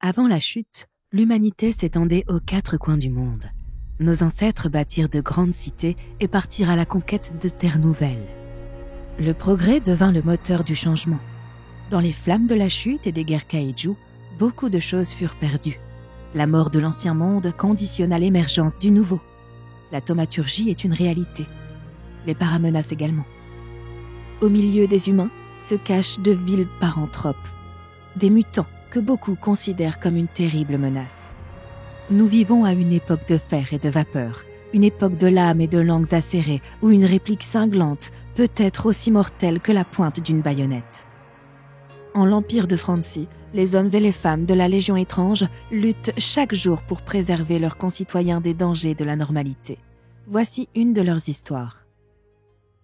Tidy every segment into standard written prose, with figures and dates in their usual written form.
Avant la chute, l'humanité s'étendait aux 4 coins du monde. Nos ancêtres bâtirent de grandes cités et partirent à la conquête de terres nouvelles. Le progrès devint le moteur du changement. Dans les flammes de la chute et des guerres kaiju, beaucoup de choses furent perdues. La mort de l'ancien monde conditionna l'émergence du nouveau. La thaumaturgie est une réalité. Les paramenas également. Au milieu des humains se cachent de vils paranthropes, des mutants que beaucoup considèrent comme une terrible menace. Nous vivons à une époque de fer et de vapeur, une époque de lames et de langues acérées où une réplique cinglante peut être aussi mortelle que la pointe d'une baïonnette. En l'empire de Francie, les hommes et les femmes de la Légion étrange luttent chaque jour pour préserver leurs concitoyens des dangers de la normalité. Voici une de leurs histoires.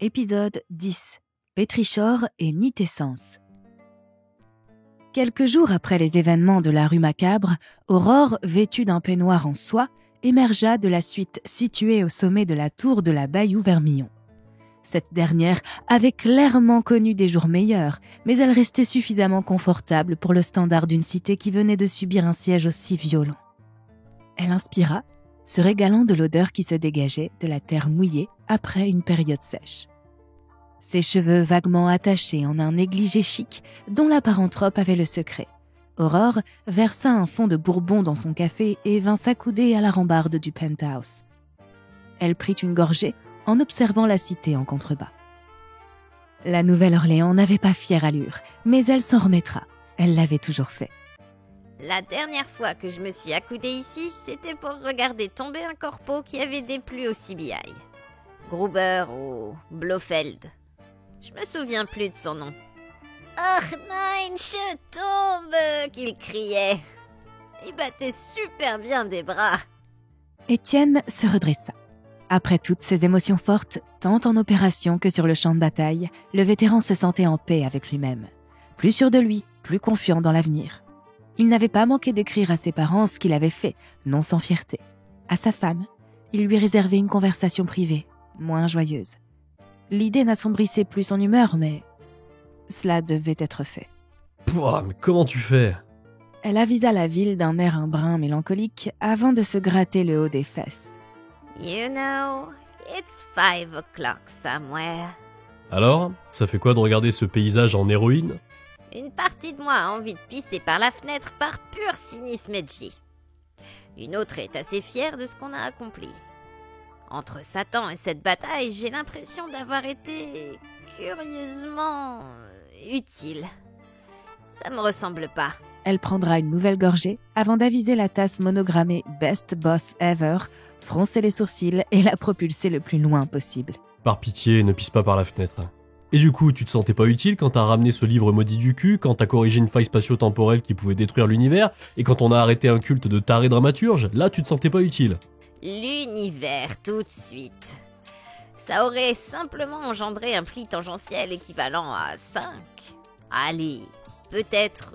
Épisode 10. Pétrichor et Nitessence. Quelques jours après les événements de la rue Macabre, Aurore, vêtue d'un peignoir en soie, émergea de la suite située au sommet de la tour de la Bayou Vermillon. Cette dernière avait clairement connu des jours meilleurs, mais elle restait suffisamment confortable pour le standard d'une cité qui venait de subir un siège aussi violent. Elle inspira, se régalant de l'odeur qui se dégageait de la terre mouillée après une période sèche. Ses cheveux vaguement attachés en un négligé chic dont la paranthrope avait le secret. Aurore versa un fond de bourbon dans son café et vint s'accouder à la rambarde du penthouse. Elle prit une gorgée en observant la cité en contrebas. La Nouvelle-Orléans n'avait pas fière allure, mais elle s'en remettra. Elle l'avait toujours fait. La dernière fois que je me suis accoudée ici, c'était pour regarder tomber un corbeau qui avait déplu au CBI. Gruber ou Blofeld. Je me souviens plus de son nom. « Oh nein, je tombe !» qu'il criait. Il battait super bien des bras. Étienne se redressa. Après toutes ces émotions fortes, tant en opération que sur le champ de bataille, le vétéran se sentait en paix avec lui-même. Plus sûr de lui, plus confiant dans l'avenir. Il n'avait pas manqué d'écrire à ses parents ce qu'il avait fait, non sans fierté. À sa femme, il lui réservait une conversation privée, moins joyeuse. L'idée n'assombrissait plus son humeur, mais cela devait être fait. Pouah, mais comment tu fais ? Elle avisa la ville d'un air un brin mélancolique avant de se gratter le haut des fesses. You know, it's 5 o'clock somewhere. Alors, ça fait quoi de regarder ce paysage en héroïne ? Une partie de moi a envie de pisser par la fenêtre par pur cynisme edgy. Une autre est assez fière de ce qu'on a accompli. Entre Satan et cette bataille, j'ai l'impression d'avoir été curieusement utile. Ça me ressemble pas. Elle prendra une nouvelle gorgée avant d'aviser la tasse monogrammée « Best Boss Ever », froncer les sourcils et la propulser le plus loin possible. Par pitié, ne pisse pas par la fenêtre. Et du coup, tu te sentais pas utile quand t'as ramené ce livre maudit du cul, quand t'as corrigé une faille spatio-temporelle qui pouvait détruire l'univers, et quand on a arrêté un culte de taré dramaturge, là tu te sentais pas utile. L'univers, tout de suite. Ça aurait simplement engendré un pli tangentiel équivalent à 5. Allez, peut-être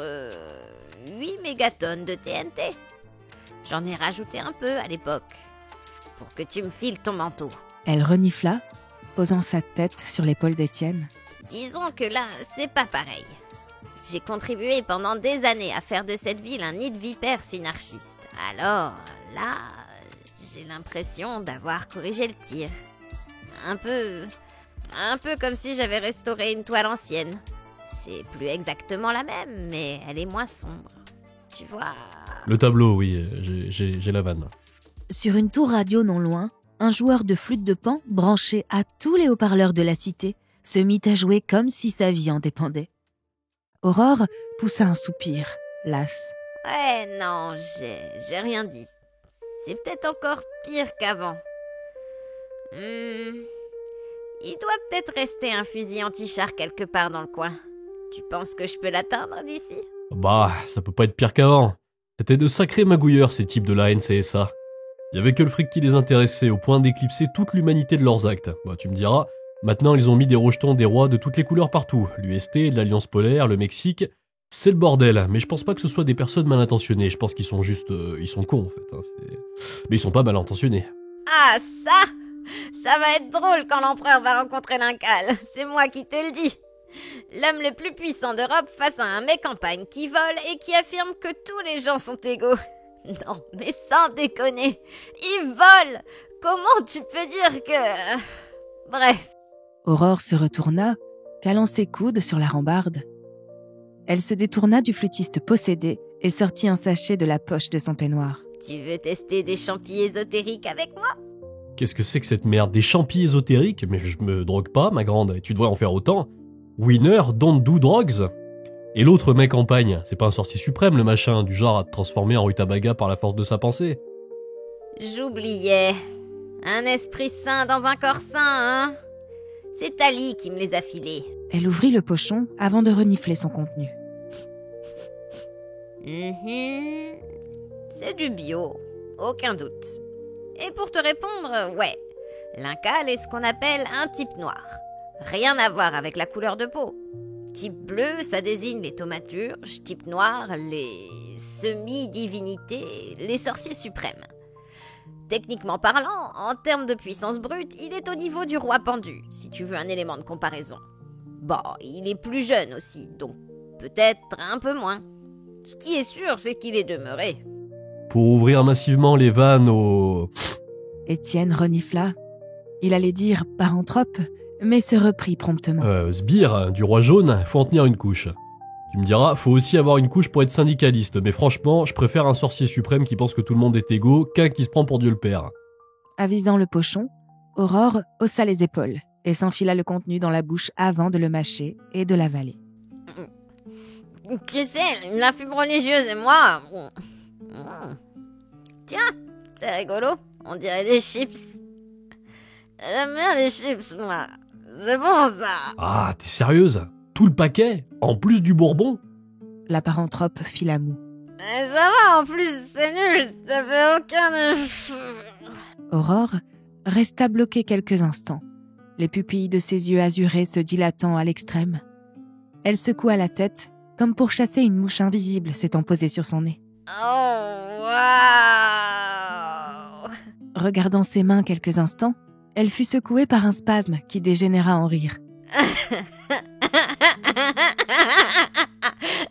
8 mégatonnes de TNT. J'en ai rajouté un peu à l'époque, pour que tu me files ton manteau. Elle renifla, posant sa tête sur l'épaule d'Étienne. Disons que là, c'est pas pareil. J'ai contribué pendant des années à faire de cette ville un nid de vipères synarchistes. Alors là, j'ai l'impression d'avoir corrigé le tir. Un peu comme si j'avais restauré une toile ancienne. C'est plus exactement la même, mais elle est moins sombre. Tu vois... Le tableau, oui, j'ai la vanne. Sur une tour radio non loin, un joueur de flûte de Pan, branché à tous les haut-parleurs de la cité, se mit à jouer comme si sa vie en dépendait. Aurore poussa un soupir, lasse. Ouais, non, j'ai rien dit. C'est peut-être encore pire qu'avant. Il doit peut-être rester un fusil anti-char quelque part dans le coin. Tu penses que je peux l'atteindre d'ici ? Bah, ça peut pas être pire qu'avant. C'était de sacrés magouilleurs ces types de la NCSA. Il y avait que le fric qui les intéressait au point d'éclipser toute l'humanité de leurs actes. Bah tu me diras, maintenant ils ont mis des rejetons des rois de toutes les couleurs partout. L'UST, l'Alliance polaire, le Mexique... C'est le bordel, mais je pense pas que ce soit des personnes mal intentionnées. Je pense qu'ils sont juste... ils sont cons, en fait. Mais ils sont pas mal intentionnés. Ah, ça va être drôle quand l'empereur va rencontrer l'Incal. C'est moi qui te le dis. L'homme le plus puissant d'Europe face à un mec campagne qui vole et qui affirme que tous les gens sont égaux. Non, mais sans déconner, il vole. Comment tu peux dire que... Bref. Aurore se retourna, calant ses coudes sur la rambarde. Elle se détourna du flûtiste possédé et sortit un sachet de la poche de son peignoir. Tu veux tester des champis ésotériques avec moi? Qu'est-ce que c'est que cette merde? Des champis ésotériques? Mais je me drogue pas, ma grande, et tu devrais en faire autant. Winner, don't do drugs. Et l'autre mec campagne, c'est pas un sorcier suprême le machin, du genre à te transformer en rutabaga par la force de sa pensée? J'oubliais. Un esprit sain dans un corps sain, hein? C'est Ali qui me les a filés. Elle ouvrit le pochon avant de renifler son contenu. C'est du bio, aucun doute. Et pour te répondre, ouais, l'incal est ce qu'on appelle un type noir. Rien à voir avec la couleur de peau. Type bleu, ça désigne les thaumaturges, type noir, les semi-divinités, les sorciers suprêmes. Techniquement parlant, en termes de puissance brute, il est au niveau du roi pendu, si tu veux un élément de comparaison. Bon, il est plus jeune aussi, donc peut-être un peu moins. Ce qui est sûr, c'est qu'il est demeuré. Pour ouvrir massivement les vannes au... Étienne renifla. Il allait dire paranthrope, mais se reprit promptement. Sbire, du roi jaune, faut en tenir une couche. Tu me diras, faut aussi avoir une couche pour être syndicaliste, mais franchement, je préfère un sorcier suprême qui pense que tout le monde est égaux qu'un qui se prend pour Dieu le Père. Avisant le pochon, Aurore haussa les épaules et s'enfila le contenu dans la bouche avant de le mâcher et de l'avaler. Tu sais, la fibre religieuse et moi... Tiens, c'est rigolo, on dirait des chips. J'aime bien les chips, moi. C'est bon, ça. Ah, t'es sérieuse? Tout le paquet? En plus du bourbon? La paranthrope fit la moue. Ça va, en plus, c'est nul. Ça fait aucun... Aurore resta bloquée quelques instants, les pupilles de ses yeux azurés se dilatant à l'extrême. Elle secoua la tête, comme pour chasser une mouche invisible s'étant posée sur son nez. Oh, waouh! Regardant ses mains quelques instants, elle fut secouée par un spasme qui dégénéra en rire.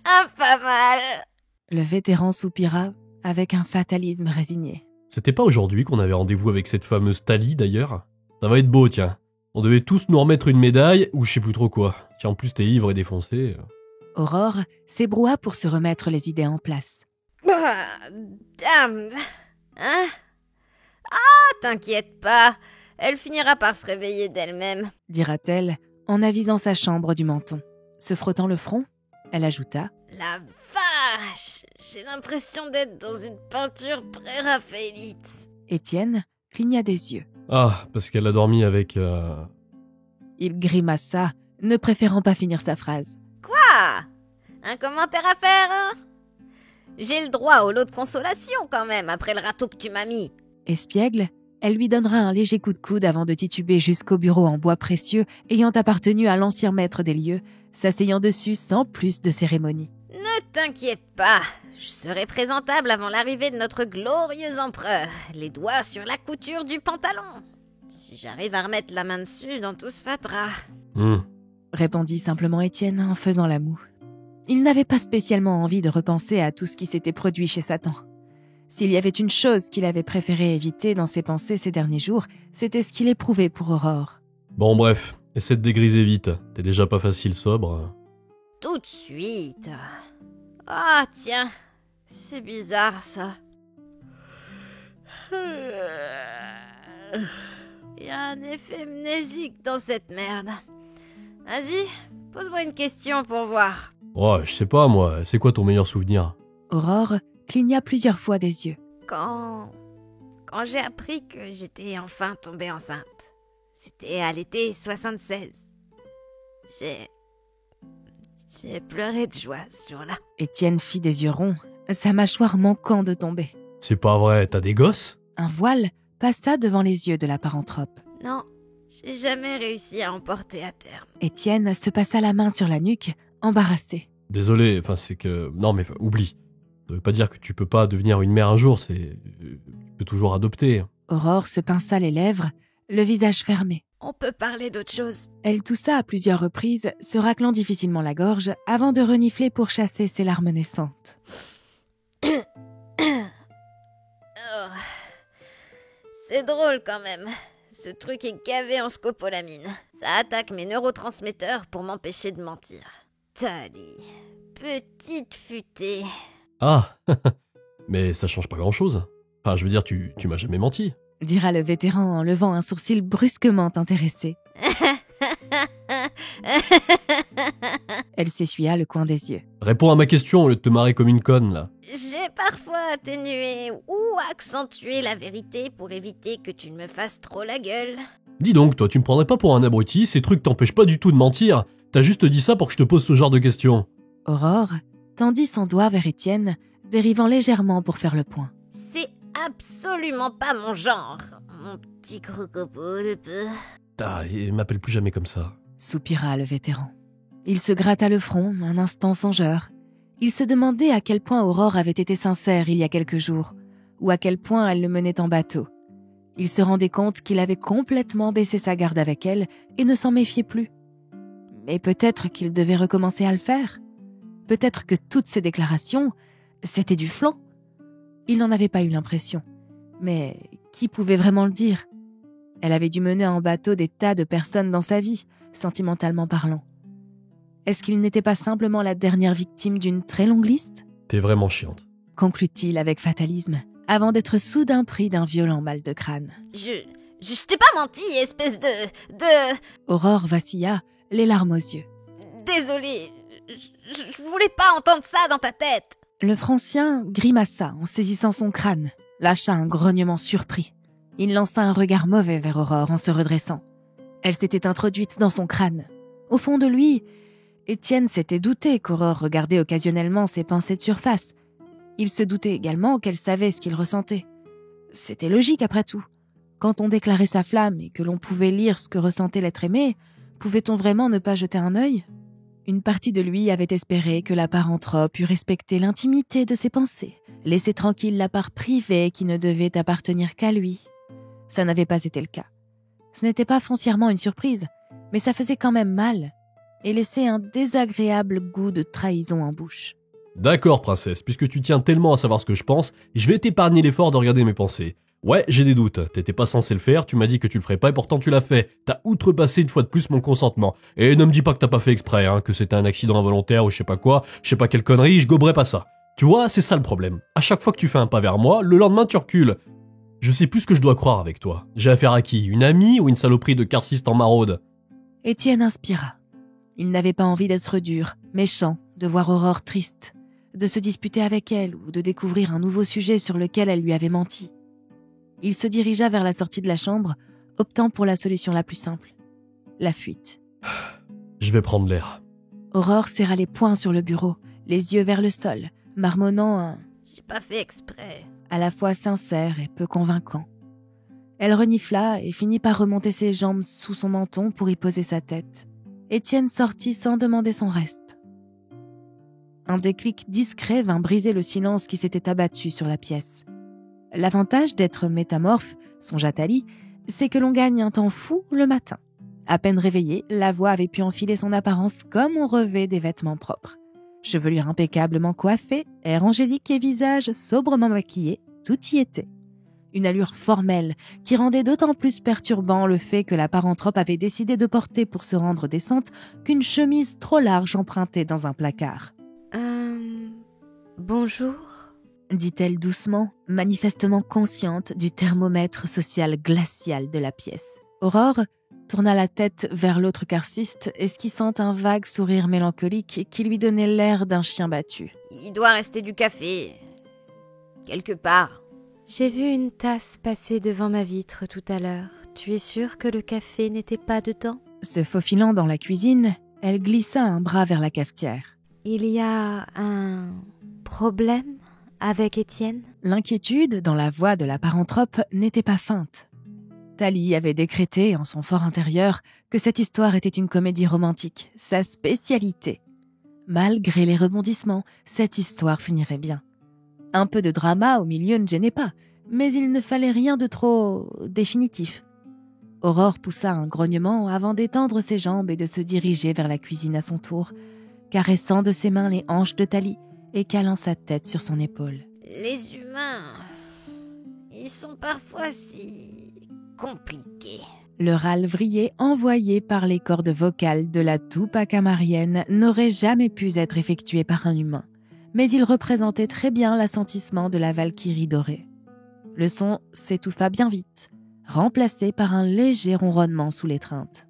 Ah, pas mal! Le vétéran soupira avec un fatalisme résigné. C'était pas aujourd'hui qu'on avait rendez-vous avec cette fameuse Thalie, d'ailleurs? Ça va être beau, tiens. On devait tous nous remettre une médaille, ou je sais plus trop quoi. Tiens, en plus t'es ivre et défoncé. Aurore s'ébroua pour se remettre les idées en place. Damn! Hein? Ah, t'inquiète pas, elle finira par se réveiller d'elle-même. Dira-t-elle en avisant sa chambre du menton. Se frottant le front, elle ajouta. La vache! J'ai l'impression d'être dans une peinture pré-raphaélite. Étienne cligna des yeux. Ah, parce qu'elle a dormi avec... Il grimaça, ne préférant pas finir sa phrase. Quoi? Un commentaire à faire, hein? J'ai le droit au lot de consolation quand même, après le râteau que tu m'as mis. Espiègle, elle lui donnera un léger coup de coude avant de tituber jusqu'au bureau en bois précieux ayant appartenu à l'ancien maître des lieux, s'asseyant dessus sans plus de cérémonie. Ne t'inquiète pas, je serai présentable avant l'arrivée de notre glorieux empereur, les doigts sur la couture du pantalon. Si j'arrive à remettre la main dessus dans tout ce fatras. Répondit simplement Étienne en faisant la moue. Il n'avait pas spécialement envie de repenser à tout ce qui s'était produit chez Satan. S'il y avait une chose qu'il avait préféré éviter dans ses pensées ces derniers jours, c'était ce qu'il éprouvait pour Aurore. Bon bref, essaie de dégriser vite. T'es déjà pas facile sobre. Tout de suite. Ah tiens, c'est bizarre ça. Il y a un effet mnésique dans cette merde. Vas-y, pose-moi une question pour voir. Ouais, je sais pas moi, c'est quoi ton meilleur souvenir? Aurore cligna plusieurs fois des yeux. Quand j'ai appris que j'étais enfin tombée enceinte, c'était à l'été 76. J'ai pleuré de joie ce jour-là. Étienne fit des yeux ronds, sa mâchoire manquant de tomber. C'est pas vrai, t'as des gosses? Un voile passa devant les yeux de la paranthrope. Non, j'ai jamais réussi à emporter à terme. Étienne se passa la main sur la nuque, embarrassé. Désolé, c'est que... Non mais oublie. Ça veut pas dire que tu peux pas devenir une mère un jour, Tu peux toujours adopter. Aurore se pinça les lèvres, le visage fermé. On peut parler d'autre chose. Elle toussa à plusieurs reprises, se raclant difficilement la gorge, avant de renifler pour chasser ses larmes naissantes. Oh. C'est drôle quand même. Ce truc est gavé en scopolamine. Ça attaque mes neurotransmetteurs pour m'empêcher de mentir. Tali, petite futée. Ah, mais ça change pas grand-chose. Enfin, je veux dire, tu m'as jamais menti. Dira le vétéran en levant un sourcil brusquement intéressé. Elle s'essuya le coin des yeux. Réponds à ma question au lieu de te marrer comme une conne, là. J'ai parfois atténué ou accentué la vérité pour éviter que tu ne me fasses trop la gueule. Dis donc, toi, tu me prendrais pas pour un abruti, ces trucs t'empêchent pas du tout de mentir. T'as juste dit ça pour que je te pose ce genre de questions. Aurore tendit son doigt vers Étienne, dérivant légèrement pour faire le point. C'est absolument pas mon genre, mon petit crocopo le peu. Ah, et m'appelle plus jamais comme ça. Soupira le vétéran. Il se gratta le front, un instant songeur. Il se demandait à quel point Aurore avait été sincère il y a quelques jours, ou à quel point elle le menait en bateau. Il se rendait compte qu'il avait complètement baissé sa garde avec elle et ne s'en méfiait plus. Mais peut-être qu'il devait recommencer à le faire. Peut-être que toutes ces déclarations, c'était du flan. Il n'en avait pas eu l'impression. Mais qui pouvait vraiment le dire ? Elle avait dû mener en bateau des tas de personnes dans sa vie, sentimentalement parlant. Est-ce qu'il n'était pas simplement la dernière victime d'une très longue liste ? T'es vraiment chiante. Conclut-il avec fatalisme, avant d'être soudain pris d'un violent mal de crâne. Je t'ai pas menti, espèce de... Aurore vacilla, les larmes aux yeux. Désolée, je voulais pas entendre ça dans ta tête. Le Francien grimaça en saisissant son crâne, lâcha un grognement surpris. Il lança un regard mauvais vers Aurore en se redressant. Elle s'était introduite dans son crâne. Au fond de lui, Étienne s'était douté qu'Aurore regardait occasionnellement ses pensées de surface. Il se doutait également qu'elle savait ce qu'il ressentait. C'était logique après tout. Quand on déclarait sa flamme et que l'on pouvait lire ce que ressentait l'être aimé, pouvait-on vraiment ne pas jeter un œil ? Une partie de lui avait espéré que la paranthrope eût respecté l'intimité de ses pensées, laissé tranquille la part privée qui ne devait appartenir qu'à lui. Ça n'avait pas été le cas. Ce n'était pas foncièrement une surprise, mais ça faisait quand même mal et laissait un désagréable goût de trahison en bouche. D'accord, princesse, puisque tu tiens tellement à savoir ce que je pense, je vais t'épargner l'effort de regarder mes pensées. Ouais, j'ai des doutes, t'étais pas censé le faire, tu m'as dit que tu le ferais pas et pourtant tu l'as fait. T'as outrepassé une fois de plus mon consentement. Et ne me dis pas que t'as pas fait exprès, que c'était un accident involontaire ou je sais pas quoi, je sais pas quelle connerie, je goberai pas ça. Tu vois, c'est ça le problème. À chaque fois que tu fais un pas vers moi, le lendemain tu recules. Je sais plus ce que je dois croire avec toi. J'ai affaire à qui ? Une amie ou une saloperie de carciste en maraude ? Étienne inspira. Il n'avait pas envie d'être dur, méchant, de voir Aurore triste, de se disputer avec elle ou de découvrir un nouveau sujet sur lequel elle lui avait menti. Il se dirigea vers la sortie de la chambre, optant pour la solution la plus simple, la fuite. Je vais prendre l'air. Aurore serra les poings sur le bureau, les yeux vers le sol, marmonnant un J'ai pas fait exprès. à la fois sincère et peu convaincant. Elle renifla et finit par remonter ses jambes sous son menton pour y poser sa tête. Étienne sortit sans demander son reste. Un déclic discret vint briser le silence qui s'était abattu sur la pièce. L'avantage d'être métamorphe, songea Thalie, c'est que l'on gagne un temps fou le matin. À peine réveillée, la voix avait pu enfiler son apparence comme on revêt des vêtements propres. Chevelure impeccablement coiffée, air angélique et visage sobrement maquillé, tout y était. Une allure formelle qui rendait d'autant plus perturbant le fait que la paranthrope avait décidé de porter pour se rendre décente qu'une chemise trop large empruntée dans un placard. Bonjour. Dit-elle doucement, manifestement consciente du thermomètre social glacial de la pièce. Aurore tourna la tête vers l'autre carciste, esquissant un vague sourire mélancolique qui lui donnait l'air d'un chien battu. Il doit rester du café. Quelque part. J'ai vu une tasse passer devant ma vitre tout à l'heure. Tu es sûre que le café n'était pas dedans ? Se faufilant dans la cuisine, elle glissa un bras vers la cafetière. Il y a un problème avec Étienne ? L'inquiétude dans la voix de la paranthrope n'était pas feinte. Thalie avait décrété en son fort intérieur que cette histoire était une comédie romantique, sa spécialité. Malgré les rebondissements, cette histoire finirait bien. Un peu de drama au milieu ne gênait pas, mais il ne fallait rien de trop définitif. Aurore poussa un grognement avant d'étendre ses jambes et de se diriger vers la cuisine à son tour, caressant de ses mains les hanches de Thalie et calant sa tête sur son épaule. Les humains, ils sont parfois si compliqués. Le râle vrillé envoyé par les cordes vocales de la toupe acamarienne n'aurait jamais pu être effectué par un humain, mais il représentait très bien l'assentissement de la Valkyrie dorée. Le son s'étouffa bien vite, remplacé par un léger ronronnement sous l'étreinte.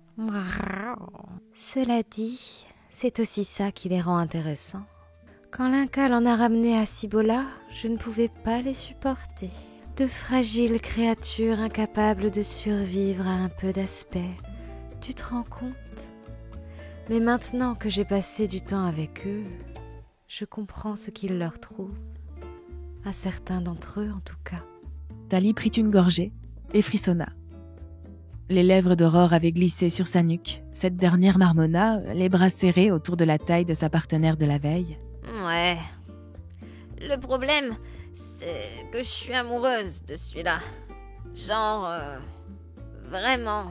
Cela dit, c'est aussi ça qui les rend intéressants. Quand l'Incal en a ramené à Cibola, je ne pouvais pas les supporter. De fragiles créatures incapables de survivre à un peu d'aspect. Tu te rends compte ? Mais maintenant que j'ai passé du temps avec eux, je comprends ce qu'ils leur trouvent. À certains d'entre eux, en tout cas. Thalie prit une gorgée et frissonna. Les lèvres d'Aurore avaient glissé sur sa nuque. Cette dernière marmonna, les bras serrés autour de la taille de sa partenaire de la veille. Ouais. Le problème, c'est que je suis amoureuse de celui-là. Genre, vraiment.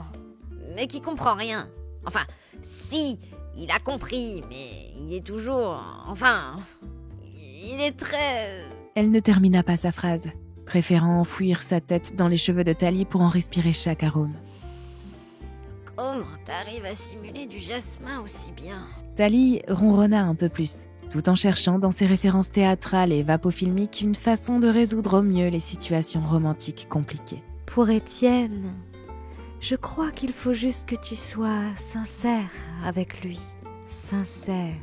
Mais qui comprend rien. Enfin, si, il a compris, mais il est toujours... Enfin, il est très... Elle ne termina pas sa phrase, préférant enfouir sa tête dans les cheveux de Thalie pour en respirer chaque arôme. Comment t'arrives à simuler du jasmin aussi bien ? Thalie ronronna un peu plus, tout en cherchant dans ses références théâtrales et vapofilmiques une façon de résoudre au mieux les situations romantiques compliquées. Pour Étienne, je crois qu'il faut juste que tu sois sincère avec lui. Sincère,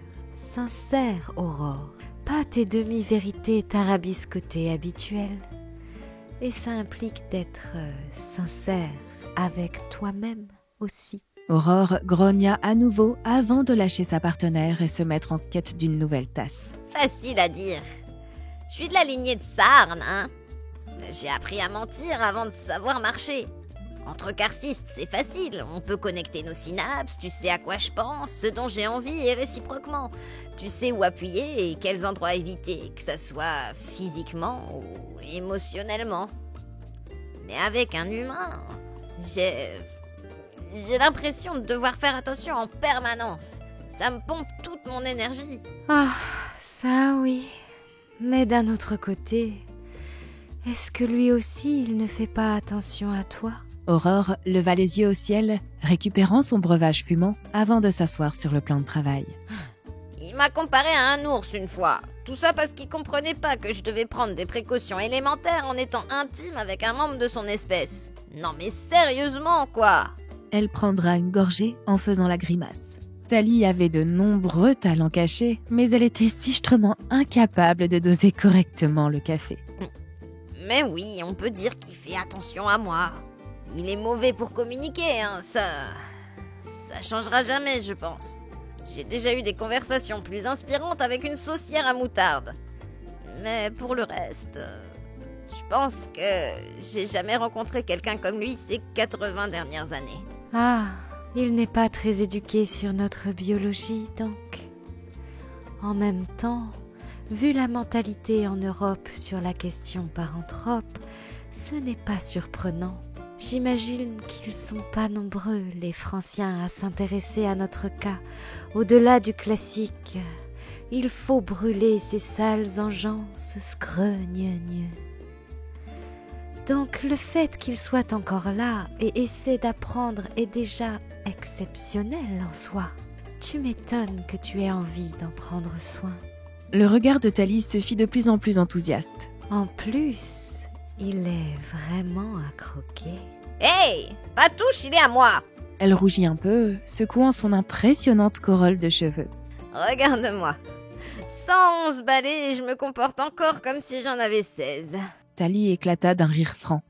Aurore. Pas tes demi-vérités tarabiscotées habituelles. Et ça implique d'être sincère avec toi-même aussi. Aurore grogna à nouveau avant de lâcher sa partenaire et se mettre en quête d'une nouvelle tasse. Facile à dire. Je suis de la lignée de Sarne, hein. J'ai appris à mentir avant de savoir marcher. Entre carcistes, c'est facile. On peut connecter nos synapses, tu sais à quoi je pense, ce dont j'ai envie et réciproquement. Tu sais où appuyer et quels endroits éviter, que ça soit physiquement ou émotionnellement. Mais avec un humain, j'ai l'impression de devoir faire attention en permanence. Ça me pompe toute mon énergie. Ah, ça oui. Mais d'un autre côté, est-ce que lui aussi, il ne fait pas attention à toi ? Aurore leva les yeux au ciel, récupérant son breuvage fumant avant de s'asseoir sur le plan de travail. Il m'a comparé à un ours une fois. Tout ça parce qu'il comprenait pas que je devais prendre des précautions élémentaires en étant intime avec un membre de son espèce. Non mais sérieusement quoi ? Elle prendra une gorgée en faisant la grimace. Thalie avait de nombreux talents cachés, mais elle était fichtrement incapable de doser correctement le café. Mais oui, on peut dire qu'il fait attention à moi. Il est mauvais pour communiquer, hein, ça changera jamais, je pense. J'ai déjà eu des conversations plus inspirantes avec une saucière à moutarde. Mais pour le reste, je pense que j'ai jamais rencontré quelqu'un comme lui ces 80 dernières années. Ah, il n'est pas très éduqué sur notre biologie, donc. En même temps, vu la mentalité en Europe sur la question paranthrope, ce n'est pas surprenant. J'imagine qu'ils sont pas nombreux, les Franciens, à s'intéresser à notre cas. Au-delà du classique, il faut brûler ces sales engeances scrogneugneux. Donc le fait qu'il soit encore là et essaie d'apprendre est déjà exceptionnel en soi. Tu m'étonnes que tu aies envie d'en prendre soin. Le regard de Thalie se fit de plus en plus enthousiaste. En plus, il est vraiment à croquer. Hey, pas touche, il est à moi. Elle rougit un peu, secouant son impressionnante corolle de cheveux. Regarde-moi. 111 balais et je me comporte encore comme si j'en avais 16. Thalie éclata d'un rire franc.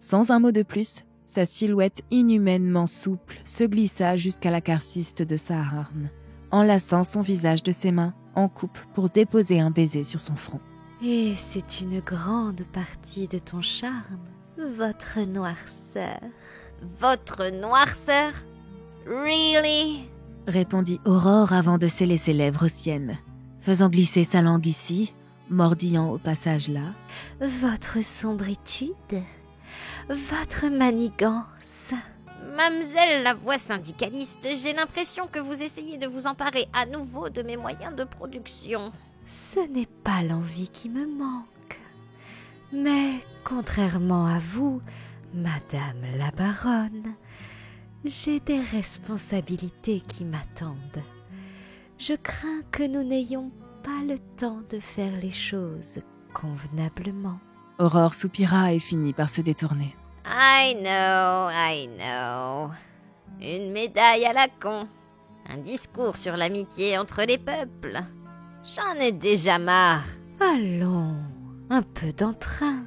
Sans un mot de plus, sa silhouette inhumainement souple se glissa jusqu'à la carciste de sa harne, enlaçant son visage de ses mains en coupe pour déposer un baiser sur son front. Et c'est une grande partie de ton charme, votre noirceur. Votre noirceur ? Really ? Répondit Aurore avant de sceller ses lèvres aux siennes, faisant glisser sa langue ici, mordillant au passage là. Votre sombritude, votre manigance. Mademoiselle la voix syndicaliste, j'ai l'impression que vous essayez de vous emparer à nouveau de mes moyens de production. Ce n'est pas l'envie qui me manque. Mais, contrairement à vous, Madame la baronne, j'ai des responsabilités qui m'attendent. Je crains que nous n'ayons pas le temps de faire les choses convenablement. Aurore soupira et finit par se détourner. I know. Une médaille à la con. Un discours sur l'amitié entre les peuples. J'en ai déjà marre. Allons, un peu d'entrain.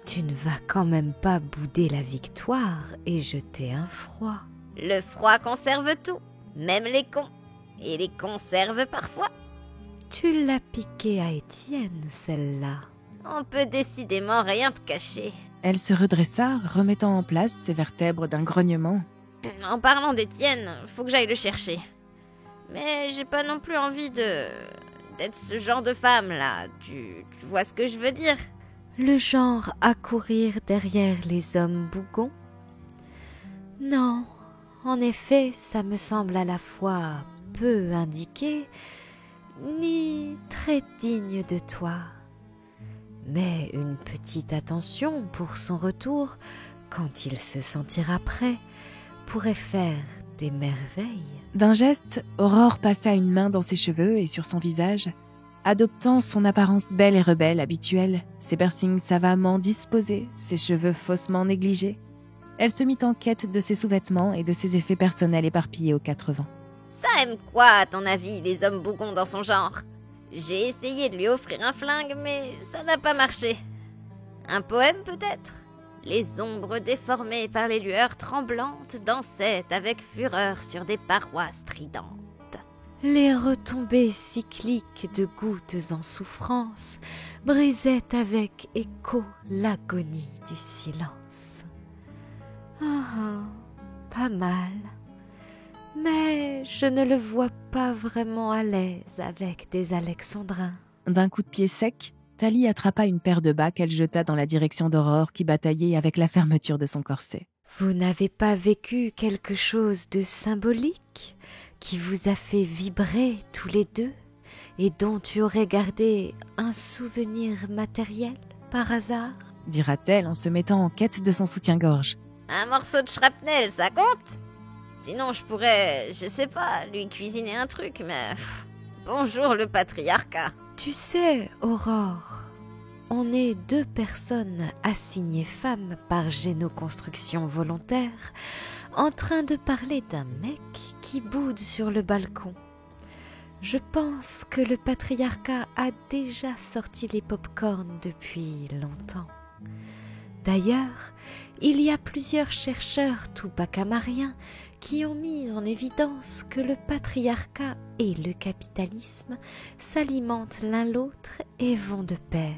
Tu ne vas quand même pas bouder la victoire et jeter un froid. Le froid conserve tout, même les cons. Et les conserve parfois. Tu l'as piquée à Étienne, celle-là. On peut décidément rien te cacher. Elle se redressa, remettant en place ses vertèbres d'un grognement. En parlant d'Étienne, faut que j'aille le chercher. Mais j'ai pas non plus envie d'être ce genre de femme là. Tu vois ce que je veux dire? Le genre à courir derrière les hommes bougons? Non, en effet, ça me semble à la fois peu indiqué, ni très digne de toi. Mais une petite attention pour son retour, quand il se sentira prêt, pourrait faire des merveilles. D'un geste, Aurore passa une main dans ses cheveux et sur son visage, adoptant son apparence belle et rebelle habituelle, ses piercings savamment disposés, ses cheveux faussement négligés. Elle se mit en quête de ses sous-vêtements et de ses effets personnels éparpillés aux quatre vents. Ça aime quoi, à ton avis, les hommes bougons dans son genre? J'ai essayé de lui offrir un flingue, mais ça n'a pas marché. Un poème peut-être? Les ombres déformées par les lueurs tremblantes dansaient avec fureur sur des parois stridentes. Les retombées cycliques de gouttes en souffrance brisaient avec écho l'agonie du silence. Pas mal. Mais je ne le vois pas vraiment à l'aise avec des alexandrins. D'un coup de pied sec, Thalie attrapa une paire de bas qu'elle jeta dans la direction d'Aurore qui bataillait avec la fermeture de son corset. Vous n'avez pas vécu quelque chose de symbolique qui vous a fait vibrer tous les deux et dont tu aurais gardé un souvenir matériel par hasard? Dira-t-elle en se mettant en quête de son soutien-gorge. Un morceau de shrapnel, ça compte? Sinon, je pourrais, je sais pas, lui cuisiner un truc, mais... Bonjour le patriarcat. Tu sais, Aurore, on est 2 personnes assignées femmes par génoconstruction volontaire en train de parler d'un mec qui boude sur le balcon. Je pense que le patriarcat a déjà sorti les pop-corn depuis longtemps. D'ailleurs, il y a plusieurs chercheurs tupacamariens qui ont mis en évidence que le patriarcat et le capitalisme s'alimentent l'un l'autre et vont de pair.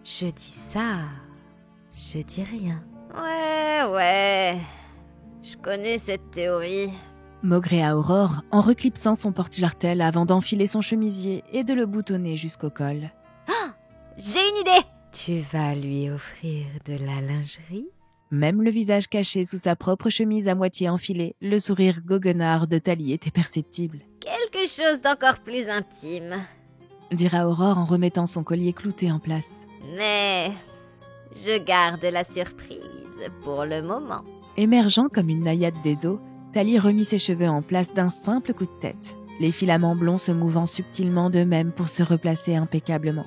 Je dis ça, je dis rien. Ouais, je connais cette théorie. Maugréa Aurore en reclipsant son porte-jartel avant d'enfiler son chemisier et de le boutonner jusqu'au col. Ah, j'ai une idée! Tu vas lui offrir de la lingerie? Même le visage caché sous sa propre chemise à moitié enfilée, le sourire goguenard de Thalie était perceptible. Quelque chose d'encore plus intime. Dira Aurore en remettant son collier clouté en place. Mais je garde la surprise pour le moment. Émergeant comme une naïade des eaux, Thalie remit ses cheveux en place d'un simple coup de tête, les filaments blonds se mouvant subtilement d'eux-mêmes pour se replacer impeccablement.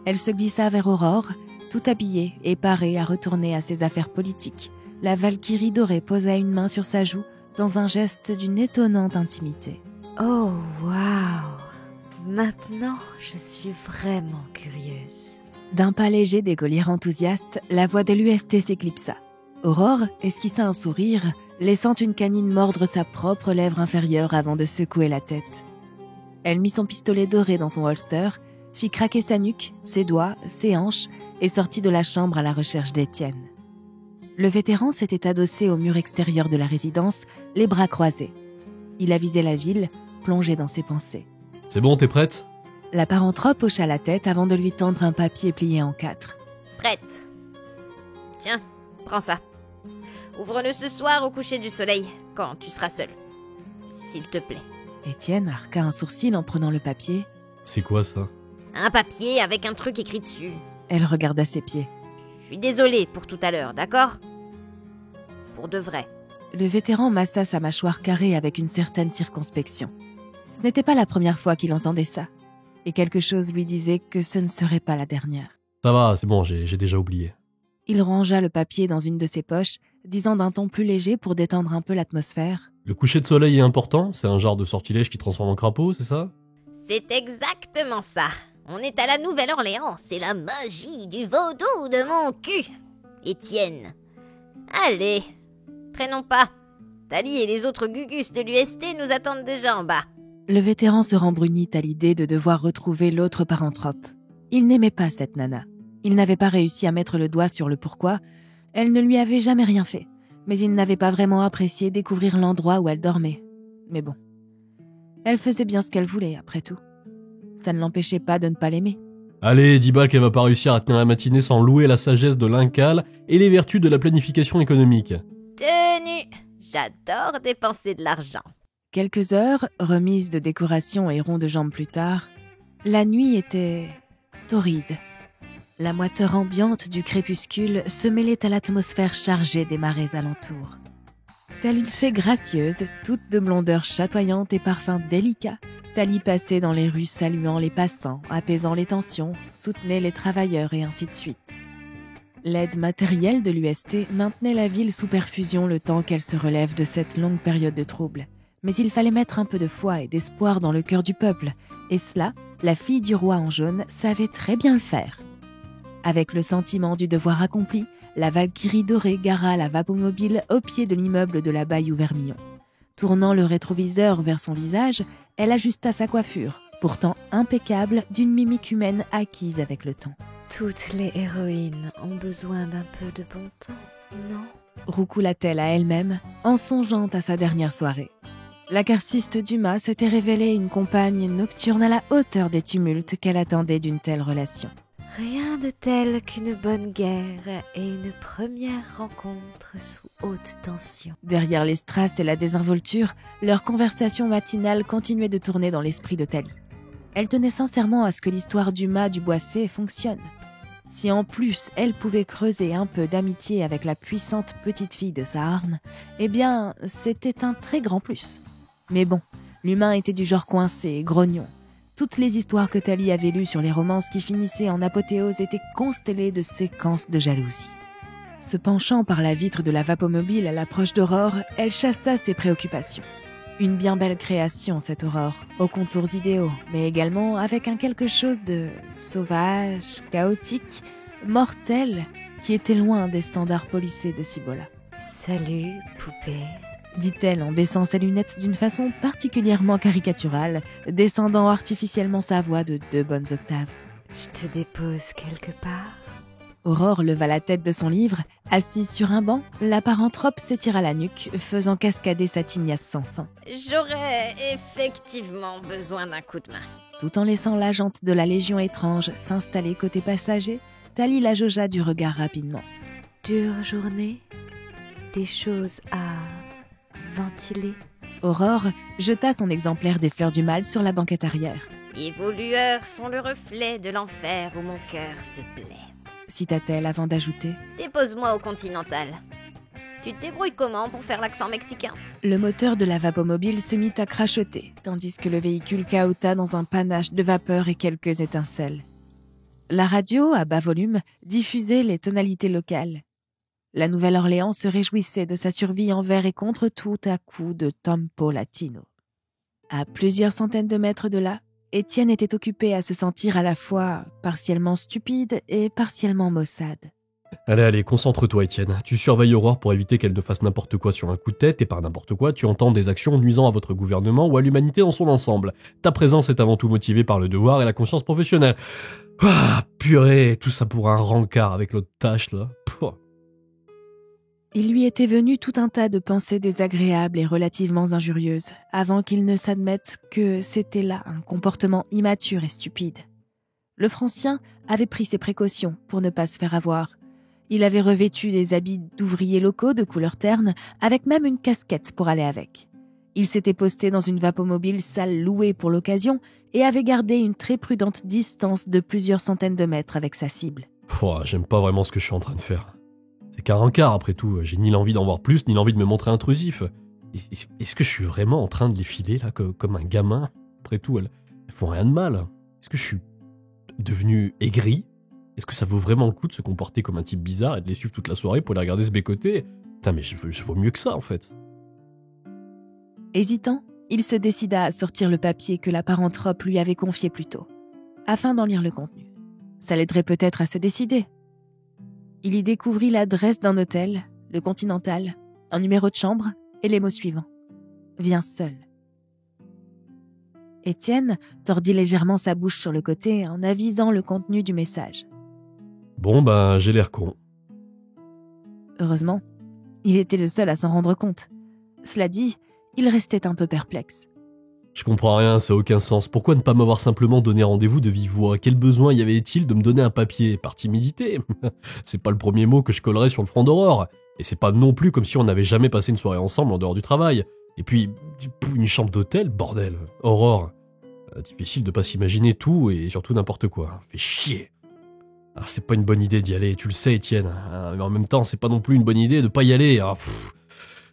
Elle se glissa vers Aurore, tout habillée et parée à retourner à ses affaires politiques. La Valkyrie dorée posa une main sur sa joue dans un geste d'une étonnante intimité. Oh, waouh! Maintenant, je suis vraiment curieuse. D'un pas léger d'écolière enthousiaste, la voix de l'UST s'éclipsa. Aurore esquissa un sourire, laissant une canine mordre sa propre lèvre inférieure avant de secouer la tête. Elle mit son pistolet doré dans son holster, fit craquer sa nuque, ses doigts, ses hanches, et sortit de la chambre à la recherche d'Étienne. Le vétéran s'était adossé au mur extérieur de la résidence, les bras croisés. Il avisait la ville, plongé dans ses pensées. « C'est bon, t'es prête ?» La paranthrope hocha la tête avant de lui tendre un papier plié en 4. Prête. Tiens, prends ça. Ouvre-le ce soir au coucher du soleil, quand tu seras seul. S'il te plaît. Étienne arqua un sourcil en prenant le papier. C'est quoi ça? Un papier avec un truc écrit dessus. Elle regarda ses pieds. Je suis désolée pour tout à l'heure, d'accord? Pour de vrai. Le vétéran massa sa mâchoire carrée avec une certaine circonspection. Ce n'était pas la première fois qu'il entendait ça. Et quelque chose lui disait que ce ne serait pas la dernière. Ça va, c'est bon, j'ai déjà oublié. Il rangea le papier dans une de ses poches, disant d'un ton plus léger pour détendre un peu l'atmosphère. Le coucher de soleil est important? C'est un genre de sortilège qui transforme en crapaud, c'est ça? C'est exactement ça. On est à la Nouvelle-Orléans, c'est la magie du vaudou de mon cul. Étienne. Allez, traînons pas. Tali et les autres gugus de l'UST nous attendent déjà en bas. Le vétéran se rembrunit à l'idée de devoir retrouver l'autre paranthrope. Il n'aimait pas cette nana. Il n'avait pas réussi à mettre le doigt sur le pourquoi. Elle ne lui avait jamais rien fait. Mais il n'avait pas vraiment apprécié découvrir l'endroit où elle dormait. Mais bon. Elle faisait bien ce qu'elle voulait, après tout. Ça ne l'empêchait pas de ne pas l'aimer. Allez, 10 balles qu'elle va pas réussir à tenir la matinée sans louer la sagesse de l'incal et les vertus de la planification économique. Tenue. J'adore dépenser de l'argent. Quelques heures, remises de décoration et ronds de jambes plus tard, la nuit était torride. La moiteur ambiante du crépuscule se mêlait à l'atmosphère chargée des marais alentours. Telle une fée gracieuse, toute de blondeur chatoyante et parfum délicat, Tali passait dans les rues saluant les passants, apaisant les tensions, soutenait les travailleurs et ainsi de suite. L'aide matérielle de l'UST maintenait la ville sous perfusion le temps qu'elle se relève de cette longue période de troubles. Mais il fallait mettre un peu de foi et d'espoir dans le cœur du peuple, et cela, la fille du roi en jaune savait très bien le faire. Avec le sentiment du devoir accompli, la Valkyrie dorée gara la vapomobile au pied de l'immeuble de la Bayou-Vermillon. Tournant le rétroviseur vers son visage, elle ajusta sa coiffure, pourtant impeccable, d'une mimique humaine acquise avec le temps. Toutes les héroïnes ont besoin d'un peu de bon temps, non? Roucoula-t-elle à elle-même, en songeant à sa dernière soirée. La carciste Dumas s'était révélée une compagne nocturne à la hauteur des tumultes qu'elle attendait d'une telle relation. Rien de tel qu'une bonne guerre et une première rencontre sous haute tension. Derrière les strass et la désinvolture, leur conversation matinale continuait de tourner dans l'esprit de Tali. Elle tenait sincèrement à ce que l'histoire du mât du Boissé fonctionne. Si en plus elle pouvait creuser un peu d'amitié avec la puissante petite fille de Saarne, eh bien, c'était un très grand plus. Mais bon, l'humain était du genre coincé et grognon. Toutes les histoires que Tali avait lues sur les romances qui finissaient en apothéose étaient constellées de séquences de jalousie. Se penchant par la vitre de la vapomobile à l'approche d'Aurore, elle chassa ses préoccupations. Une bien belle création, cette Aurore, aux contours idéaux, mais également avec un quelque chose de sauvage, chaotique, mortel, qui était loin des standards polissés de Cibola. « Salut, poupée », dit-elle en baissant ses lunettes d'une façon particulièrement caricaturale, descendant artificiellement sa voix de 2 bonnes octaves. « Je te dépose quelque part ?» Aurore leva la tête de son livre. Assise sur un banc, la paranthrope s'étira la nuque, faisant cascader sa tignasse sans fin. J'aurais effectivement besoin d'un coup de main. Tout en laissant la jante de la Légion étrange s'installer côté passager, Tali la jaugea du regard rapidement. Dure journée, des choses à ventiler. Aurore jeta son exemplaire des Fleurs du Mal sur la banquette arrière. Et vos lueurs sont le reflet de l'enfer où mon cœur se plaît. Cita-t-elle avant d'ajouter. Dépose-moi au Continental. Tu te débrouilles comment pour faire l'accent mexicain? Le moteur de la vapomobile se mit à crachoter, tandis que le véhicule cahota dans un panache de vapeur et quelques étincelles. La radio, à bas volume, diffusait les tonalités locales. La Nouvelle-Orléans se réjouissait de sa survie envers et contre tout à coup de tempo latino. À plusieurs centaines de mètres de là, Étienne était occupé à se sentir à la fois partiellement stupide et partiellement maussade. Allez, concentre-toi, Étienne. Tu surveilles Aurore pour éviter qu'elle ne fasse n'importe quoi sur un coup de tête, et par n'importe quoi, tu entends des actions nuisant à votre gouvernement ou à l'humanité dans son ensemble. Ta présence est avant tout motivée par le devoir et la conscience professionnelle. Ah, purée, tout ça pour un rencard avec l'autre tâche, là. Pouah. Il lui était venu tout un tas de pensées désagréables et relativement injurieuses, avant qu'il ne s'admette que c'était là un comportement immature et stupide. Le Francien avait pris ses précautions pour ne pas se faire avoir. Il avait revêtu des habits d'ouvriers locaux de couleur terne, avec même une casquette pour aller avec. Il s'était posté dans une vapomobile sale louée pour l'occasion et avait gardé une très prudente distance de plusieurs centaines de mètres avec sa cible. J'aime pas vraiment ce que je suis en train de faire. C'est qu'un rencard après tout, j'ai ni l'envie d'en voir plus, ni l'envie de me montrer intrusif. Est-ce que je suis vraiment en train de les filer là, comme un gamin? Après tout, elles font rien de mal. Est-ce que je suis devenu aigri? Est-ce que ça vaut vraiment le coup de se comporter comme un type bizarre et de les suivre toute la soirée pour les regarder se bécoter? Putain, mais je vaux mieux que ça en fait. Hésitant, il se décida à sortir le papier que la paranthrope lui avait confié plus tôt, afin d'en lire le contenu. Ça l'aiderait peut-être à se décider. Il y découvrit l'adresse d'un hôtel, le Continental, un numéro de chambre et les mots suivants. « Viens seul ». Étienne tordit légèrement sa bouche sur le côté en avisant le contenu du message. Bon, j'ai l'air con. Heureusement, il était le seul à s'en rendre compte. Cela dit, il restait un peu perplexe. Je comprends rien, ça n'a aucun sens. Pourquoi ne pas m'avoir simplement donné rendez-vous de vive voix? Quel besoin y avait-il de me donner un papier? Par timidité? C'est pas le premier mot que je collerais sur le front d'Aurore. Et c'est pas non plus comme si on n'avait jamais passé une soirée ensemble en dehors du travail. Et puis, une chambre d'hôtel, bordel. Aurore. Difficile de pas s'imaginer tout et surtout n'importe quoi. Fait chier. Alors, c'est pas une bonne idée d'y aller, tu le sais Étienne. Mais en même temps, c'est pas non plus une bonne idée de pas y aller.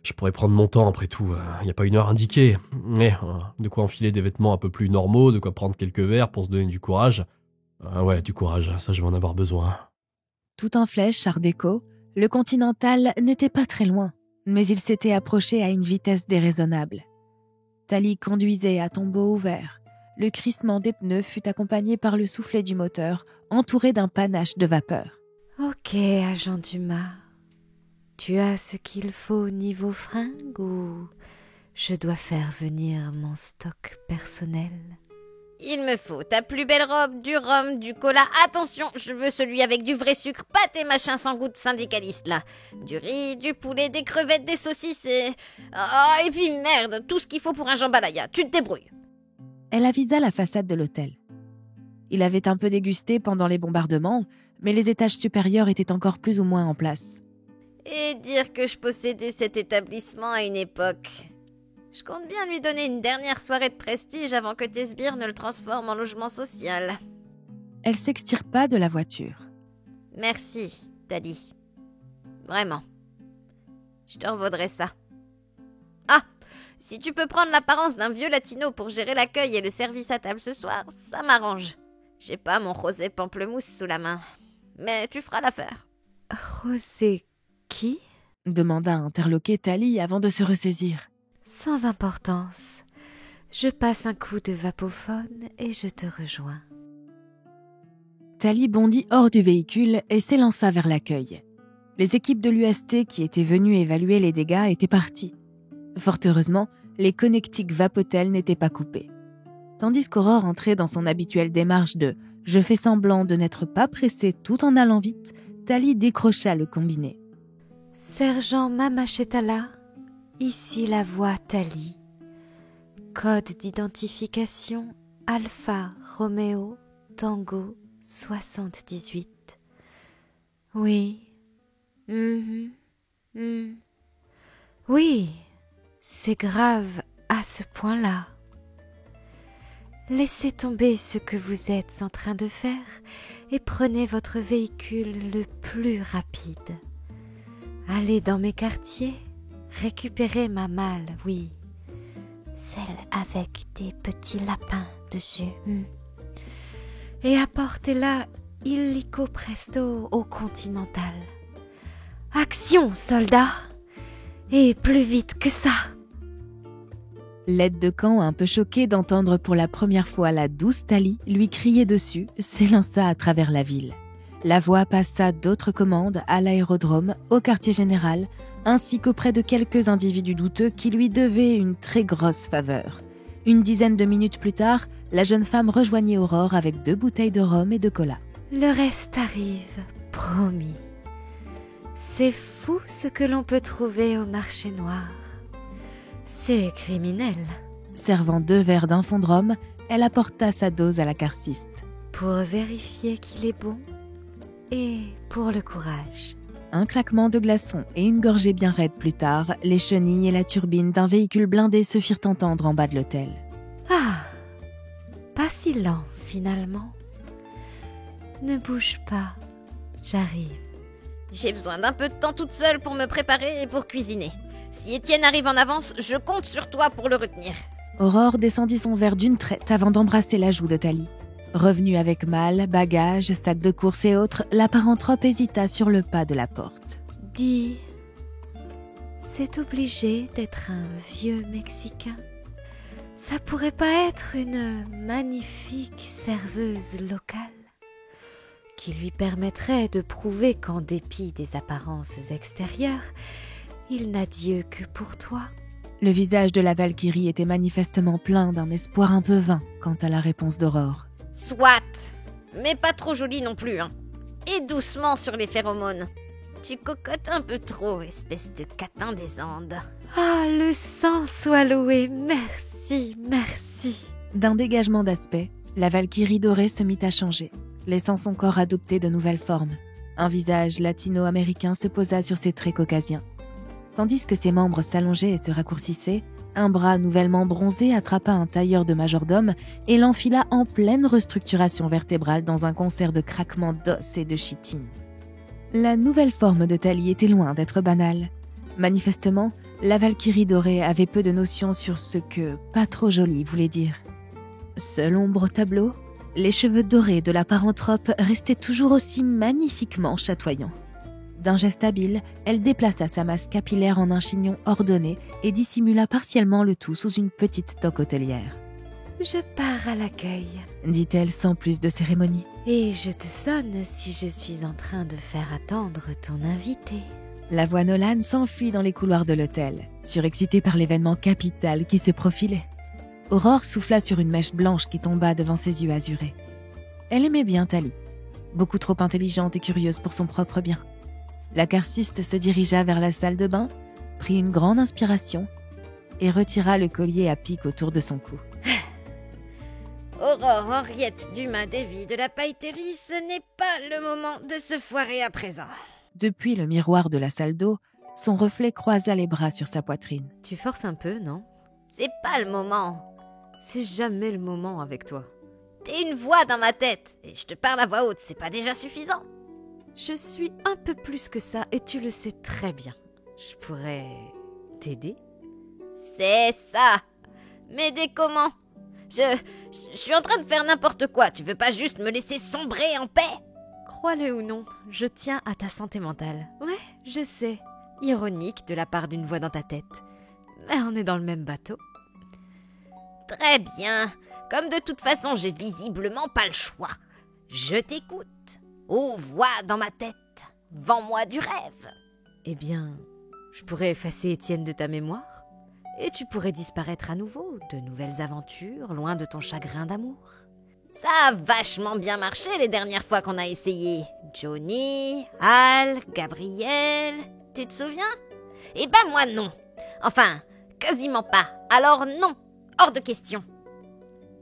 Je pourrais prendre mon temps après tout, y a pas une heure indiquée. Mais de quoi enfiler des vêtements un peu plus normaux, de quoi prendre quelques verres pour se donner du courage. Ouais, du courage, ça je vais en avoir besoin. Tout en flèche, art déco, le Continental n'était pas très loin, mais il s'était approché à une vitesse déraisonnable. Tali conduisait à tombeau ouvert. Le crissement des pneus fut accompagné par le soufflet du moteur, entouré d'un panache de vapeur. Ok, agent Dumas. Tu as ce qu'il faut niveau fringues ou je dois faire venir mon stock personnel? Il me faut ta plus belle robe, du rhum, du cola. Attention, je veux celui avec du vrai sucre, pas tes machins sans goût de syndicaliste là. Du riz, du poulet, des crevettes, des saucisses et... et puis merde, tout ce qu'il faut pour un jambalaya. Tu te débrouilles. Elle avisa la façade de l'hôtel. Il avait un peu dégusté pendant les bombardements, mais les étages supérieurs étaient encore plus ou moins en place. Et dire que je possédais cet établissement à une époque. Je compte bien lui donner une dernière soirée de prestige avant que tes sbires ne le transforment en logement social. Elle s'extirpa de la voiture. Merci, Tali. Vraiment. Je te revaudrai ça. Ah, si tu peux prendre l'apparence d'un vieux latino pour gérer l'accueil et le service à table ce soir, ça m'arrange. J'ai pas mon rosé pamplemousse sous la main. Mais tu feras l'affaire. Rosé qui? Demanda interloqué Tali avant de se ressaisir. Sans importance. Je passe un coup de vapophone et je te rejoins. Tali bondit hors du véhicule et s'élança vers l'accueil. Les équipes de l'UST qui étaient venues évaluer les dégâts étaient parties. Fort heureusement, les Connecticut Vapotel n'étaient pas coupés. Tandis qu'Aurore entrait dans son habituelle démarche de « je fais semblant de n'être pas pressée tout en allant vite », Tali décrocha le combiné. « Sergent Mamachetala, ici la voix Tali. Code d'identification Alpha Romeo Tango 78. Oui. Oui, c'est grave à ce point-là. Laissez tomber ce que vous êtes en train de faire et prenez votre véhicule le plus rapide. Allez dans mes quartiers, récupérez ma malle, oui. Celle avec des petits lapins dessus. Et apportez-la illico presto au Continental. Action, soldats! Et plus vite que ça! L'aide de camp, un peu choqué d'entendre pour la première fois la douce Tali lui crier dessus, s'élança à travers la ville. La voix passa d'autres commandes à l'aérodrome, au quartier général, ainsi qu'auprès de quelques individus douteux qui lui devaient une très grosse faveur. Une dizaine de minutes plus tard, la jeune femme rejoignit Aurore avec 2 bouteilles de rhum et de cola. Le reste arrive, promis. C'est fou ce que l'on peut trouver au marché noir. C'est criminel. Servant 2 verres d'un fond de rhum, elle apporta sa dose à la carciste. Pour vérifier qu'il est bon et pour le courage. Un claquement de glaçons et une gorgée bien raide plus tard, les chenilles et la turbine d'un véhicule blindé se firent entendre en bas de l'hôtel. Ah, pas si lent finalement. Ne bouge pas, j'arrive. J'ai besoin d'un peu de temps toute seule pour me préparer et pour cuisiner. Si Étienne arrive en avance, je compte sur toi pour le retenir. Aurore descendit son verre d'une traite avant d'embrasser la joue de Thalie. Revenue avec malle, bagages, sacs de course et autres, la paranthrope hésita sur le pas de la porte. Dis, c'est obligé d'être un vieux Mexicain. Ça pourrait pas être une magnifique serveuse locale qui lui permettrait de prouver qu'en dépit des apparences extérieures, il n'a Dieu que pour toi. Le visage de la Valkyrie était manifestement plein d'un espoir un peu vain quant à la réponse d'Aurore. Soit, mais pas trop jolie non plus, hein. Et doucement sur les phéromones. Tu cocottes un peu trop, espèce de catin des Andes. Ah, le sang soit loué, merci, merci. D'un dégagement d'aspect, la Valkyrie dorée se mit à changer, laissant son corps adopter de nouvelles formes. Un visage latino-américain se posa sur ses traits caucasiens. Tandis que ses membres s'allongeaient et se raccourcissaient, un bras nouvellement bronzé attrapa un tailleur de majordome et l'enfila en pleine restructuration vertébrale dans un concert de craquements d'os et de chitine. La nouvelle forme de Thalie était loin d'être banale. Manifestement, la Valkyrie dorée avait peu de notions sur ce que « pas trop joli » voulait dire. Seule ombre au tableau, les cheveux dorés de la paranthrope restaient toujours aussi magnifiquement chatoyants. D'un geste habile, elle déplaça sa masse capillaire en un chignon ordonné et dissimula partiellement le tout sous une petite toque hôtelière. « Je pars à l'accueil, » dit-elle sans plus de cérémonie. « et je te sonne si je suis en train de faire attendre ton invité. » La voix Nolan s'enfuit dans les couloirs de l'hôtel, surexcitée par l'événement capital qui se profilait. Aurore souffla sur une mèche blanche qui tomba devant ses yeux azurés. Elle aimait bien Thalie, beaucoup trop intelligente et curieuse pour son propre bien. La carciste se dirigea vers la salle de bain, prit une grande inspiration et retira le collier à pic autour de son cou. Aurore Henriette Dumas-Davy de la pailleterie, ce n'est pas le moment de se foirer à présent. Depuis le miroir de la salle d'eau, son reflet croisa les bras sur sa poitrine. Tu forces un peu, non? C'est pas le moment. C'est jamais le moment avec toi. T'es une voix dans ma tête et je te parle à voix haute, c'est pas déjà suffisant? Je suis un peu plus que ça et tu le sais très bien. Je pourrais t'aider? C'est ça. M'aider comment? Je suis en train de faire n'importe quoi. Tu veux pas juste me laisser sombrer en paix? Crois-le ou non, je tiens à ta santé mentale. Ouais, je sais. Ironique de la part d'une voix dans ta tête. Mais on est dans le même bateau. Très bien. Comme de toute façon, j'ai visiblement pas le choix. Je t'écoute. Ô voix dans ma tête, vends-moi du rêve. Eh bien, je pourrais effacer Étienne de ta mémoire et tu pourrais disparaître à nouveau, de nouvelles aventures, loin de ton chagrin d'amour. Ça a vachement bien marché les dernières fois qu'on a essayé. Johnny, Al, Gabriel, tu te souviens? Eh ben moi non. Enfin, quasiment pas. Alors non, hors de question.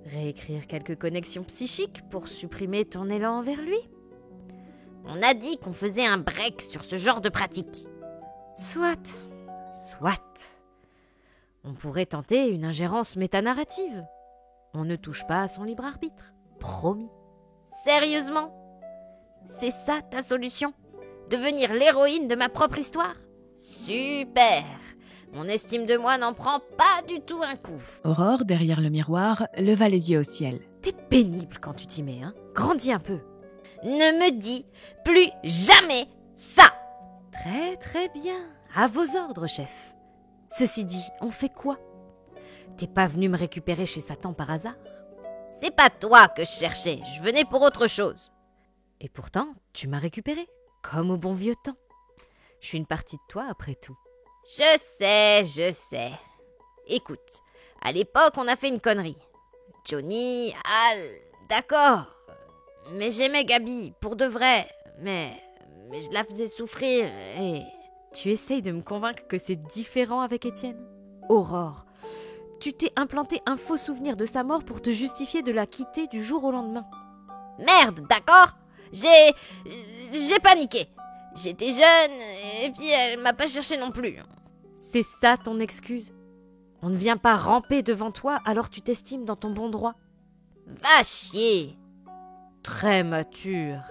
Réécrire quelques connexions psychiques pour supprimer ton élan envers lui? On a dit qu'on faisait un break sur ce genre de pratique. Soit. On pourrait tenter une ingérence métanarrative. On ne touche pas à son libre arbitre. Promis. Sérieusement? C'est ça ta solution? Devenir l'héroïne de ma propre histoire? Super! Mon estime de moi n'en prend pas du tout un coup. Aurore, derrière le miroir, leva les yeux au ciel. T'es pénible quand tu t'y mets, hein? Grandis un peu. Ne me dis plus jamais ça! Très très bien. À vos ordres, chef. Ceci dit, on fait quoi? T'es pas venu me récupérer chez Satan par hasard? C'est pas toi que je cherchais, je venais pour autre chose. Et pourtant, tu m'as récupéré, comme au bon vieux temps. Je suis une partie de toi après tout. Je sais. Écoute, à l'époque, on a fait une connerie. Johnny, Al, d'accord. Mais j'aimais Gabi, pour de vrai. Mais je la faisais souffrir et... Tu essayes de me convaincre que c'est différent avec Étienne? Aurore, tu t'es implanté un faux souvenir de sa mort pour te justifier de la quitter du jour au lendemain. Merde, d'accord? J'ai paniqué. J'étais jeune, et puis elle m'a pas cherché non plus. C'est ça ton excuse? On ne vient pas ramper devant toi alors tu t'estimes dans ton bon droit? Va chier! Très mature.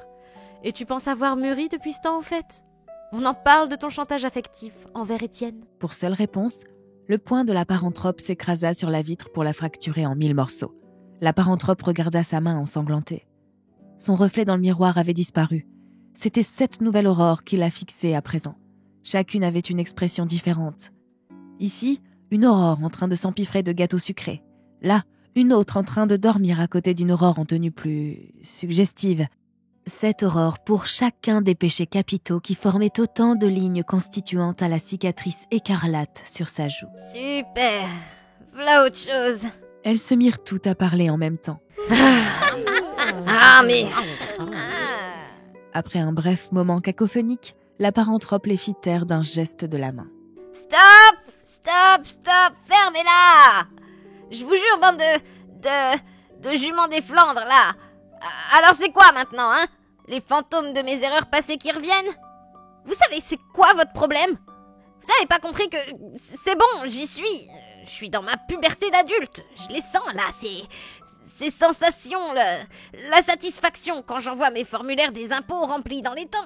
Et tu penses avoir mûri depuis ce temps au fait? On en parle de ton chantage affectif envers Étienne. Pour seule réponse, le poing de la paranthrope s'écrasa sur la vitre pour la fracturer en 1000 morceaux. La paranthrope regarda sa main ensanglantée. Son reflet dans le miroir avait disparu. C'était 7 nouvelles aurores qui la fixaient à présent. Chacune avait une expression différente. Ici, une aurore en train de s'empiffrer de gâteaux sucrés. Là, une autre en train de dormir à côté d'une aurore en tenue plus suggestive. 7 aurores pour chacun des péchés capitaux qui formaient autant de lignes constituant à la cicatrice écarlate sur sa joue. Super! V'là autre chose. Elles se mirent toutes à parler en même temps. Ah mais... Après un bref moment cacophonique, la paranthrope les fit taire d'un geste de la main. Stop! Stop! Stop! Fermez-la! Je vous jure, bande de juments des Flandres, là! Alors c'est quoi maintenant, hein? Les fantômes de mes erreurs passées qui reviennent? Vous savez c'est quoi votre problème? Vous avez pas compris que... C'est bon, j'y suis. Je suis dans ma puberté d'adulte. Je les sens, là, ces sensations, la satisfaction quand j'envoie mes formulaires des impôts remplis dans les temps.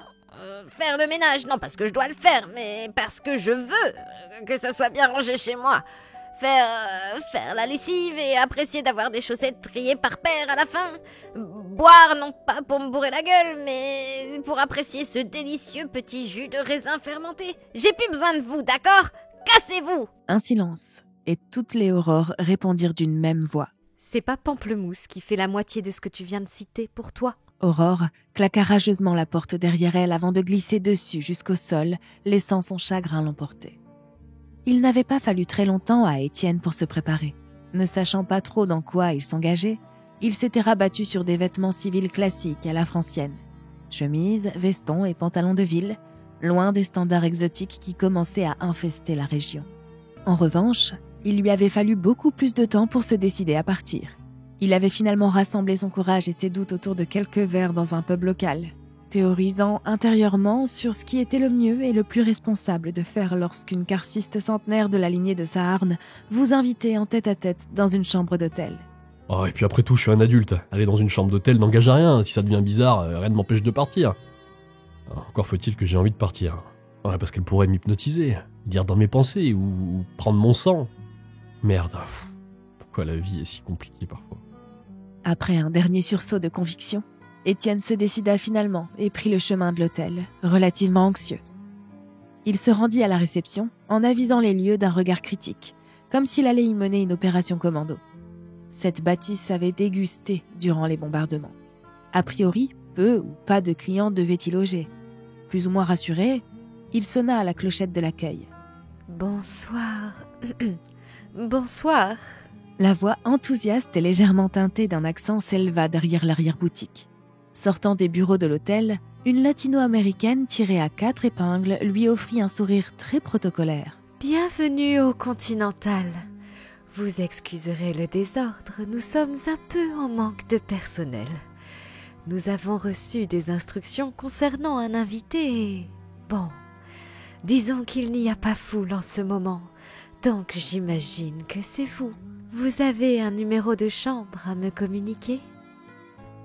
Faire le ménage, non parce que je dois le faire, mais parce que je veux que ça soit bien rangé chez moi. Faire la lessive et apprécier d'avoir des chaussettes triées par paire à la fin. Boire, non pas pour me bourrer la gueule, mais pour apprécier ce délicieux petit jus de raisin fermenté. J'ai plus besoin de vous, d'accord? Cassez-vous! Un silence, et toutes les aurores répondirent d'une même voix. C'est pas Pamplemousse qui fait la moitié de ce que tu viens de citer pour toi? Aurore claqua rageusement la porte derrière elle avant de glisser dessus jusqu'au sol, laissant son chagrin l'emporter. Il n'avait pas fallu très longtemps à Étienne pour se préparer. Ne sachant pas trop dans quoi il s'engageait, il s'était rabattu sur des vêtements civils classiques à la francienne. Chemise, veston et pantalon de ville, loin des standards exotiques qui commençaient à infester la région. En revanche, il lui avait fallu beaucoup plus de temps pour se décider à partir. Il avait finalement rassemblé son courage et ses doutes autour de quelques verres dans un pub local, théorisant intérieurement sur ce qui était le mieux et le plus responsable de faire lorsqu'une carciste centenaire de la lignée de Saarne vous invitait en tête-à-tête dans une chambre d'hôtel. Oh, et puis après tout, je suis un adulte. Aller dans une chambre d'hôtel n'engage à rien. Si ça devient bizarre, rien ne m'empêche de partir. Encore faut-il que j'ai envie de partir. Ouais, parce qu'elle pourrait m'hypnotiser, lire dans mes pensées ou prendre mon sang. Merde, pourquoi la vie est si compliquée parfois? Après un dernier sursaut de conviction, Étienne se décida finalement et prit le chemin de l'hôtel, relativement anxieux. Il se rendit à la réception en avisant les lieux d'un regard critique, comme s'il allait y mener une opération commando. Cette bâtisse avait dégusté durant les bombardements. A priori, peu ou pas de clients devaient y loger. Plus ou moins rassuré, il sonna à la clochette de l'accueil. Bonsoir. Bonsoir. La voix enthousiaste et légèrement teintée d'un accent s'éleva derrière l'arrière-boutique. Sortant des bureaux de l'hôtel, une latino-américaine tirée à 4 épingles lui offrit un sourire très protocolaire. Bienvenue au Continental. Vous excuserez le désordre, nous sommes un peu en manque de personnel. Nous avons reçu des instructions concernant un invité et... Bon, disons qu'il n'y a pas foule en ce moment, donc j'imagine que c'est vous. Vous avez un numéro de chambre à me communiquer ?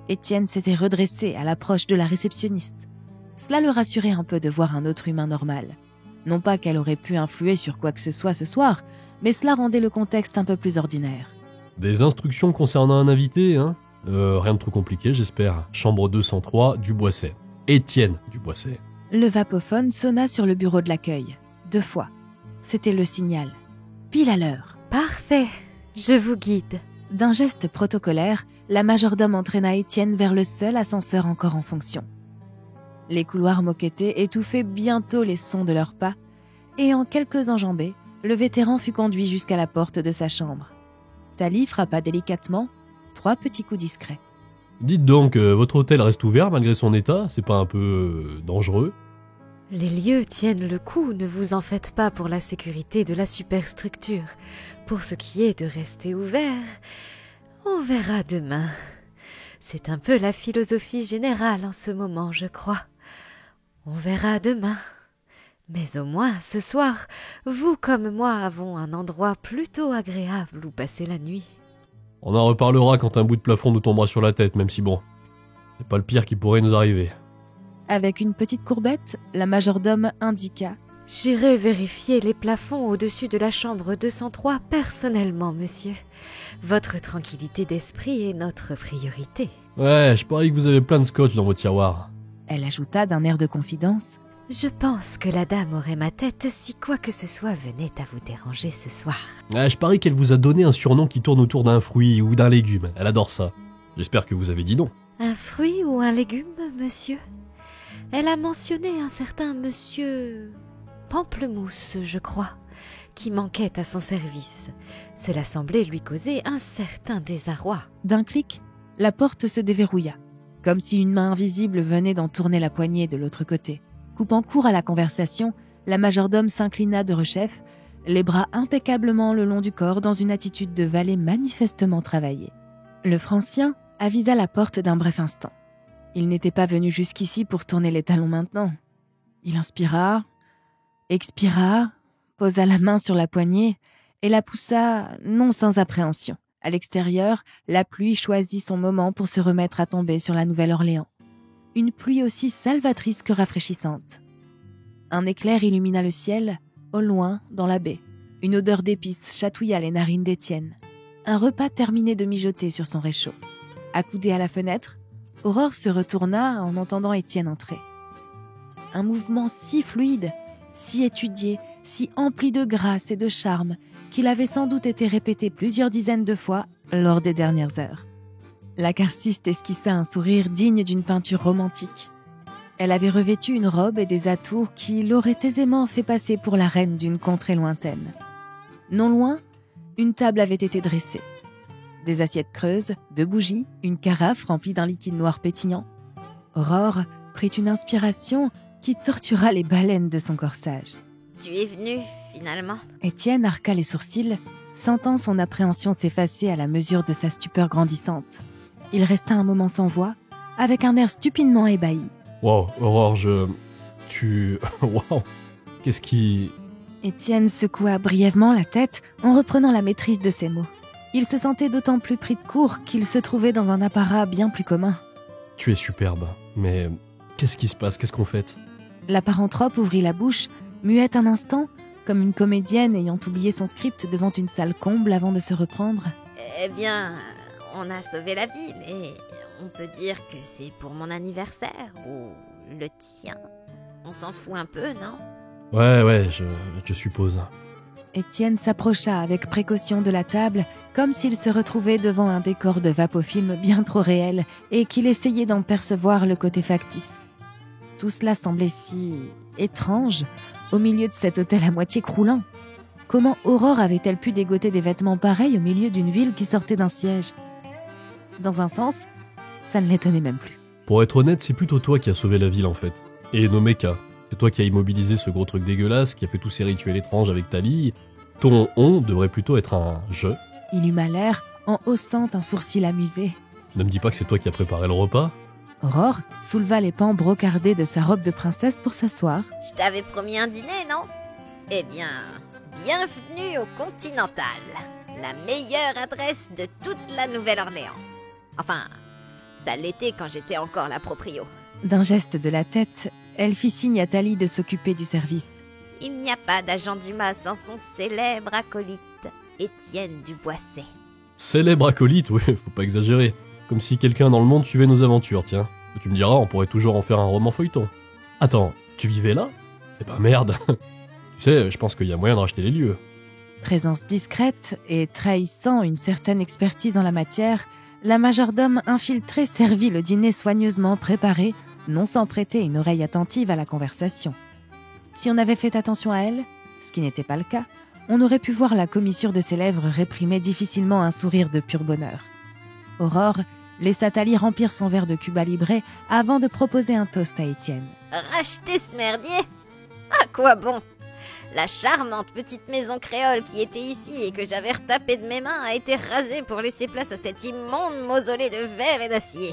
Étienne s'était redressé à l'approche de la réceptionniste. Cela le rassurait un peu de voir un autre humain normal. Non pas qu'elle aurait pu influer sur quoi que ce soit ce soir, mais cela rendait le contexte un peu plus ordinaire. Des instructions concernant un invité, hein? Rien de trop compliqué, j'espère. Chambre 203, Duboisset. Étienne Duboisset. Le vapophone sonna sur le bureau de l'accueil. 2 fois. C'était le signal. Pile à l'heure. Parfait, je vous guide. D'un geste protocolaire, la majordome entraîna Étienne vers le seul ascenseur encore en fonction. Les couloirs moquettés étouffaient bientôt les sons de leurs pas, et en quelques enjambées, le vétéran fut conduit jusqu'à la porte de sa chambre. Tali frappa délicatement, 3 petits coups discrets. Dites donc, votre hôtel reste ouvert malgré son état? C'est pas un peu dangereux? Les lieux tiennent le coup, ne vous en faites pas pour la sécurité de la superstructure. Pour ce qui est de rester ouvert, on verra demain. C'est un peu la philosophie générale en ce moment, je crois. On verra demain. Mais au moins, ce soir, vous comme moi avons un endroit plutôt agréable où passer la nuit. On en reparlera quand un bout de plafond nous tombera sur la tête, même si bon, c'est pas le pire qui pourrait nous arriver. Avec une petite courbette, la majordome indiqua. J'irai vérifier les plafonds au-dessus de la chambre 203 personnellement, monsieur. Votre tranquillité d'esprit est notre priorité. Ouais, je parie que vous avez plein de scotch dans vos tiroirs. Elle ajouta d'un air de confidence. Je pense que la dame aurait ma tête si quoi que ce soit venait à vous déranger ce soir. Ouais, je parie qu'elle vous a donné un surnom qui tourne autour d'un fruit ou d'un légume. Elle adore ça. J'espère que vous avez dit non. Un fruit ou un légume, monsieur? Elle a mentionné un certain monsieur Pamplemousse, je crois, qui manquait à son service. Cela semblait lui causer un certain désarroi. D'un clic, la porte se déverrouilla, comme si une main invisible venait d'en tourner la poignée de l'autre côté. Coupant court à la conversation, la majordome s'inclina de rechef, les bras impeccablement le long du corps dans une attitude de valet manifestement travaillée. Le Francien avisa la porte d'un bref instant. Il n'était pas venu jusqu'ici pour tourner les talons maintenant. Il inspira, expira, posa la main sur la poignée et la poussa, non sans appréhension. À l'extérieur, la pluie choisit son moment pour se remettre à tomber sur la Nouvelle-Orléans. Une pluie aussi salvatrice que rafraîchissante. Un éclair illumina le ciel, au loin, dans la baie. Une odeur d'épices chatouilla les narines d'Étienne. Un repas terminait de mijoter sur son réchaud. Accoudée à la fenêtre, Aurore se retourna en entendant Étienne entrer. Un mouvement si fluide, si étudié, si empli de grâce et de charme, qu'il avait sans doute été répété plusieurs dizaines de fois lors des dernières heures. La carciste esquissa un sourire digne d'une peinture romantique. Elle avait revêtu une robe et des atours qui l'auraient aisément fait passer pour la reine d'une contrée lointaine. Non loin, une table avait été dressée. Des assiettes creuses, 2 bougies, une carafe remplie d'un liquide noir pétillant. Aurore prit une inspiration qui tortura les baleines de son corsage. Tu es venu, finalement. Étienne arqua les sourcils, sentant son appréhension s'effacer à la mesure de sa stupeur grandissante. Il resta un moment sans voix, avec un air stupidement ébahi. Wow, Aurore, Wow, qu'est-ce qui... Étienne secoua brièvement la tête en reprenant la maîtrise de ses mots. Il se sentait d'autant plus pris de court qu'il se trouvait dans un apparat bien plus commun. Tu es superbe, mais qu'est-ce qui se passe? Qu'est-ce qu'on fait? La paranthrope ouvrit la bouche, muette un instant, comme une comédienne ayant oublié son script devant une salle comble avant de se reprendre. Eh bien, on a sauvé la ville et on peut dire que c'est pour mon anniversaire ou le tien. On s'en fout un peu, non? Ouais, je suppose. Étienne s'approcha avec précaution de la table, comme s'il se retrouvait devant un décor de Vapofilm bien trop réel et qu'il essayait d'en percevoir le côté factice. Tout cela semblait si étrange au milieu de cet hôtel à moitié croulant. Comment Aurore avait-elle pu dégoter des vêtements pareils au milieu d'une ville qui sortait d'un siège? Dans un sens, ça ne l'étonnait même plus. Pour être honnête, c'est plutôt toi qui as sauvé la ville en fait. Et Nomeka. C'est toi qui as immobilisé ce gros truc dégueulasse, qui a fait tous ces rituels étranges avec Tali. Ton « on » devrait plutôt être un « je ». Il eut l'air en haussant un sourcil amusé. Ne me dis pas que c'est toi qui as préparé le repas. Aurore souleva les pans brocardés de sa robe de princesse pour s'asseoir. Je t'avais promis un dîner, non? Eh bien, bienvenue au Continental, la meilleure adresse de toute la Nouvelle-Orléans. Enfin, ça l'était quand j'étais encore la proprio. D'un geste de la tête, elle fit signe à Tali de s'occuper du service. Il n'y a pas d'agent Dumas sans son célèbre acolyte, Étienne Duboisset. Célèbre acolyte, oui, faut pas exagérer. Comme si quelqu'un dans le monde suivait nos aventures, tiens. Tu me diras, on pourrait toujours en faire un roman feuilleton. Attends, tu vivais là? Eh ben merde. Tu sais, je pense qu'il y a moyen de racheter les lieux. Présence discrète et trahissant une certaine expertise en la matière, la majordome infiltrée servit le dîner soigneusement préparé, non sans prêter une oreille attentive à la conversation. Si on avait fait attention à elle, ce qui n'était pas le cas, on aurait pu voir la commissure de ses lèvres réprimer difficilement un sourire de pur bonheur. Aurore laissa Tali remplir son verre de Cuba Libre avant de proposer un toast à Étienne. Racheter ce merdier? À quoi bon? La charmante petite maison créole qui était ici et que j'avais retapée de mes mains a été rasée pour laisser place à cet immonde mausolée de verre et d'acier.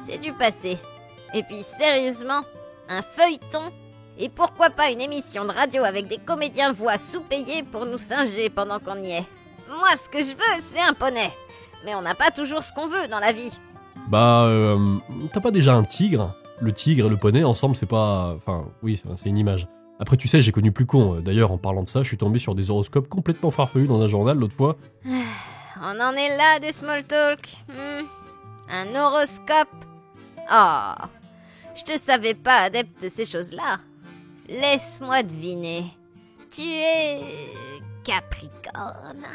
C'est du passé. Et puis sérieusement, un feuilleton, et pourquoi pas une émission de radio avec des comédiens voix sous-payés pour nous singer pendant qu'on y est. Moi, ce que je veux, c'est un poney. Mais on n'a pas toujours ce qu'on veut dans la vie. T'as pas déjà un tigre? Le tigre et le poney ensemble, c'est pas... Enfin, oui, c'est une image. Après, tu sais, j'ai connu plus con. D'ailleurs, en parlant de ça, je suis tombé sur des horoscopes complètement farfelus dans un journal l'autre fois. On en est là des small talk. Un horoscope. Oh, je te savais pas adepte de ces choses-là. Laisse-moi deviner. Tu es... Capricorne.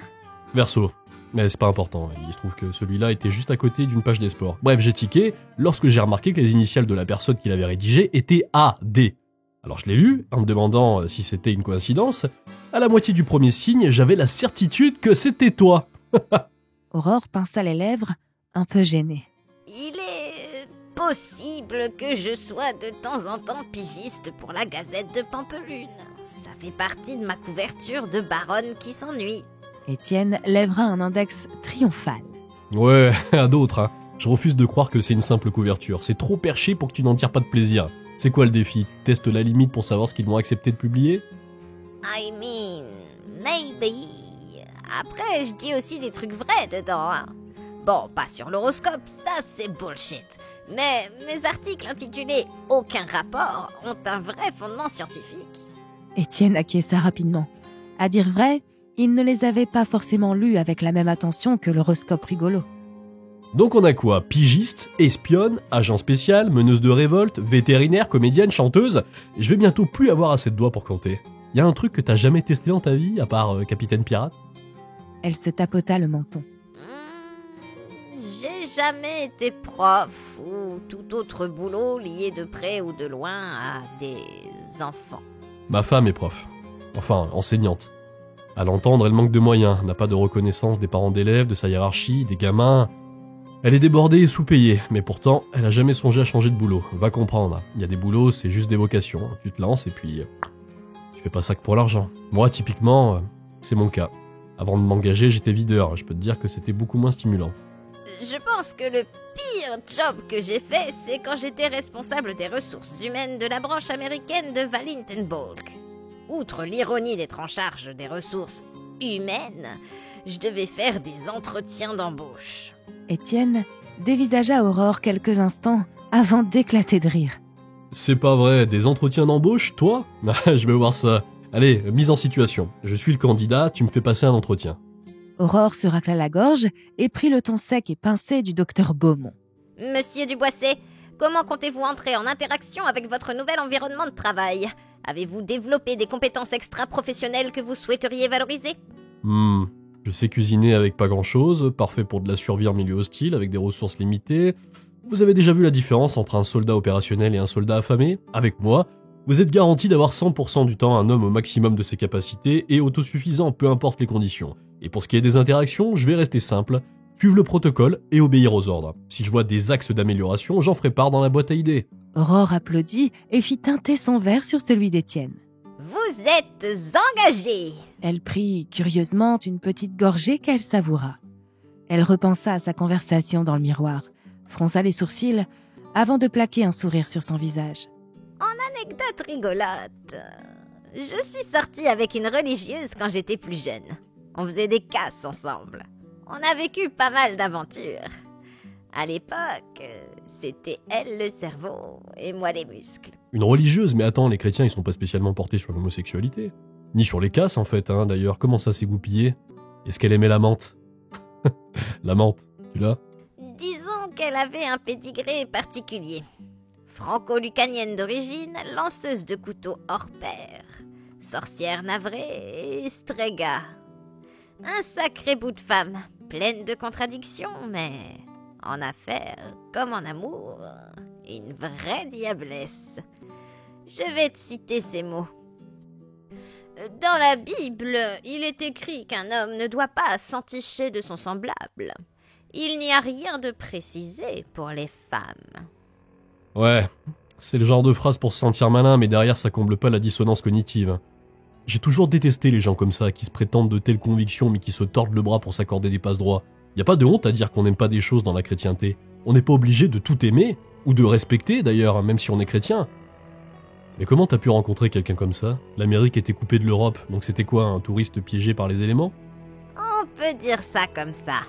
Verseau. Mais c'est pas important, il se trouve que celui-là était juste à côté d'une page des sports. Bref, j'ai tiqué lorsque j'ai remarqué que les initiales de la personne qui l'avait rédigé étaient AD. Alors je l'ai lu, en me demandant si c'était une coïncidence. À la moitié du premier signe, j'avais la certitude que c'était toi. Aurore pinça les lèvres, un peu gênée. Il est possible que je sois de temps en temps pigiste pour la Gazette de Pampelune. Ça fait partie de ma couverture de baronne qui s'ennuie. Étienne lèvera un index triomphal. Ouais, à d'autres, hein. Je refuse de croire que c'est une simple couverture. C'est trop perché pour que tu n'en tires pas de plaisir. C'est quoi le défi? Tu testes la limite pour savoir ce qu'ils vont accepter de publier? I mean, maybe. Après, je dis aussi des trucs vrais dedans, hein. Bon, pas sur l'horoscope, ça c'est bullshit. Mais mes articles intitulés « Aucun rapport » ont un vrai fondement scientifique. Étienne acquiesça rapidement. À dire vrai, il ne les avait pas forcément lus avec la même attention que l'horoscope rigolo. Donc on a quoi? Pigiste, espionne, agent spécial, meneuse de révolte, vétérinaire, comédienne, chanteuse. Je vais bientôt plus avoir assez de doigts pour compter. Y a un truc que t'as jamais testé dans ta vie, à part Capitaine Pirate? Elle se tapota le menton. J'ai jamais été prof ou tout autre boulot lié de près ou de loin à des enfants. Ma femme est prof. Enfin, enseignante. À l'entendre, elle manque de moyens, n'a pas de reconnaissance des parents d'élèves, de sa hiérarchie, des gamins. Elle est débordée et sous-payée, mais pourtant, elle a jamais songé à changer de boulot. Va comprendre. Il y a des boulots, c'est juste des vocations. Tu te lances et puis... tu fais pas ça que pour l'argent. Moi, typiquement, c'est mon cas. Avant de m'engager, j'étais videur. Je peux te dire que c'était beaucoup moins stimulant. Je pense que le pire job que j'ai fait, c'est quand j'étais responsable des ressources humaines de la branche américaine de Valentine-Bulk. Outre l'ironie d'être en charge des ressources humaines, je devais faire des entretiens d'embauche. Étienne dévisagea Aurore quelques instants avant d'éclater de rire. C'est pas vrai, des entretiens d'embauche, toi? Je vais voir ça. Allez, mise en situation. Je suis le candidat, tu me fais passer un entretien. Aurore se racla la gorge et prit le ton sec et pincé du docteur Beaumont. Monsieur Duboisset, comment comptez-vous entrer en interaction avec votre nouvel environnement de travail? Avez-vous développé des compétences extra-professionnelles que vous souhaiteriez valoriser? Je sais cuisiner avec pas grand-chose, parfait pour de la survie en milieu hostile, avec des ressources limitées. Vous avez déjà vu la différence entre un soldat opérationnel et un soldat affamé? Avec moi, vous êtes garanti d'avoir 100% du temps un homme au maximum de ses capacités et autosuffisant, peu importe les conditions. Et pour ce qui est des interactions, je vais rester simple, suivre le protocole et obéir aux ordres. Si je vois des axes d'amélioration, j'en ferai part dans la boîte à idées. Aurore applaudit et fit teinter son verre sur celui d'Étienne. Vous êtes engagé! Elle prit curieusement une petite gorgée qu'elle savoura. Elle repensa à sa conversation dans le miroir, fronça les sourcils avant de plaquer un sourire sur son visage. Anecdote rigolote. Je suis sortie avec une religieuse quand j'étais plus jeune. On faisait des casses ensemble. On a vécu pas mal d'aventures. À l'époque, c'était elle le cerveau et moi les muscles. Une religieuse? Mais attends, les chrétiens ils sont pas spécialement portés sur l'homosexualité. Ni sur les casses en fait, hein. D'ailleurs, comment ça s'est goupillé? Est-ce qu'elle aimait la menthe? La menthe, tu l'as? Disons qu'elle avait un pédigré particulier. Franco-lucanienne d'origine, lanceuse de couteaux hors pair, sorcière navrée et stréga. Un sacré bout de femme, pleine de contradictions, mais en affaires comme en amour, une vraie diablesse. Je vais te citer ces mots. Dans la Bible, il est écrit qu'un homme ne doit pas s'enticher de son semblable. Il n'y a rien de précisé pour les femmes. Ouais, c'est le genre de phrase pour se sentir malin, mais derrière ça comble pas la dissonance cognitive. J'ai toujours détesté les gens comme ça, qui se prétendent de telles convictions mais qui se tordent le bras pour s'accorder des passe-droits. Y a pas de honte à dire qu'on n'aime pas des choses dans la chrétienté. On n'est pas obligé de tout aimer, ou de respecter d'ailleurs, même si on est chrétien. Mais comment t'as pu rencontrer quelqu'un comme ça? L'Amérique était coupée de l'Europe, donc c'était quoi, un touriste piégé par les éléments? On peut dire ça comme ça.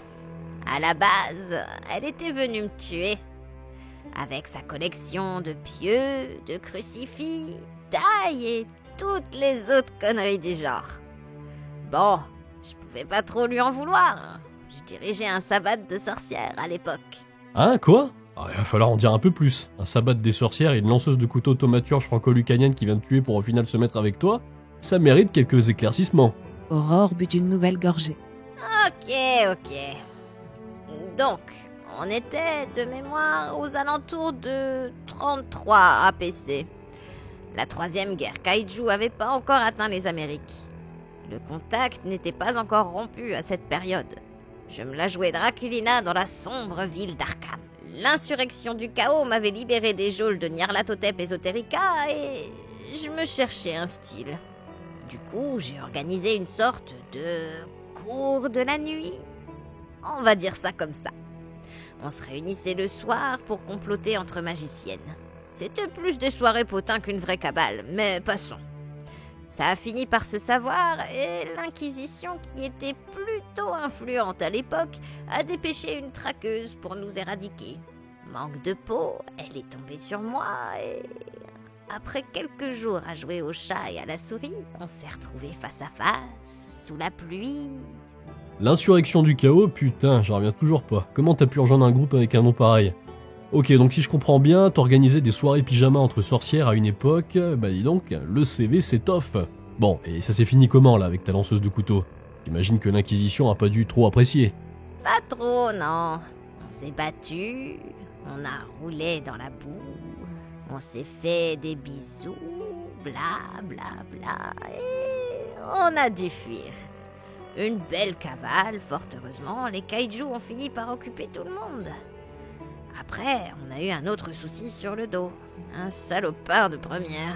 À la base, elle était venue me tuer. Avec sa collection de pieux, de crucifix, d'ail et toutes les autres conneries du genre. Bon, je pouvais pas trop lui en vouloir. Je dirigeais un sabbat de sorcières à l'époque. Hein, quoi? Ah, il va falloir en dire un peu plus. Un sabbat des sorcières et une lanceuse de couteau thaumaturge franco-lucanienne qui vient te tuer pour au final se mettre avec toi, ça mérite quelques éclaircissements. Aurore but une nouvelle gorgée. Ok. Donc, on était de mémoire aux alentours de 33 APC. La troisième guerre Kaiju avait pas encore atteint les Amériques. Le contact n'était pas encore rompu à cette période. Je me la jouais Draculina dans la sombre ville d'Arkham. L'insurrection du chaos m'avait libéré des geôles de Nyarlathotep Esoterica et je me cherchais un style. Du coup, j'ai organisé une sorte de cours de la nuit. On va dire ça comme ça. On se réunissait le soir pour comploter entre magiciennes. C'était plus des soirées potins qu'une vraie cabale, mais passons. Ça a fini par se savoir et l'Inquisition, qui était plutôt influente à l'époque, a dépêché une traqueuse pour nous éradiquer. Manque de peau, elle est tombée sur moi et... Après quelques jours à jouer au chat et à la souris, on s'est retrouvés face à face, sous la pluie. L'insurrection du chaos, putain, j'en reviens toujours pas. Comment t'as pu rejoindre un groupe avec un nom pareil? Ok, donc si je comprends bien, t'organisais des soirées pyjama entre sorcières à une époque, bah dis donc, le CV s'étoffe. Bon, et ça s'est fini comment là avec ta lanceuse de couteau? J'imagine que l'Inquisition a pas dû trop apprécier. Pas trop, non. On s'est battus, on a roulé dans la boue, on s'est fait des bisous, bla bla bla, et on a dû fuir. Une belle cavale, fort heureusement, les kaiju ont fini par occuper tout le monde. Après, on a eu un autre souci sur le dos. Un salopard de première.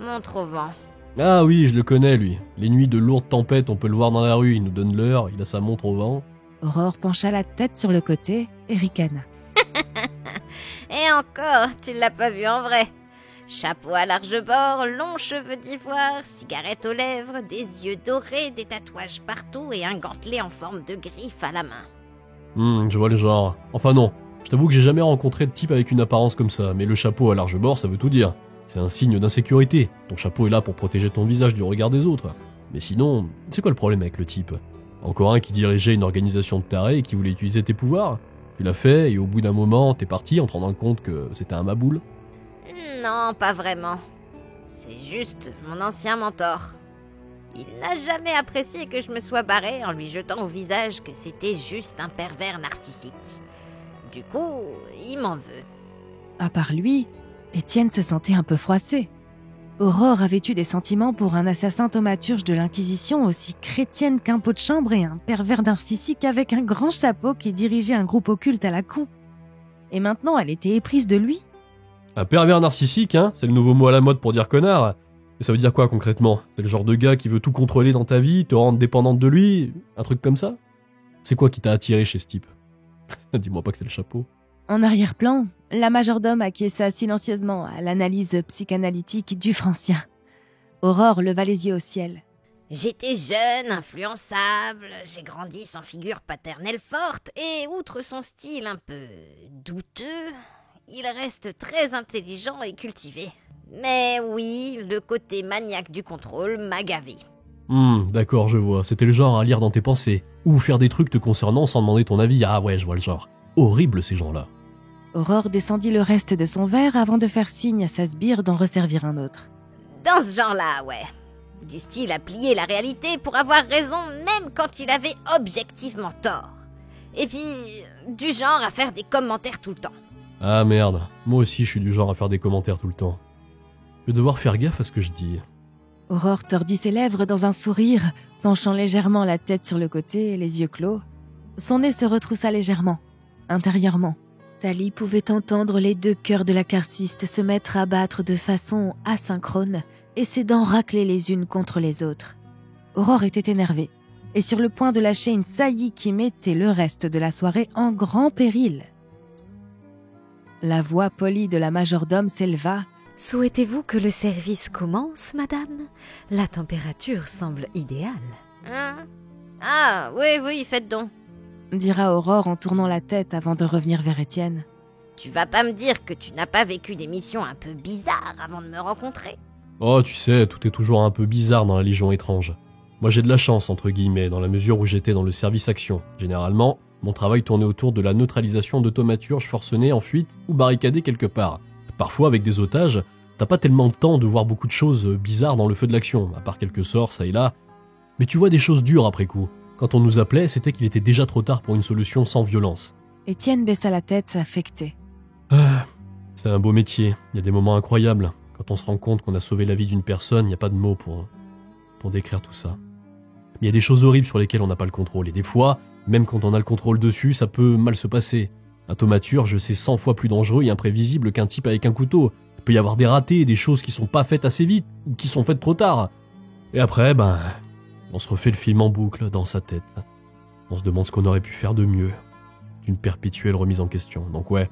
Montre au vent. Ah oui, je le connais lui. Les nuits de lourdes tempêtes, on peut le voir dans la rue, il nous donne l'heure, il a sa montre au vent. Aurore pencha la tête sur le côté et ricana. Et encore, tu l'as pas vu en vrai. Chapeau à large bord, longs cheveux d'ivoire, cigarette aux lèvres, des yeux dorés, des tatouages partout et un gantelet en forme de griffe à la main. Je vois le genre. Enfin non, je t'avoue que j'ai jamais rencontré de type avec une apparence comme ça, mais le chapeau à large bord, ça veut tout dire. C'est un signe d'insécurité. Ton chapeau est là pour protéger ton visage du regard des autres. Mais sinon, c'est quoi le problème avec le type? Encore un qui dirigeait une organisation de tarés et qui voulait utiliser tes pouvoirs? Tu l'as fait et au bout d'un moment, t'es parti en te rendant compte que c'était un maboule? Non, pas vraiment. C'est juste mon ancien mentor. Il n'a jamais apprécié que je me sois barré en lui jetant au visage que c'était juste un pervers narcissique. Du coup, il m'en veut. À part lui, Étienne se sentait un peu froissé. Aurore avait eu des sentiments pour un assassin thaumaturge de l'Inquisition aussi chrétienne qu'un pot de chambre et un pervers narcissique avec un grand chapeau qui dirigeait un groupe occulte à la con. Et maintenant, elle était éprise de lui. Un pervers narcissique, hein? C'est le nouveau mot à la mode pour dire connard. Mais ça veut dire quoi concrètement? C'est le genre de gars qui veut tout contrôler dans ta vie, te rendre dépendante de lui? Un truc comme ça? C'est quoi qui t'a attiré chez ce type? Dis-moi pas que c'est le chapeau. En arrière-plan, la majordome acquiesça silencieusement à l'analyse psychanalytique du Francien. Aurore leva les yeux au ciel. J'étais jeune, influençable, j'ai grandi sans figure paternelle forte et outre son style un peu douteux, il reste très intelligent et cultivé. Mais oui, le côté maniaque du contrôle m'a gavé. D'accord, je vois. C'était le genre à lire dans tes pensées. Ou faire des trucs te concernant sans demander ton avis. Ah ouais, je vois le genre. Horrible ces gens-là. Aurore descendit le reste de son verre avant de faire signe à sa sbire d'en resservir un autre. Dans ce genre-là, ouais. Du style à plier la réalité pour avoir raison même quand il avait objectivement tort. Et puis, du genre à faire des commentaires tout le temps. Ah merde, moi aussi je suis du genre à faire des commentaires tout le temps. Je vais devoir faire gaffe à ce que je dis. Aurore tordit ses lèvres dans un sourire, penchant légèrement la tête sur le côté et les yeux clos. Son nez se retroussa légèrement, intérieurement. Thalie pouvait entendre les deux cœurs de la carciste se mettre à battre de façon asynchrone et ses dents racler les unes contre les autres. Aurore était énervée et sur le point de lâcher une saillie qui mettait le reste de la soirée en grand péril. La voix polie de la majordome s'éleva. Souhaitez-vous que le service commence, madame? La température semble idéale. Hein? Ah, oui, faites donc. Dira Aurore en tournant la tête avant de revenir vers Étienne. Tu vas pas me dire que tu n'as pas vécu des missions un peu bizarres avant de me rencontrer? Oh, tu sais, tout est toujours un peu bizarre dans la Légion étrange. Moi j'ai de la chance, entre guillemets, dans la mesure où j'étais dans le service action. Généralement, mon travail tournait autour de la neutralisation de thaumaturges forcenés en fuite ou barricadés quelque part. Parfois, avec des otages, t'as pas tellement de temps de voir beaucoup de choses bizarres dans le feu de l'action, à part quelques sorts, ça et là. Mais tu vois des choses dures après coup. Quand on nous appelait, c'était qu'il était déjà trop tard pour une solution sans violence. Étienne baissa la tête, affecté. Ah, c'est un beau métier, il y a des moments incroyables. Quand on se rend compte qu'on a sauvé la vie d'une personne, il n'y a pas de mots pour décrire tout ça. Mais il y a des choses horribles sur lesquelles on n'a pas le contrôle, et des fois, même quand on a le contrôle dessus, ça peut mal se passer. Un thaumaturge, c'est 100 fois plus dangereux et imprévisible qu'un type avec un couteau. Il peut y avoir des ratés, des choses qui sont pas faites assez vite, ou qui sont faites trop tard. Et après, on se refait le film en boucle dans sa tête. On se demande ce qu'on aurait pu faire de mieux. D'une perpétuelle remise en question. Donc ouais,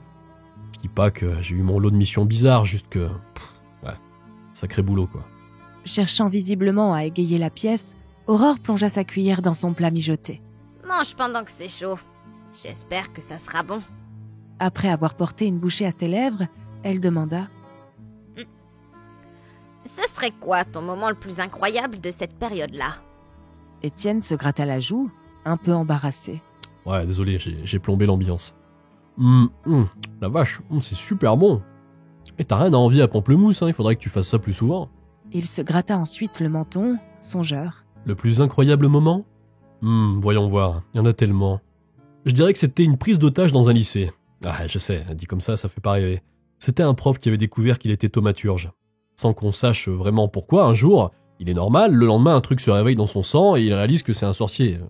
je dis pas que j'ai eu mon lot de missions bizarres, juste que... sacré boulot quoi. Cherchant visiblement à égayer la pièce, Aurore plongea sa cuillère dans son plat mijoté. Mange pendant que c'est chaud. J'espère que ça sera bon. Après avoir porté une bouchée à ses lèvres, elle demanda « Ce serait quoi ton moment le plus incroyable de cette période-là » Étienne se gratta la joue, un peu embarrassé. Ouais, désolé, j'ai plombé l'ambiance. La vache, c'est super bon. Et t'as rien à envier à Pamplemousse, il faudrait que tu fasses ça plus souvent. Il se gratta ensuite le menton, songeur. Le plus incroyable moment ? Voyons voir, il y en a tellement. Je dirais que c'était une prise d'otage dans un lycée. Ah, je sais, dit comme ça fait pas rêver. C'était un prof qui avait découvert qu'il était thaumaturge. Sans qu'on sache vraiment pourquoi, un jour, il est normal, le lendemain un truc se réveille dans son sang et il réalise que c'est un sorcier.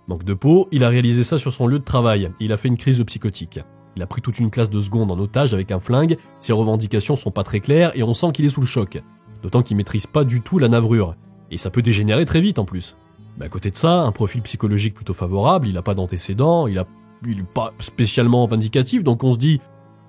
Manque de peau, il a réalisé ça sur son lieu de travail. Il a fait une crise psychotique. Il a pris toute une classe de secondes en otage avec un flingue, ses revendications sont pas très claires et on sent qu'il est sous le choc. D'autant qu'il maîtrise pas du tout la navrure. Et ça peut dégénérer très vite en plus. Mais à côté de ça, un profil psychologique plutôt favorable, il a pas d'antécédents, il est pas spécialement vindicatif, donc on se dit,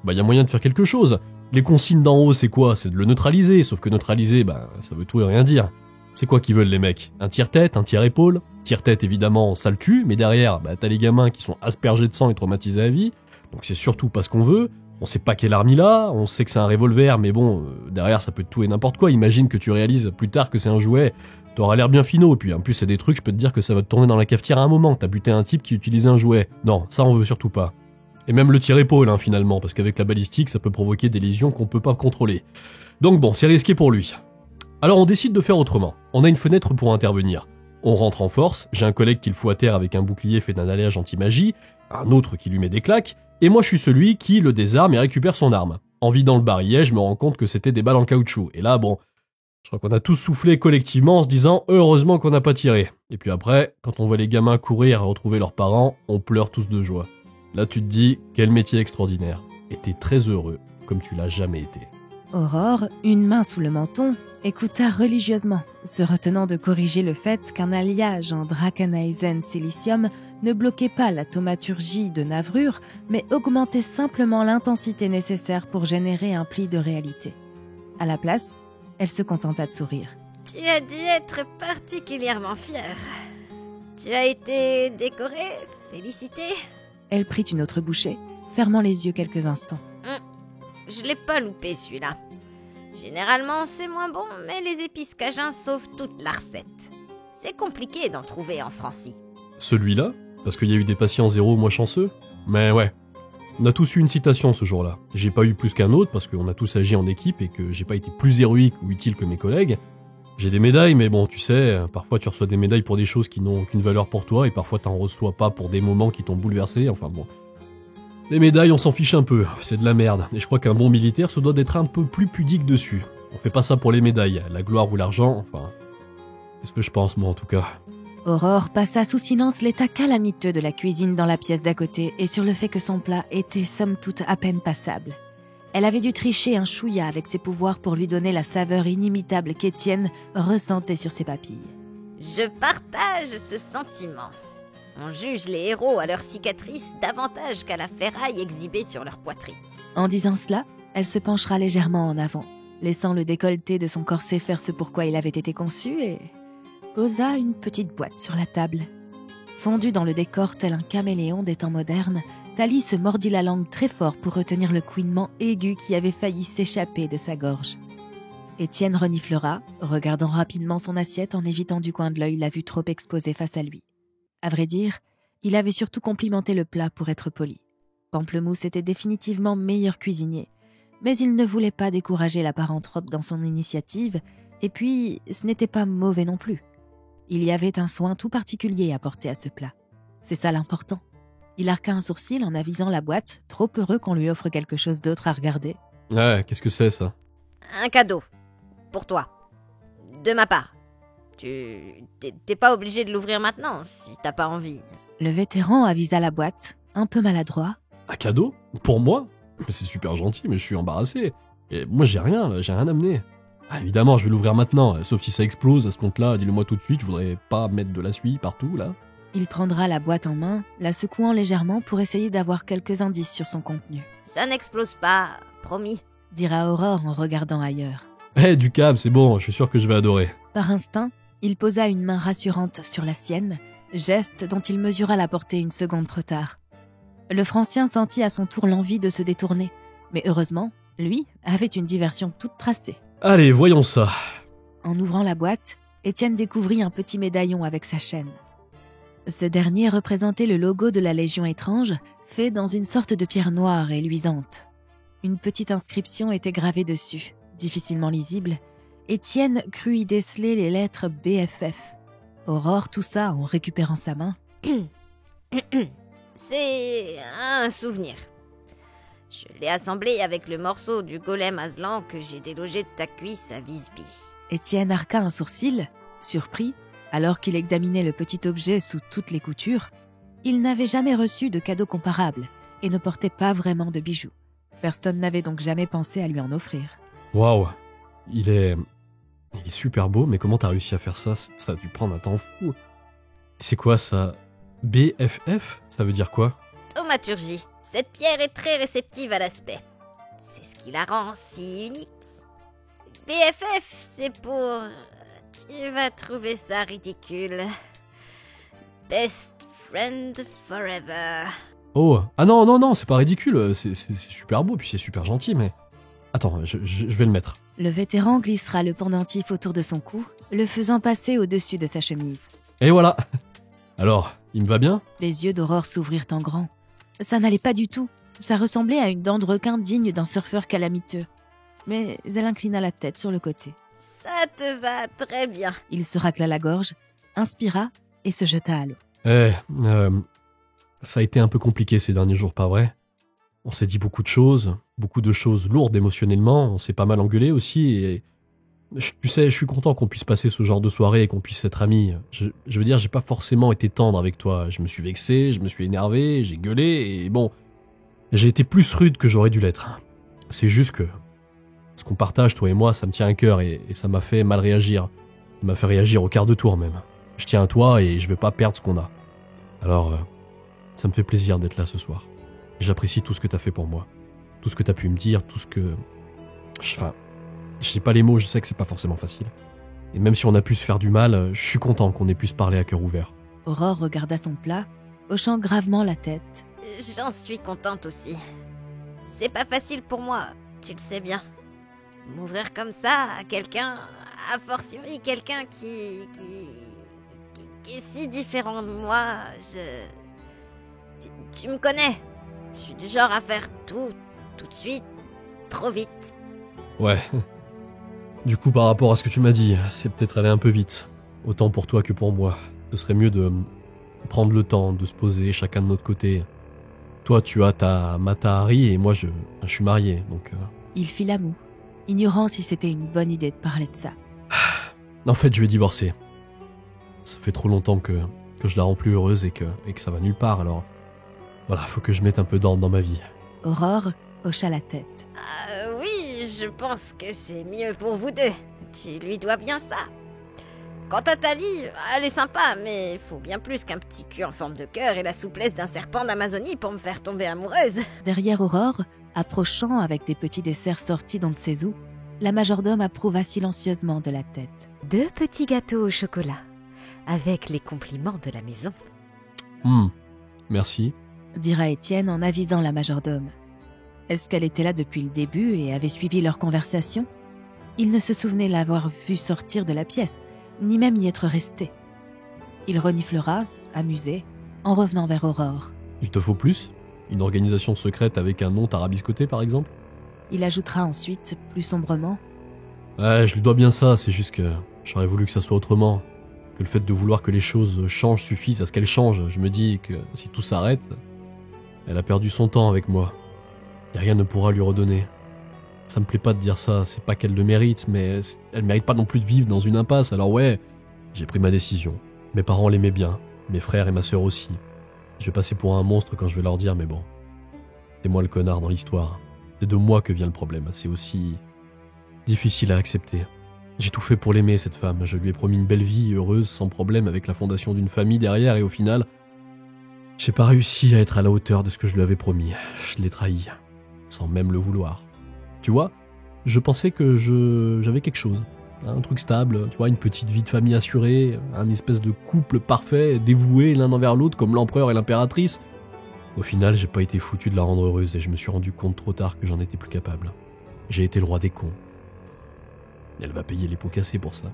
y a moyen de faire quelque chose. Les consignes d'en haut, c'est quoi? C'est de le neutraliser, sauf que neutraliser, ça veut tout et rien dire. C'est quoi qu'ils veulent les mecs? Un tiers-tête, un tiers-épaule? Tiers-tête évidemment, ça le tue, mais derrière, t'as les gamins qui sont aspergés de sang et traumatisés à vie, donc c'est surtout pas ce qu'on veut. On sait pas quelle arme il a, on sait que c'est un revolver, mais bon, derrière ça peut être tout et n'importe quoi. Imagine que tu réalises plus tard que c'est un jouet, t'auras l'air bien finot, et puis en plus c'est des trucs, je peux te dire que ça va te tourner dans la cafetière à un moment, t'as buté un type qui utilisait un jouet. Non, ça on veut surtout pas. Et même le tir-épaule finalement, parce qu'avec la balistique ça peut provoquer des lésions qu'on peut pas contrôler. Donc bon, c'est risqué pour lui. Alors on décide de faire autrement, on a une fenêtre pour intervenir. On rentre en force, j'ai un collègue qui le fout à terre avec un bouclier fait d'un alliage anti-magie, un autre qui lui met des claques, et moi je suis celui qui le désarme et récupère son arme. En vidant le barillet, je me rends compte que c'était des balles en caoutchouc. Et là, je crois qu'on a tous soufflé collectivement en se disant « heureusement qu'on n'a pas tiré ». Et puis après, quand on voit les gamins courir et retrouver leurs parents, on pleure tous de joie. Là tu te dis « quel métier extraordinaire ». Et t'es très heureux, comme tu l'as jamais été. Aurore, une main sous le menton, écouta religieusement, se retenant de corriger le fait qu'un alliage en Dracanaisen Silicium ne bloquait pas la thaumaturgie de navrure, mais augmentait simplement l'intensité nécessaire pour générer un pli de réalité. À la place, elle se contenta de sourire. Tu as dû être particulièrement fière. Tu as été décorée, félicitée. Elle prit une autre bouchée, fermant les yeux quelques instants. Je l'ai pas loupé celui-là. Généralement c'est moins bon, mais les épices cajun sauvent toute la recette. C'est compliqué d'en trouver en Francie. Celui-là ? Parce qu'il y a eu des patients zéro moins chanceux ? Mais ouais, on a tous eu une citation ce jour-là. J'ai pas eu plus qu'un autre parce qu'on a tous agi en équipe et que j'ai pas été plus héroïque ou utile que mes collègues. J'ai des médailles, mais bon, tu sais, parfois tu reçois des médailles pour des choses qui n'ont aucune valeur pour toi et parfois t'en reçois pas pour des moments qui t'ont bouleversé, enfin bon. Les médailles, on s'en fiche un peu, c'est de la merde. Et je crois qu'un bon militaire se doit d'être un peu plus pudique dessus. On fait pas ça pour les médailles, la gloire ou l'argent, enfin... C'est ce que je pense, moi, en tout cas. Aurore passa sous silence l'état calamiteux de la cuisine dans la pièce d'à côté et sur le fait que son plat était somme toute à peine passable. Elle avait dû tricher un chouïa avec ses pouvoirs pour lui donner la saveur inimitable qu'Étienne ressentait sur ses papilles. Je partage ce sentiment. On juge les héros à leurs cicatrices davantage qu'à la ferraille exhibée sur leur poitrine. En disant cela, elle se penchera légèrement en avant, laissant le décolleté de son corset faire ce pourquoi il avait été conçu, et posa une petite boîte sur la table. Fondue dans le décor tel un caméléon des temps modernes, Thalie se mordit la langue très fort pour retenir le couinement aigu qui avait failli s'échapper de sa gorge. Étienne reniflera, regardant rapidement son assiette en évitant du coin de l'œil la vue trop exposée face à lui. À vrai dire, il avait surtout complimenté le plat pour être poli. Pamplemousse était définitivement meilleur cuisinier, mais il ne voulait pas décourager la paranthrope dans son initiative, et puis ce n'était pas mauvais non plus. Il y avait un soin tout particulier à porter à ce plat. C'est ça l'important. Il arqua un sourcil en avisant la boîte, trop heureux qu'on lui offre quelque chose d'autre à regarder. Ouais, qu'est-ce que c'est ça? Un cadeau. Pour toi. De ma part. T'es pas obligé de l'ouvrir maintenant, si t'as pas envie. Le vétéran avisa la boîte, un peu maladroit. Un cadeau? Pour moi? Mais c'est super gentil, mais je suis embarrassé. Et moi j'ai rien amené. Ah, évidemment, je vais l'ouvrir maintenant, sauf si ça explose à ce compte-là, dis-le-moi tout de suite, je voudrais pas mettre de la suie partout, là. Il prendra la boîte en main, la secouant légèrement pour essayer d'avoir quelques indices sur son contenu. Ça n'explose pas, promis. Dira Aurore en regardant ailleurs. Du câble, c'est bon, je suis sûr que je vais adorer. Par instinct, il posa une main rassurante sur la sienne, geste dont il mesura la portée une seconde trop tard. Le Francien sentit à son tour l'envie de se détourner, mais heureusement, lui avait une diversion toute tracée. Allez, voyons ça. En ouvrant la boîte, Étienne découvrit un petit médaillon avec sa chaîne. Ce dernier représentait le logo de la Légion étrange, fait dans une sorte de pierre noire et luisante. Une petite inscription était gravée dessus, difficilement lisible. Étienne crut y déceler les lettres BFF. Aurore toussa en récupérant sa main. C'est un souvenir. Je l'ai assemblé avec le morceau du golem Aslan que j'ai délogé de ta cuisse à Visby. Étienne arqua un sourcil, surpris, alors qu'il examinait le petit objet sous toutes les coutures. Il n'avait jamais reçu de cadeau comparable et ne portait pas vraiment de bijoux. Personne n'avait donc jamais pensé à lui en offrir. Waouh, il est super beau, mais comment t'as réussi à faire ça? Ça a dû prendre un temps fou. C'est quoi ça? BFF? Ça veut dire quoi? Thaumaturgie. Cette pierre est très réceptive à l'aspect. C'est ce qui la rend si unique. BFF, c'est pour... Tu vas trouver ça ridicule. Best friend forever. Oh, ah non, c'est pas ridicule, c'est super beau, puis c'est super gentil, mais... Attends, je vais le mettre. Le vétéran glissera le pendentif autour de son cou, le faisant passer au-dessus de sa chemise. Et voilà. Alors, il me va bien? Les yeux d'Aurore s'ouvrirent en grand. Ça n'allait pas du tout. Ça ressemblait à une dent de requin digne d'un surfeur calamiteux. Mais elle inclina la tête sur le côté. Ça te va très bien. Il se racla la gorge, inspira et se jeta à l'eau. Ça a été un peu compliqué ces derniers jours, pas vrai? On s'est dit beaucoup de choses lourdes émotionnellement, on s'est pas mal engueulé aussi, et... Tu sais, je suis content qu'on puisse passer ce genre de soirée et qu'on puisse être amis. Je veux dire, j'ai pas forcément été tendre avec toi. Je me suis vexé, je me suis énervé, j'ai gueulé, et bon... J'ai été plus rude que j'aurais dû l'être. C'est juste que... Ce qu'on partage, toi et moi, ça me tient à cœur, et ça m'a fait mal réagir. Ça m'a fait réagir au quart de tour même. Je tiens à toi et je veux pas perdre ce qu'on a. Alors, ça me fait plaisir d'être là ce soir. J'apprécie tout ce que t'as fait pour moi. Tout ce que t'as pu me dire, tout ce que... Enfin, je sais pas les mots, je sais que c'est pas forcément facile. Et même si on a pu se faire du mal, je suis content qu'on ait pu se parler à cœur ouvert. Aurore regarda son plat, hochant gravement la tête. J'en suis contente aussi. C'est pas facile pour moi, tu le sais bien. M'ouvrir comme ça à quelqu'un, a fortiori quelqu'un qui est si différent de moi, Tu me connais. Je suis du genre à faire tout de suite, trop vite. Ouais. Du coup, par rapport à ce que tu m'as dit, c'est peut-être allé un peu vite. Autant pour toi que pour moi. Ce serait mieux de prendre le temps de se poser chacun de notre côté. Toi, tu as ta Mata Hari et moi, je suis marié, donc... Il fit la moue, ignorant si c'était une bonne idée de parler de ça. En fait, je vais divorcer. Ça fait trop longtemps que je la rends plus heureuse et que ça va nulle part, alors... Voilà, faut que je mette un peu d'ordre dans ma vie. Aurore hocha la tête. Oui, je pense que c'est mieux pour vous deux. Tu lui dois bien ça. Quant à Thalie, elle est sympa, mais il faut bien plus qu'un petit cul en forme de cœur et la souplesse d'un serpent d'Amazonie pour me faire tomber amoureuse. Derrière Aurore, approchant avec des petits desserts sortis d'on ne sait où, La majordome approuva silencieusement de la tête. 2 petits gâteaux au chocolat, avec les compliments de la maison. Merci. Dira Étienne en avisant la majordome. Est-ce qu'elle était là depuis le début et avait suivi leur conversation ? Il ne se souvenait l'avoir vue sortir de la pièce, ni même y être resté. Il reniflera, amusé, en revenant vers Aurore. Il te faut plus ? Une organisation secrète avec un nom tarabiscoté, par exemple ? Il ajoutera ensuite, plus sombrement. Ouais, je lui dois bien ça, c'est juste que j'aurais voulu que ça soit autrement. Que le fait de vouloir que les choses changent suffise à ce qu'elles changent. Je me dis que si tout s'arrête, elle a perdu son temps avec moi. Et rien ne pourra lui redonner. Ça me plaît pas de dire ça, c'est pas qu'elle le mérite, mais elle mérite pas non plus de vivre dans une impasse, alors ouais, j'ai pris ma décision. Mes parents l'aimaient bien, mes frères et ma sœur aussi. Je vais passer pour un monstre quand je vais leur dire, mais bon. C'est moi le connard dans l'histoire. C'est de moi que vient le problème, c'est aussi difficile à accepter. J'ai tout fait pour l'aimer, cette femme. Je lui ai promis une belle vie, heureuse, sans problème, avec la fondation d'une famille derrière, et au final, j'ai pas réussi à être à la hauteur de ce que je lui avais promis. Je l'ai trahi, sans même le vouloir. Tu vois, je pensais que j'avais quelque chose. Un truc stable, tu vois, une petite vie de famille assurée, un espèce de couple parfait, dévoué l'un envers l'autre comme l'empereur et l'impératrice. Au final, j'ai pas été foutu de la rendre heureuse et je me suis rendu compte trop tard que j'en étais plus capable. J'ai été le roi des cons. Elle va payer les pots cassés pour ça.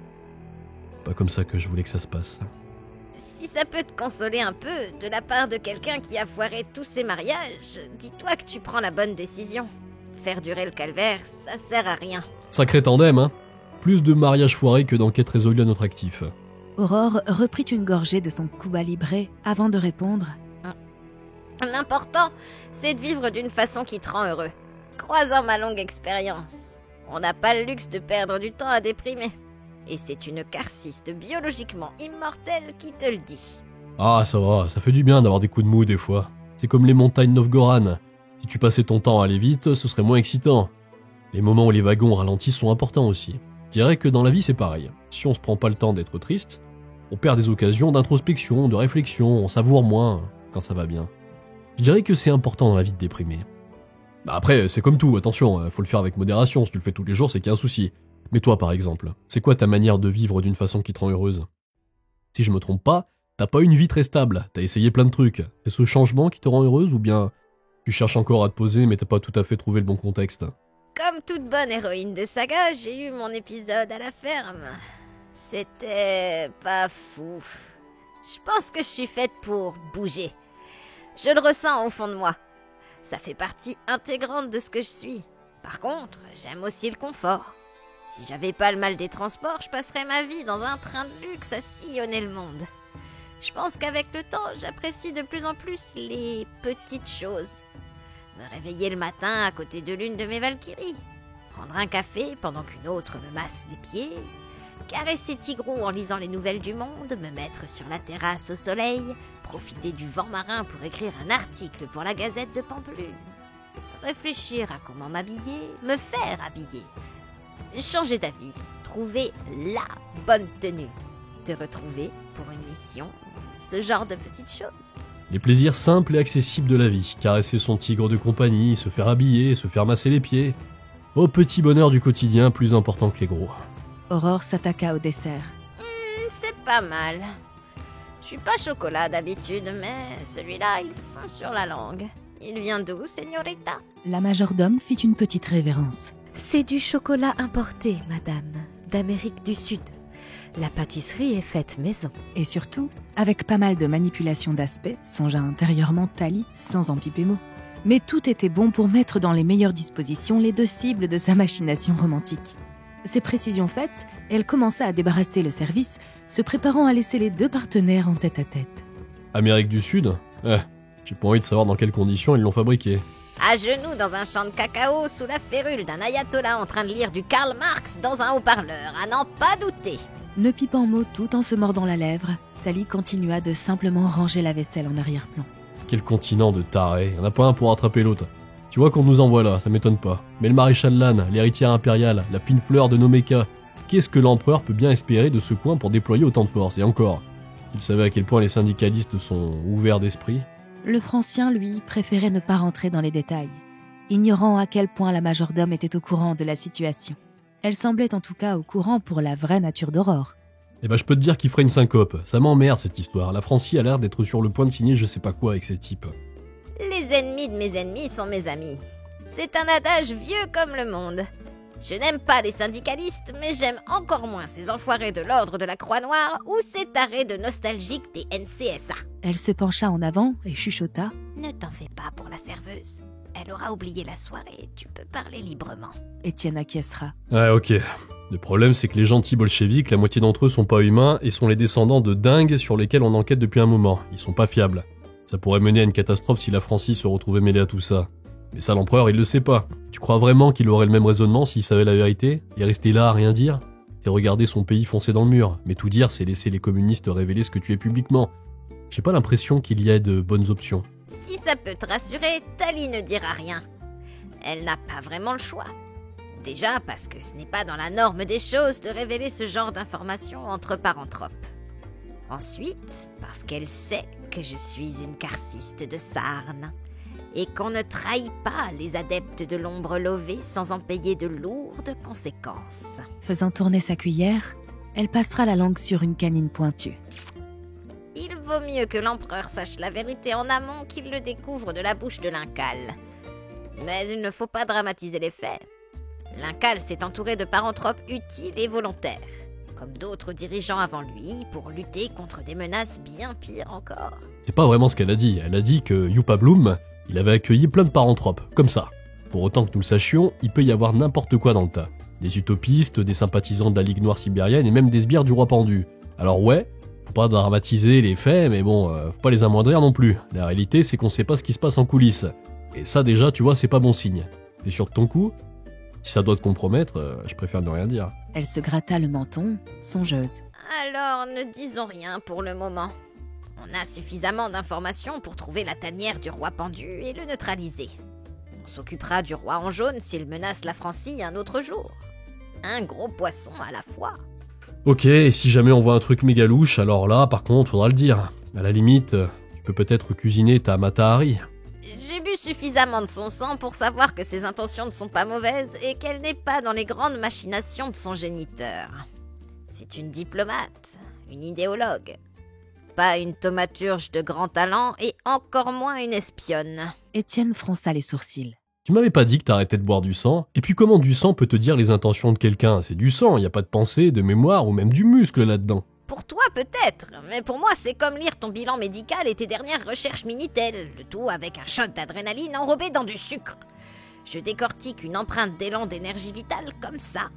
Pas comme ça que je voulais que ça se passe. Si ça peut te consoler un peu, de la part de quelqu'un qui a foiré tous ses mariages, dis-toi que tu prends la bonne décision. Faire durer le calvaire, ça sert à rien. Sacré tandem, hein. Plus de mariages foirés que d'enquêtes résolues à notre actif. Aurore reprit une gorgée de son Cuba Libre avant de répondre. L'important, c'est de vivre d'une façon qui te rend heureux. Croisant ma longue expérience, on n'a pas le luxe de perdre du temps à déprimer. Et c'est une carciste biologiquement immortelle qui te le dit. Ah, ça va, ça fait du bien d'avoir des coups de mou des fois. C'est comme les montagnes Novgoran. Si tu passais ton temps à aller vite, ce serait moins excitant. Les moments où les wagons ralentissent sont importants aussi. Je dirais que dans la vie c'est pareil. Si on se prend pas le temps d'être triste, on perd des occasions d'introspection, de réflexion, on savoure moins quand ça va bien. Je dirais que c'est important dans la vie de déprimer. Bah après, c'est comme tout, attention, faut le faire avec modération, si tu le fais tous les jours c'est qu'il y a un souci. Mais toi par exemple, c'est quoi ta manière de vivre d'une façon qui te rend heureuse ? Si je me trompe pas, t'as pas une vie très stable, t'as essayé plein de trucs. C'est ce changement qui te rend heureuse ou bien tu cherches encore à te poser mais t'as pas tout à fait trouvé le bon contexte ? Comme toute bonne héroïne de saga, j'ai eu mon épisode à la ferme. C'était pas fou. Je pense que je suis faite pour bouger. Je le ressens au fond de moi. Ça fait partie intégrante de ce que je suis. Par contre, j'aime aussi le confort. Si j'avais pas le mal des transports, je passerais ma vie dans un train de luxe à sillonner le monde. Je pense qu'avec le temps, j'apprécie de plus en plus les petites choses. Me réveiller le matin à côté de l'une de mes valkyries. Prendre un café pendant qu'une autre me masse les pieds. Caresser Tigrou en lisant les nouvelles du monde. Me mettre sur la terrasse au soleil. Profiter du vent marin pour écrire un article pour la Gazette de Pampelune. Réfléchir à comment m'habiller. Me faire habiller. Changer d'avis. Trouver la bonne tenue. Te retrouver pour une mission. Ce genre de petites choses. Les plaisirs simples et accessibles de la vie, caresser son tigre de compagnie, se faire habiller, se faire masser les pieds. Au petit bonheur du quotidien, plus important que les gros. Aurore s'attaqua au dessert. C'est pas mal. Je suis pas chocolat d'habitude, mais celui-là, il fond sur la langue. Il vient d'où, señorita ? La majordome fit une petite révérence. C'est du chocolat importé, madame, d'Amérique du Sud. La pâtisserie est faite maison. Et surtout, avec pas mal de manipulations d'aspect, songea intérieurement Thalie sans en piper mot. Mais tout était bon pour mettre dans les meilleures dispositions les 2 cibles de sa machination romantique. Ces précisions faites, elle commença à débarrasser le service, se préparant à laisser les 2 partenaires en tête-à-tête. Amérique du Sud ? J'ai pas envie de savoir dans quelles conditions ils l'ont fabriqué. À genoux dans un champ de cacao, sous la férule d'un ayatollah en train de lire du Karl Marx dans un haut-parleur, à n'en pas douter. Ne pipant mot tout en se mordant la lèvre, Thalie continua de simplement ranger la vaisselle en arrière-plan. Quel continent de tarés, y'en a pas un pour rattraper l'autre. Tu vois qu'on nous envoie là, ça m'étonne pas. Mais le maréchal Lannes, l'héritière impériale, la fine fleur de nos mechas, qu'est-ce que l'empereur peut bien espérer de ce coin pour déployer autant de force ? Et encore, il savait à quel point les syndicalistes sont ouverts d'esprit. Le Francien, lui, préférait ne pas rentrer dans les détails, ignorant à quel point la majordome était au courant de la situation. Elle semblait en tout cas au courant pour la vraie nature d'Aurore. Eh ben je peux te dire qu'il ferait une syncope. Ça m'emmerde cette histoire. La Francie a l'air d'être sur le point de signer je sais pas quoi avec ces types. Les ennemis de mes ennemis sont mes amis. C'est un adage vieux comme le monde. Je n'aime pas les syndicalistes, mais j'aime encore moins ces enfoirés de l'ordre de la Croix-Noire ou ces tarés de nostalgiques des NCSA. Elle se pencha en avant et chuchota. Ne t'en fais pas pour la serveuse. Elle aura oublié la soirée, tu peux parler librement. Étienne acquiescera. Ouais, ok. Le problème, c'est que les gentils bolcheviks, la moitié d'entre eux sont pas humains et sont les descendants de dingues sur lesquels on enquête depuis un moment. Ils sont pas fiables. Ça pourrait mener à une catastrophe si la Francie se retrouvait mêlée à tout ça. Mais ça, l'empereur, il le sait pas. Tu crois vraiment qu'il aurait le même raisonnement s'il savait la vérité et rester là à rien dire? C'est regarder son pays foncer dans le mur. Mais tout dire, c'est laisser les communistes révéler ce que tu es publiquement. J'ai pas l'impression qu'il y ait de bonnes options. Si ça peut te rassurer, Tali ne dira rien. Elle n'a pas vraiment le choix. Déjà parce que ce n'est pas dans la norme des choses de révéler ce genre d'informations entre paranthropes. Ensuite, parce qu'elle sait que je suis une carciste de Sarne et qu'on ne trahit pas les adeptes de l'ombre lovée sans en payer de lourdes conséquences. Faisant tourner sa cuillère, elle passera la langue sur une canine pointue. Il vaut mieux que l'empereur sache la vérité en amont qu'il le découvre de la bouche de l'Incal. Mais il ne faut pas dramatiser les faits. L'Incal s'est entouré de paranthropes utiles et volontaires, comme d'autres dirigeants avant lui, pour lutter contre des menaces bien pires encore. C'est pas vraiment ce qu'elle a dit. Elle a dit que Yupa Bloom, il avait accueilli plein de paranthropes, comme ça. Pour autant que nous le sachions, il peut y avoir n'importe quoi dans le tas. Des utopistes, des sympathisants de la Ligue Noire Sibérienne et même des sbires du roi pendu. Alors ouais, faut pas dramatiser les faits, mais bon, faut pas les amoindrir non plus. La réalité, c'est qu'on sait pas ce qui se passe en coulisses. Et ça déjà, tu vois, c'est pas bon signe. T'es sûr de ton coup? Si ça doit te compromettre, je préfère ne rien dire. Elle se gratta le menton, songeuse. Alors ne disons rien pour le moment. On a suffisamment d'informations pour trouver la tanière du roi pendu et le neutraliser. On s'occupera du roi en jaune s'il menace la Francie un autre jour. Un gros poisson à la fois. Ok, et si jamais on voit un truc méga louche, alors là, par contre, faudra le dire. À la limite, tu peux peut-être cuisiner ta Matahari. J'ai bu suffisamment de son sang pour savoir que ses intentions ne sont pas mauvaises et qu'elle n'est pas dans les grandes machinations de son géniteur. C'est une diplomate, une idéologue. Pas une thaumaturge de grand talent et encore moins une espionne. Étienne fronça les sourcils. Tu m'avais pas dit que t'arrêtais de boire du sang? Et puis comment du sang peut te dire les intentions de quelqu'un? C'est du sang, y a pas de pensée, de mémoire ou même du muscle là-dedans. Pour toi peut-être, mais pour moi c'est comme lire ton bilan médical et tes dernières recherches Minitel, le tout avec un shot d'adrénaline enrobé dans du sucre. Je décortique une empreinte d'élan d'énergie vitale comme ça.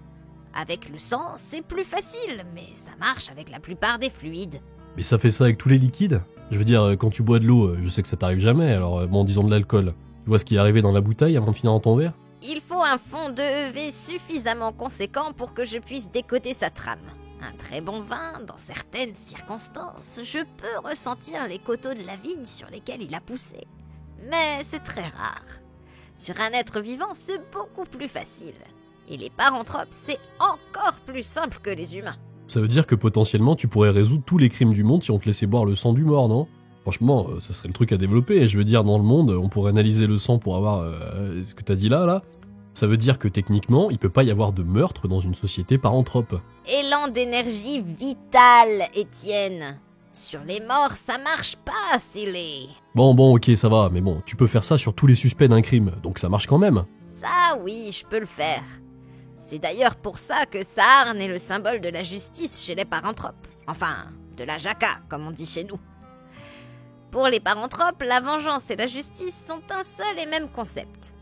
Avec le sang, c'est plus facile, mais ça marche avec la plupart des fluides. Mais ça fait ça avec tous les liquides? Je veux dire, quand tu bois de l'eau, je sais que ça t'arrive jamais, alors bon, disons de l'alcool. Tu vois ce qui est arrivé dans la bouteille avant de finir dans ton verre? Il faut un fond d'EEV suffisamment conséquent pour que je puisse décoder sa trame. Un très bon vin, dans certaines circonstances, je peux ressentir les coteaux de la vigne sur lesquels il a poussé. Mais c'est très rare. Sur un être vivant, c'est beaucoup plus facile. Et les paranthropes, c'est encore plus simple que les humains. Ça veut dire que potentiellement tu pourrais résoudre tous les crimes du monde si on te laissait boire le sang du mort, non? Franchement, ça serait le truc à développer. Je veux dire, dans le monde, on pourrait analyser le sang pour avoir ce que t'as dit là. Ça veut dire que techniquement, il peut pas y avoir de meurtre dans une société paranthrope. Élan d'énergie vitale, Étienne. Sur les morts, ça marche pas, Silly. Bon, ok, ça va, mais bon, tu peux faire ça sur tous les suspects d'un crime, donc ça marche quand même. Ça, oui, je peux le faire. C'est d'ailleurs pour ça que Sarne est le symbole de la justice chez les paranthropes. Enfin, de la jaka, comme on dit chez nous. Pour les paranthropes, la vengeance et la justice sont un seul et même concept.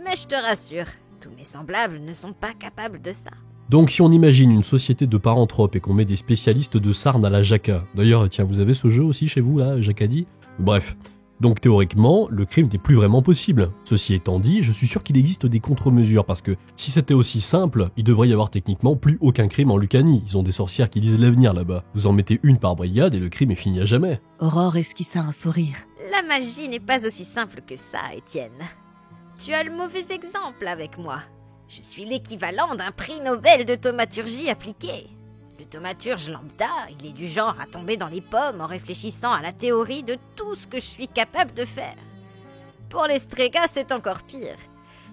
Mais je te rassure, tous mes semblables ne sont pas capables de ça. Donc si on imagine une société de paranthropes et qu'on met des spécialistes de Sarne à la jaka, d'ailleurs tiens vous avez ce jeu aussi chez vous là, Jacadi? Bref, donc théoriquement le crime n'est plus vraiment possible. Ceci étant dit, je suis sûr qu'il existe des contre-mesures parce que si c'était aussi simple, il devrait y avoir techniquement plus aucun crime en Lucanie. Ils ont des sorcières qui lisent l'avenir là-bas. Vous en mettez une par brigade et le crime est fini à jamais. Aurore esquissa un sourire. La magie n'est pas aussi simple que ça, Étienne. Tu as le mauvais exemple avec moi. Je suis l'équivalent d'un prix Nobel de thaumaturgie appliquée. Le thaumaturge lambda, il est du genre à tomber dans les pommes en réfléchissant à la théorie de tout ce que je suis capable de faire. Pour les Strega, c'est encore pire.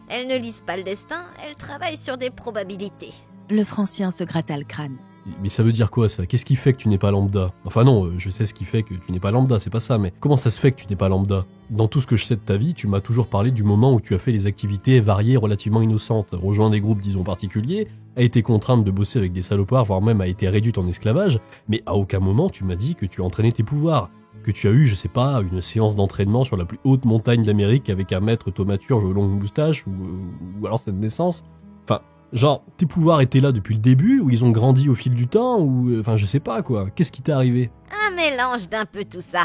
Elles ne lisent pas le destin, elles travaillent sur des probabilités. Le Francien se gratta le crâne. Mais ça veut dire quoi ça? Qu'est-ce qui fait que tu n'es pas lambda? Enfin non, je sais ce qui fait que tu n'es pas lambda, c'est pas ça, mais comment ça se fait que tu n'es pas lambda? Dans tout ce que je sais de ta vie, tu m'as toujours parlé du moment où tu as fait des activités variées relativement innocentes, rejoint des groupes disons particuliers, a été contrainte de bosser avec des salopards, voire même a été réduite en esclavage, mais à aucun moment tu m'as dit que tu entraînais tes pouvoirs, que tu as eu, je sais pas, une séance d'entraînement sur la plus haute montagne d'Amérique avec un maître thaumaturge aux longues moustaches, ou alors cette naissance. Enfin, genre, tes pouvoirs étaient là depuis le début, ou ils ont grandi au fil du temps, ou... Enfin, je sais pas, quoi. Qu'est-ce qui t'est arrivé? Un mélange d'un peu tout ça.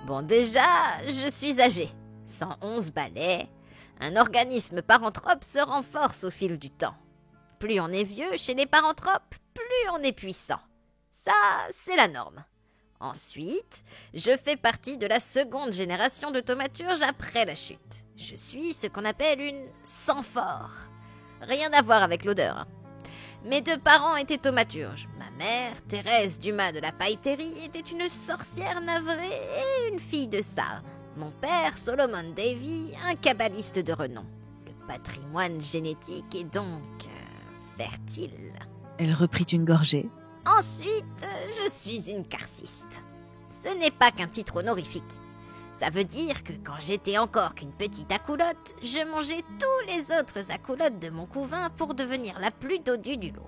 Bon, déjà, je suis âgé. 111 balais. Un organisme paranthrope se renforce au fil du temps. Plus on est vieux chez les paranthropes, plus on est puissant. Ça, c'est la norme. Ensuite, je fais partie de la seconde génération de thaumaturges après la chute. Je suis ce qu'on appelle une sang-fort. Rien à voir avec l'odeur. Hein. Mes 2 parents étaient thaumaturges. Ma mère, Thérèse Dumas de la Pailleterie, était une sorcière navrée et une fille de Sarne. Mon père, Solomon Davy, un kabbaliste de renom. Le patrimoine génétique est donc fertile. Elle reprit une gorgée. Ensuite, je suis une carciste. Ce n'est pas qu'un titre honorifique. Ça veut dire que quand j'étais encore qu'une petite accoulotte, je mangeais tous les autres accoulottes de mon couvain pour devenir la plus dodue du lot.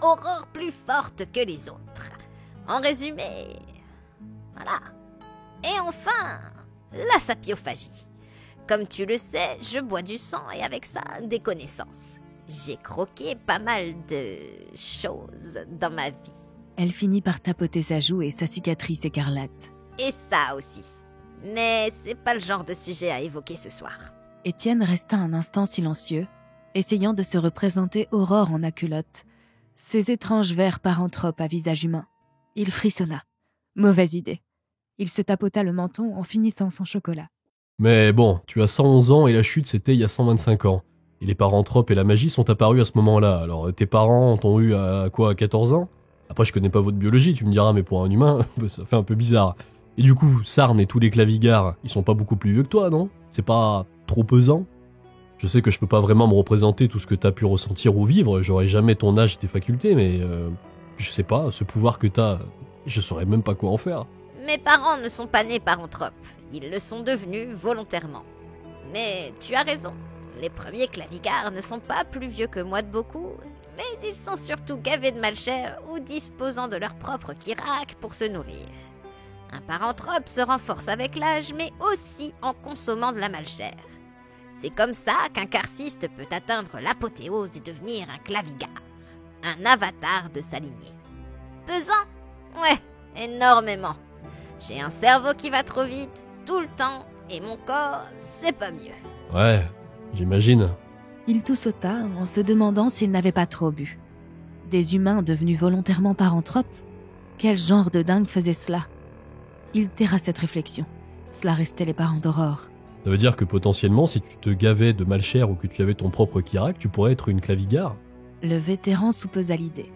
Aurore plus forte que les autres. En résumé, voilà. Et enfin, la sapiophagie. Comme tu le sais, je bois du sang et avec ça, des connaissances. J'ai croqué pas mal de choses dans ma vie. Elle finit par tapoter sa joue et sa cicatrice écarlate. Et ça aussi. Mais c'est pas le genre de sujet à évoquer ce soir. Étienne resta un instant silencieux, essayant de se représenter Aurore en aculotte, ces étranges vers paranthropes à visage humain. Il frissonna. Mauvaise idée. Il se tapota le menton en finissant son chocolat. Mais bon, tu as 111 ans et la chute c'était il y a 125 ans. Et les paranthropes et la magie sont apparus à ce moment-là. Alors tes parents t'ont eu à quoi, 14 ans? Après je connais pas votre biologie, tu me diras, mais pour un humain, ça fait un peu bizarre. Et du coup, Sarne et tous les clavigars, ils sont pas beaucoup plus vieux que toi, non? C'est pas trop pesant? Je sais que je peux pas vraiment me représenter tout ce que t'as pu ressentir ou vivre, j'aurais jamais ton âge et tes facultés, mais je sais pas, ce pouvoir que t'as, je saurais même pas quoi en faire. Mes parents ne sont pas nés paranthropes, ils le sont devenus volontairement. Mais tu as raison, les premiers clavigars ne sont pas plus vieux que moi de beaucoup, mais ils sont surtout gavés de malchère ou disposant de leur propre kirak pour se nourrir. Un paranthrope se renforce avec l'âge, mais aussi en consommant de la malchère. C'est comme ça qu'un carciste peut atteindre l'apothéose et devenir un clavigar, un avatar de sa lignée. Pesant? Ouais, énormément. J'ai un cerveau qui va trop vite, tout le temps, et mon corps, c'est pas mieux. Ouais, j'imagine. Il toussota en se demandant s'il n'avait pas trop bu. Des humains devenus volontairement paranthropes? Quel genre de dingue faisait cela? Il terra cette réflexion. Cela restait les parents d'Aurore. Ça veut dire que potentiellement, si tu te gavais de malchère ou que tu avais ton propre kirak, tu pourrais être une clavigare? Le vétéran soupesa l'idée.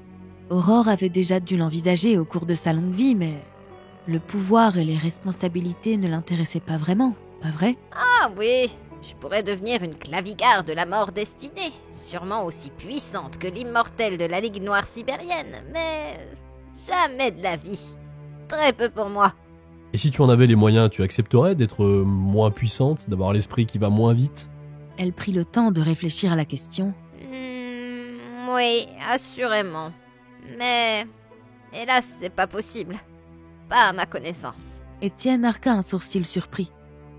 Aurore avait déjà dû l'envisager au cours de sa longue vie, mais le pouvoir et les responsabilités ne l'intéressaient pas vraiment, pas vrai? Ah oui, je pourrais devenir une clavigare de la mort destinée, sûrement aussi puissante que l'immortelle de la Ligue Noire sibérienne, mais jamais de la vie. Très peu pour moi. Et si tu en avais les moyens, tu accepterais d'être moins puissante, d'avoir l'esprit qui va moins vite? Elle prit le temps de réfléchir à la question. Oui, assurément. Mais, hélas, c'est pas possible. Pas à ma connaissance. Étienne arqua un sourcil surpris.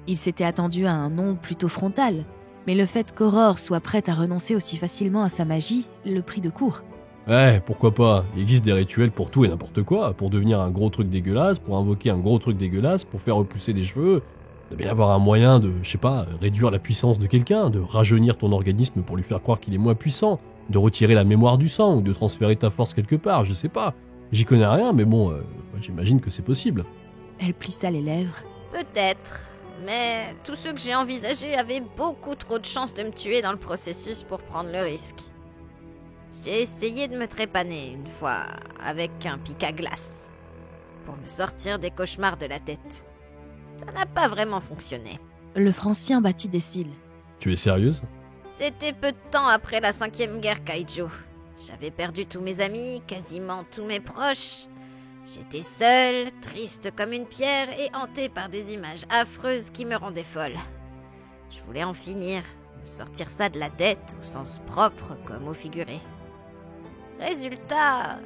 Il s'était attendu à un non plutôt frontal, mais le fait qu'Aurore soit prête à renoncer aussi facilement à sa magie le prit de court. Ouais, pourquoi pas. Il existe des rituels pour tout et n'importe quoi, pour devenir un gros truc dégueulasse, pour invoquer un gros truc dégueulasse, pour faire repousser des cheveux. Il doit bien avoir un moyen de, je sais pas, réduire la puissance de quelqu'un, de rajeunir ton organisme pour lui faire croire qu'il est moins puissant, de retirer la mémoire du sang ou de transférer ta force quelque part, je sais pas. J'y connais rien, mais bon, j'imagine que c'est possible. Elle plissa les lèvres. Peut-être, mais tous ceux que j'ai envisagés avaient beaucoup trop de chances de me tuer dans le processus pour prendre le risque. J'ai essayé de me trépaner une fois avec un pic à glace pour me sortir des cauchemars de la tête. Ça n'a pas vraiment fonctionné. Le Francien battit des cils. Tu es sérieuse? C'était peu de temps après la 5e guerre Kaiju. J'avais perdu tous mes amis, quasiment tous mes proches. J'étais seule, triste comme une pierre et hantée par des images affreuses qui me rendaient folle. Je voulais en finir, me sortir ça de la tête, au sens propre comme au figuré. Résultat,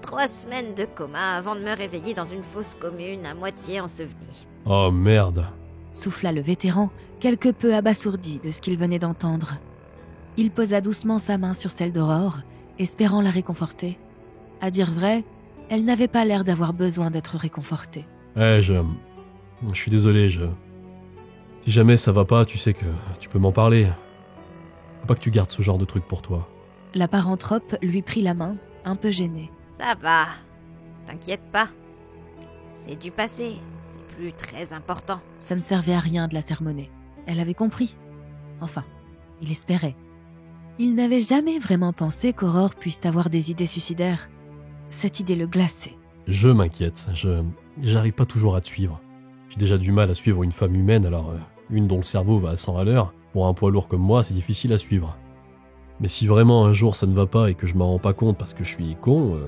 3 semaines de coma avant de me réveiller dans une fosse commune à moitié ensevelie. Oh merde. Souffla le vétéran, quelque peu abasourdi de ce qu'il venait d'entendre. Il posa doucement sa main sur celle d'Aurore, espérant la réconforter. À dire vrai, elle n'avait pas l'air d'avoir besoin d'être réconfortée. Je suis désolé, Si jamais ça va pas, tu sais que tu peux m'en parler. Faut pas que tu gardes ce genre de truc pour toi. La paranthrope lui prit la main, un peu gênée. Ça va, t'inquiète pas. C'est du passé, c'est plus très important. Ça ne servait à rien de la sermonner. Elle avait compris. Enfin, il espérait. Il n'avait jamais vraiment pensé qu'Aurore puisse avoir des idées suicidaires. Cette idée le glaçait. Je m'inquiète, j'arrive pas toujours à te suivre. J'ai déjà du mal à suivre une femme humaine, alors une dont le cerveau va à 100 à l'heure, pour un poids lourd comme moi, c'est difficile à suivre. Mais si vraiment un jour ça ne va pas et que je m'en rends pas compte parce que je suis con,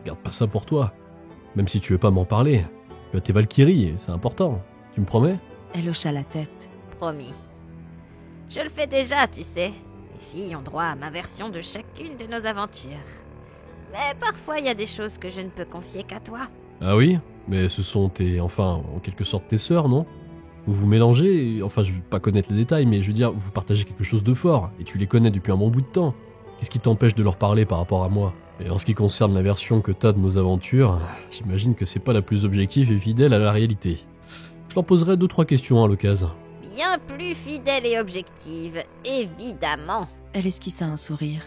garde pas ça pour toi. Même si tu veux pas m'en parler. Tu as tes Valkyries, c'est important. Tu me promets ? Elle hocha la tête. Promis. Je le fais déjà, tu sais. Les filles ont droit à ma version de chacune de nos aventures. Mais parfois, il y a des choses que je ne peux confier qu'à toi. Ah oui ? Mais ce sont en quelque sorte tes sœurs, non ? Vous vous mélangez, enfin je veux pas connaître les détails, mais je veux dire, vous partagez quelque chose de fort, et tu les connais depuis un bon bout de temps. Qu'est-ce qui t'empêche de leur parler par rapport à moi ? Et en ce qui concerne la version que t'as de nos aventures, j'imagine que c'est pas la plus objective et fidèle à la réalité. Je leur poserai 2-3 questions à l'occasion. Bien plus fidèle et objective, évidemment. Elle esquissa un sourire.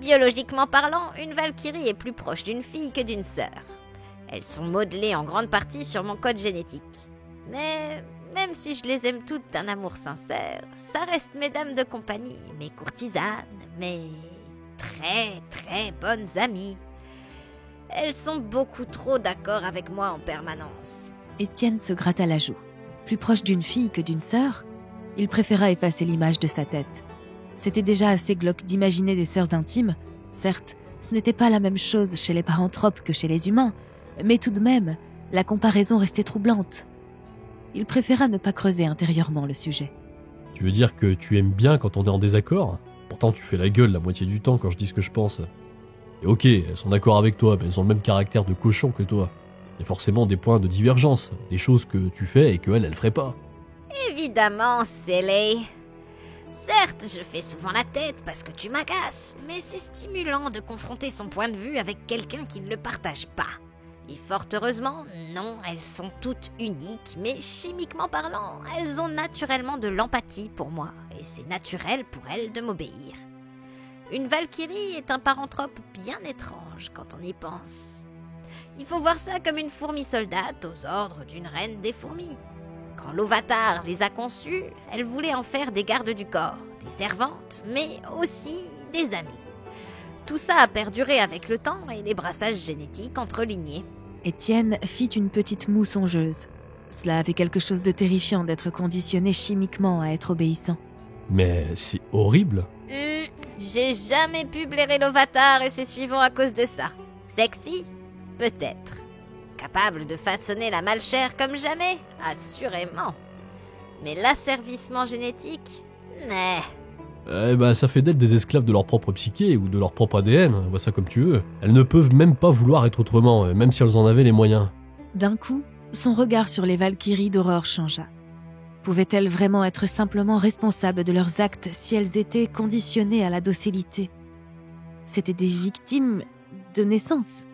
Biologiquement parlant, une Valkyrie est plus proche d'une fille que d'une sœur. Elles sont modelées en grande partie sur mon code génétique. Mais même si je les aime toutes d'un amour sincère, ça reste mes dames de compagnie, mes courtisanes, mes très très bonnes amies. Elles sont beaucoup trop d'accord avec moi en permanence. Étienne se gratta la joue. Plus proche d'une fille que d'une sœur, il préféra effacer l'image de sa tête. C'était déjà assez glauque d'imaginer des sœurs intimes. Certes, ce n'était pas la même chose chez les paranthropes que chez les humains, mais tout de même, la comparaison restait troublante. Il préféra ne pas creuser intérieurement le sujet. Tu veux dire que tu aimes bien quand on est en désaccord ? Pourtant tu fais la gueule la moitié du temps quand je dis ce que je pense. Et ok, elles sont d'accord avec toi, mais elles ont le même caractère de cochon que toi. Il y a forcément des points de divergence, des choses que tu fais et qu'elles, elles feraient pas. Évidemment, Célé. Certes, je fais souvent la tête parce que tu m'agaces, mais c'est stimulant de confronter son point de vue avec quelqu'un qui ne le partage pas. Et fort heureusement, non, elles sont toutes uniques, mais chimiquement parlant, elles ont naturellement de l'empathie pour moi, et c'est naturel pour elles de m'obéir. Une Valkyrie est un paranthrope bien étrange quand on y pense. Il faut voir ça comme une fourmi soldate aux ordres d'une reine des fourmis. Quand l'Ovatar les a conçues, elle voulait en faire des gardes du corps, des servantes, mais aussi des amies. Tout ça a perduré avec le temps et les brassages génétiques entre lignées. Étienne fit une petite moue songeuse. Cela avait quelque chose de terrifiant d'être conditionné chimiquement à être obéissant. Mais c'est horrible. J'ai jamais pu blairer l'Ovatar et ses suivants à cause de ça. Sexy ? Peut-être. Capable de façonner la malchère comme jamais ? Assurément. Mais l'asservissement génétique ? Nee. Ça fait d'elles des esclaves de leur propre psyché ou de leur propre ADN, vois ça comme tu veux. Elles ne peuvent même pas vouloir être autrement, même si elles en avaient les moyens. D'un coup, son regard sur les Valkyries d'Aurore changea. Pouvaient-elles vraiment être simplement responsables de leurs actes si elles étaient conditionnées à la docilité ? C'étaient des victimes de naissance.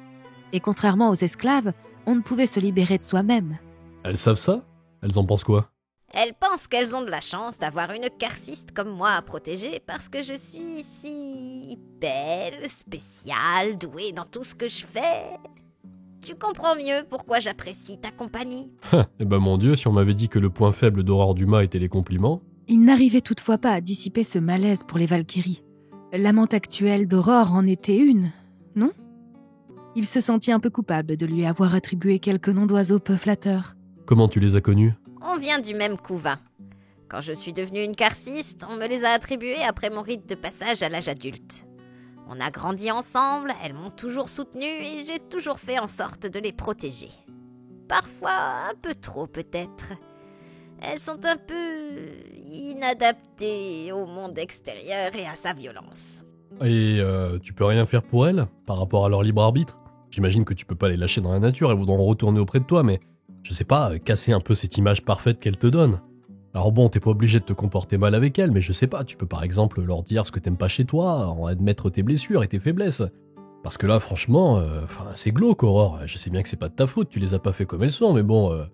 Et contrairement aux esclaves, on ne pouvait se libérer de soi-même. Elles savent ça ? Elles en pensent quoi ? Elles pensent qu'elles ont de la chance d'avoir une carciste comme moi à protéger parce que je suis si belle, spéciale, douée dans tout ce que je fais. Tu comprends mieux pourquoi j'apprécie ta compagnie. Mon Dieu, si on m'avait dit que le point faible d'Aurore Dumas était les compliments... Il n'arrivait toutefois pas à dissiper ce malaise pour les Valkyries. L'amante actuelle d'Aurore en était une, non ? Il se sentit un peu coupable de lui avoir attribué quelques noms d'oiseaux peu flatteurs. Comment tu les as connus ? On vient du même couvain. Quand je suis devenue une carciste, on me les a attribués après mon rite de passage à l'âge adulte. On a grandi ensemble, elles m'ont toujours soutenue et j'ai toujours fait en sorte de les protéger. Parfois un peu trop peut-être. Elles sont un peu inadaptées au monde extérieur et à sa violence. Et tu peux rien faire pour elles, par rapport à leur libre arbitre? J'imagine que tu peux pas les lâcher dans la nature, elles voudront retourner auprès de toi, mais je sais pas, casser un peu cette image parfaite qu'elles te donnent. Alors bon, t'es pas obligé de te comporter mal avec elles, mais je sais pas, tu peux par exemple leur dire ce que t'aimes pas chez toi, en admettre tes blessures et tes faiblesses. Parce que là, franchement, c'est glauque, Aurore. Je sais bien que c'est pas de ta faute, tu les as pas fait comme elles sont, mais bon...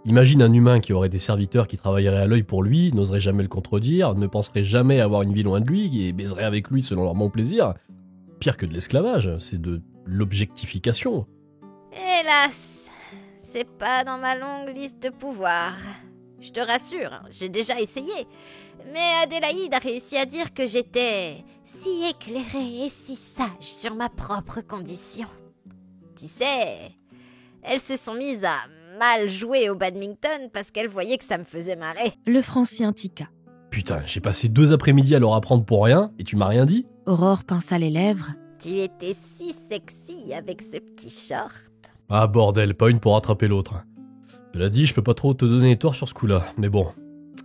imagine un humain qui aurait des serviteurs qui travailleraient à l'œil pour lui, n'oserait jamais le contredire, ne penserait jamais avoir une vie loin de lui et baiserait avec lui selon leur bon plaisir. Pire que de l'esclavage, c'est de l'objectification. Hélas, c'est pas dans ma longue liste de pouvoirs. Je te rassure, j'ai déjà essayé. Mais Adélaïde a réussi à dire que j'étais si éclairée et si sage sur ma propre condition. Tu sais, elles se sont mises à mal jouer au badminton parce qu'elles voyaient que ça me faisait marrer. Le Francien tiqua. Putain, j'ai passé 2 après-midi à leur apprendre pour rien, et tu m'as rien dit? Aurore pinça les lèvres. Tu étais si sexy avec ce petit short. Ah bordel, pas une pour rattraper l'autre. Cela dit, je peux pas trop te donner tort sur ce coup-là, mais bon.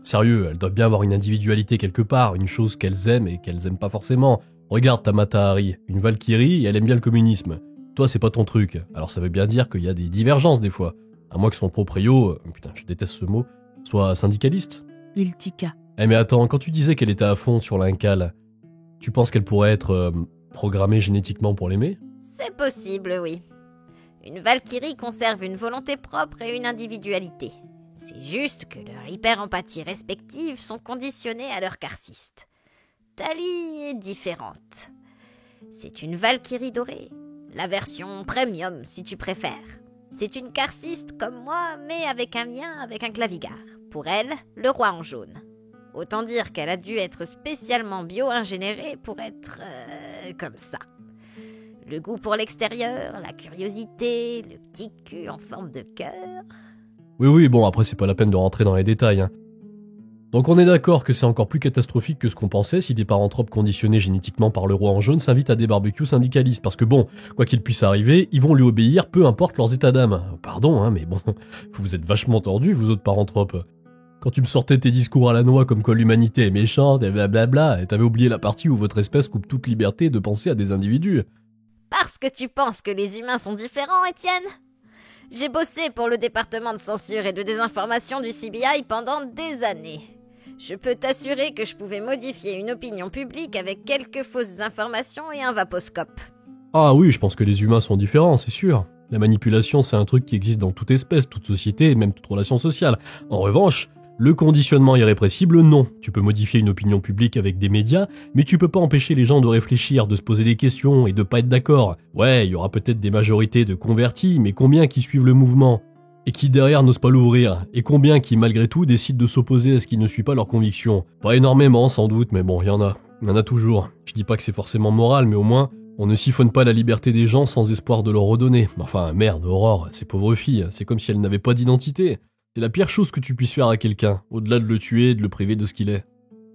Sérieux, elles doivent bien avoir une individualité quelque part, une chose qu'elles aiment et qu'elles aiment pas forcément. Regarde ta Mata Hari, une Valkyrie et elle aime bien le communisme. Toi, c'est pas ton truc, alors ça veut bien dire qu'il y a des divergences des fois. À moins que son proprio, putain, je déteste ce mot, soit syndicaliste. Il tiqua. Eh mais attends, quand tu disais qu'elle était à fond sur l'Incal, tu penses qu'elle pourrait être programmée génétiquement pour l'aimer? C'est possible, oui. Une Valkyrie conserve une volonté propre et une individualité. C'est juste que leurs hyper-empathies respectives sont conditionnées à leur carciste. Tali est différente. C'est une Valkyrie dorée, la version premium si tu préfères. C'est une carciste comme moi, mais avec un lien avec un clavigard. Pour elle, le roi en jaune. Autant dire qu'elle a dû être spécialement bio-ingénérée pour être comme ça. Le goût pour l'extérieur, la curiosité, le petit cul en forme de cœur. Oui, bon, après c'est pas la peine de rentrer dans les détails. Hein. Donc on est d'accord que c'est encore plus catastrophique que ce qu'on pensait si des paranthropes conditionnés génétiquement par le roi en jaune s'invitent à des barbecues syndicalistes. Parce que bon, quoi qu'il puisse arriver, ils vont lui obéir peu importe leurs états d'âme. Pardon, hein, mais bon, vous êtes vachement tordus, vous autres paranthropes. Quand tu me sortais tes discours à la noix comme quoi l'humanité est méchante et blablabla, et t'avais oublié la partie où votre espèce coupe toute liberté de penser à des individus. Parce que tu penses que les humains sont différents, Étienne ? J'ai bossé pour le département de censure et de désinformation du CBI pendant des années. Je peux t'assurer que je pouvais modifier une opinion publique avec quelques fausses informations et un vaposcope. Ah oui, je pense que les humains sont différents, c'est sûr. La manipulation, c'est un truc qui existe dans toute espèce, toute société, et même toute relation sociale. En revanche, le conditionnement irrépressible, non. Tu peux modifier une opinion publique avec des médias, mais tu peux pas empêcher les gens de réfléchir, de se poser des questions et de pas être d'accord. Ouais, il y aura peut-être des majorités de convertis, mais combien qui suivent le mouvement ? Et qui derrière n'osent pas l'ouvrir ? Et combien qui malgré tout décident de s'opposer à ce qui ne suit pas leurs convictions ? Pas énormément sans doute, mais bon, il y en a toujours. Je dis pas que c'est forcément moral, mais au moins, on ne siphonne pas la liberté des gens sans espoir de leur redonner. Enfin, merde, Aurore, ces pauvres filles, c'est comme si elles n'avaient pas d'identité. C'est la pire chose que tu puisses faire à quelqu'un, au-delà de le tuer et de le priver de ce qu'il est.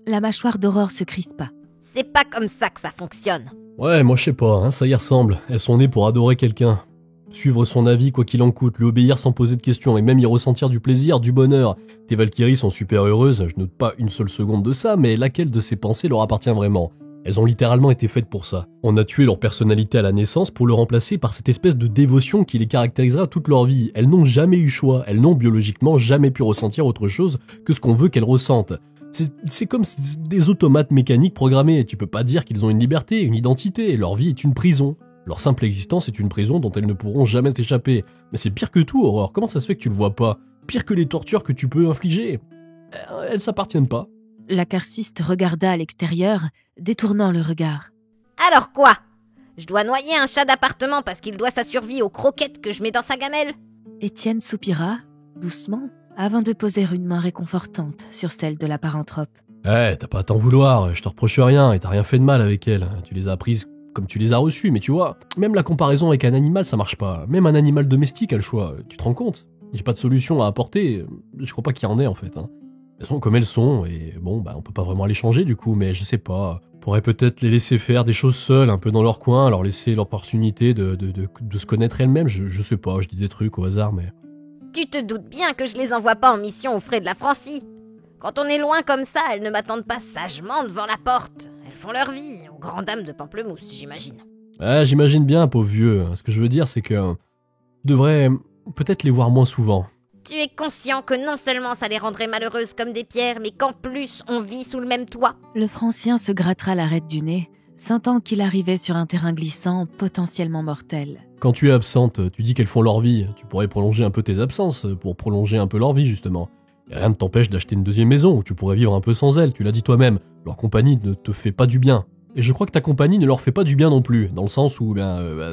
La mâchoire d'Aurore se crispa. C'est pas comme ça que ça fonctionne. Ouais, moi je sais pas, hein, ça y ressemble. Elles sont nées pour adorer quelqu'un. Suivre son avis quoi qu'il en coûte, lui obéir sans poser de questions et même y ressentir du plaisir, du bonheur. Tes Valkyries sont super heureuses, je note pas une seule seconde de ça, mais laquelle de ces pensées leur appartient vraiment ? Elles ont littéralement été faites pour ça. On a tué leur personnalité à la naissance pour le remplacer par cette espèce de dévotion qui les caractérisera toute leur vie. Elles n'ont jamais eu choix, elles n'ont biologiquement jamais pu ressentir autre chose que ce qu'on veut qu'elles ressentent. C'est comme des automates mécaniques programmés, tu peux pas dire qu'ils ont une liberté, une identité, leur vie est une prison. Leur simple existence est une prison dont elles ne pourront jamais s'échapper. Mais c'est pire que tout, Aurore, comment ça se fait que tu le vois pas ? Pire que les tortures que tu peux infliger. Elles s'appartiennent pas. La carciste regarda à l'extérieur, détournant le regard. Alors quoi ? Je dois noyer un chat d'appartement parce qu'il doit sa survie aux croquettes que je mets dans sa gamelle ? Étienne soupira, doucement, avant de poser une main réconfortante sur celle de la paranthrope. T'as pas à t'en vouloir, je te reproche rien et t'as rien fait de mal avec elle. Tu les as prises comme tu les as reçues, mais tu vois, même la comparaison avec un animal ça marche pas. Même un animal domestique a le choix, tu te rends compte ? J'ai pas de solution à apporter, je crois pas qu'il y en ait en fait. Elles sont comme elles sont, et bon, on peut pas vraiment les changer du coup, mais je sais pas. On pourrait peut-être les laisser faire des choses seules, un peu dans leur coin, leur laisser l'opportunité de se connaître elles-mêmes. Je sais pas, je dis des trucs au hasard, mais... Tu te doutes bien que je les envoie pas en mission aux frais de la Francie. Quand on est loin comme ça, elles ne m'attendent pas sagement devant la porte. Elles font leur vie, aux grandes dames de Pamplemousse, j'imagine. Ah, j'imagine bien, pauvre vieux. Ce que je veux dire, c'est que... Tu devrais peut-être les voir moins souvent. Tu es conscient que non seulement ça les rendrait malheureuses comme des pierres, mais qu'en plus on vit sous le même toit. Le Francien se grattera l'arête du nez, sentant qu'il arrivait sur un terrain glissant potentiellement mortel. Quand tu es absente, tu dis qu'elles font leur vie. Tu pourrais prolonger un peu tes absences, pour prolonger un peu leur vie, justement. Et rien ne t'empêche d'acheter une deuxième maison, où tu pourrais vivre un peu sans elles, tu l'as dit toi-même. Leur compagnie ne te fait pas du bien. Et je crois que ta compagnie ne leur fait pas du bien non plus, dans le sens où,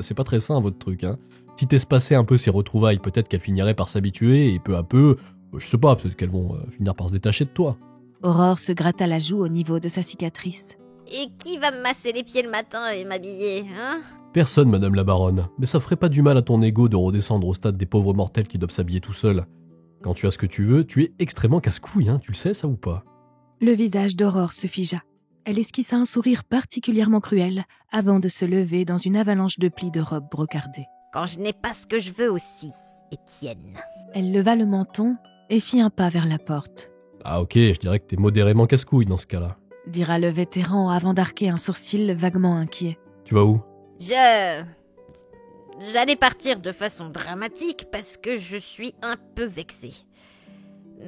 c'est pas très sain votre truc, hein. Si t'espaçais un peu ces retrouvailles, peut-être qu'elles finiraient par s'habituer, et peu à peu, je sais pas, peut-être qu'elles vont finir par se détacher de toi. Aurore se gratta la joue au niveau de sa cicatrice. Et qui va me masser les pieds le matin et m'habiller, hein? Personne, madame la baronne, mais ça ferait pas du mal à ton ego de redescendre au stade des pauvres mortels qui doivent s'habiller tout seuls. Quand tu as ce que tu veux, tu es extrêmement casse-couille, hein, tu le sais ça ou pas? Le visage d'Aurore se figea. Elle esquissa un sourire particulièrement cruel avant de se lever dans une avalanche de plis de robe brocardée. Quand je n'ai pas ce que je veux aussi, Étienne. Elle leva le menton et fit un pas vers la porte. Ah ok, je dirais que t'es modérément casse-couille dans ce cas-là. Dira le vétéran avant d'arquer un sourcil vaguement inquiet. Tu vas où? J'allais partir de façon dramatique parce que je suis un peu vexée.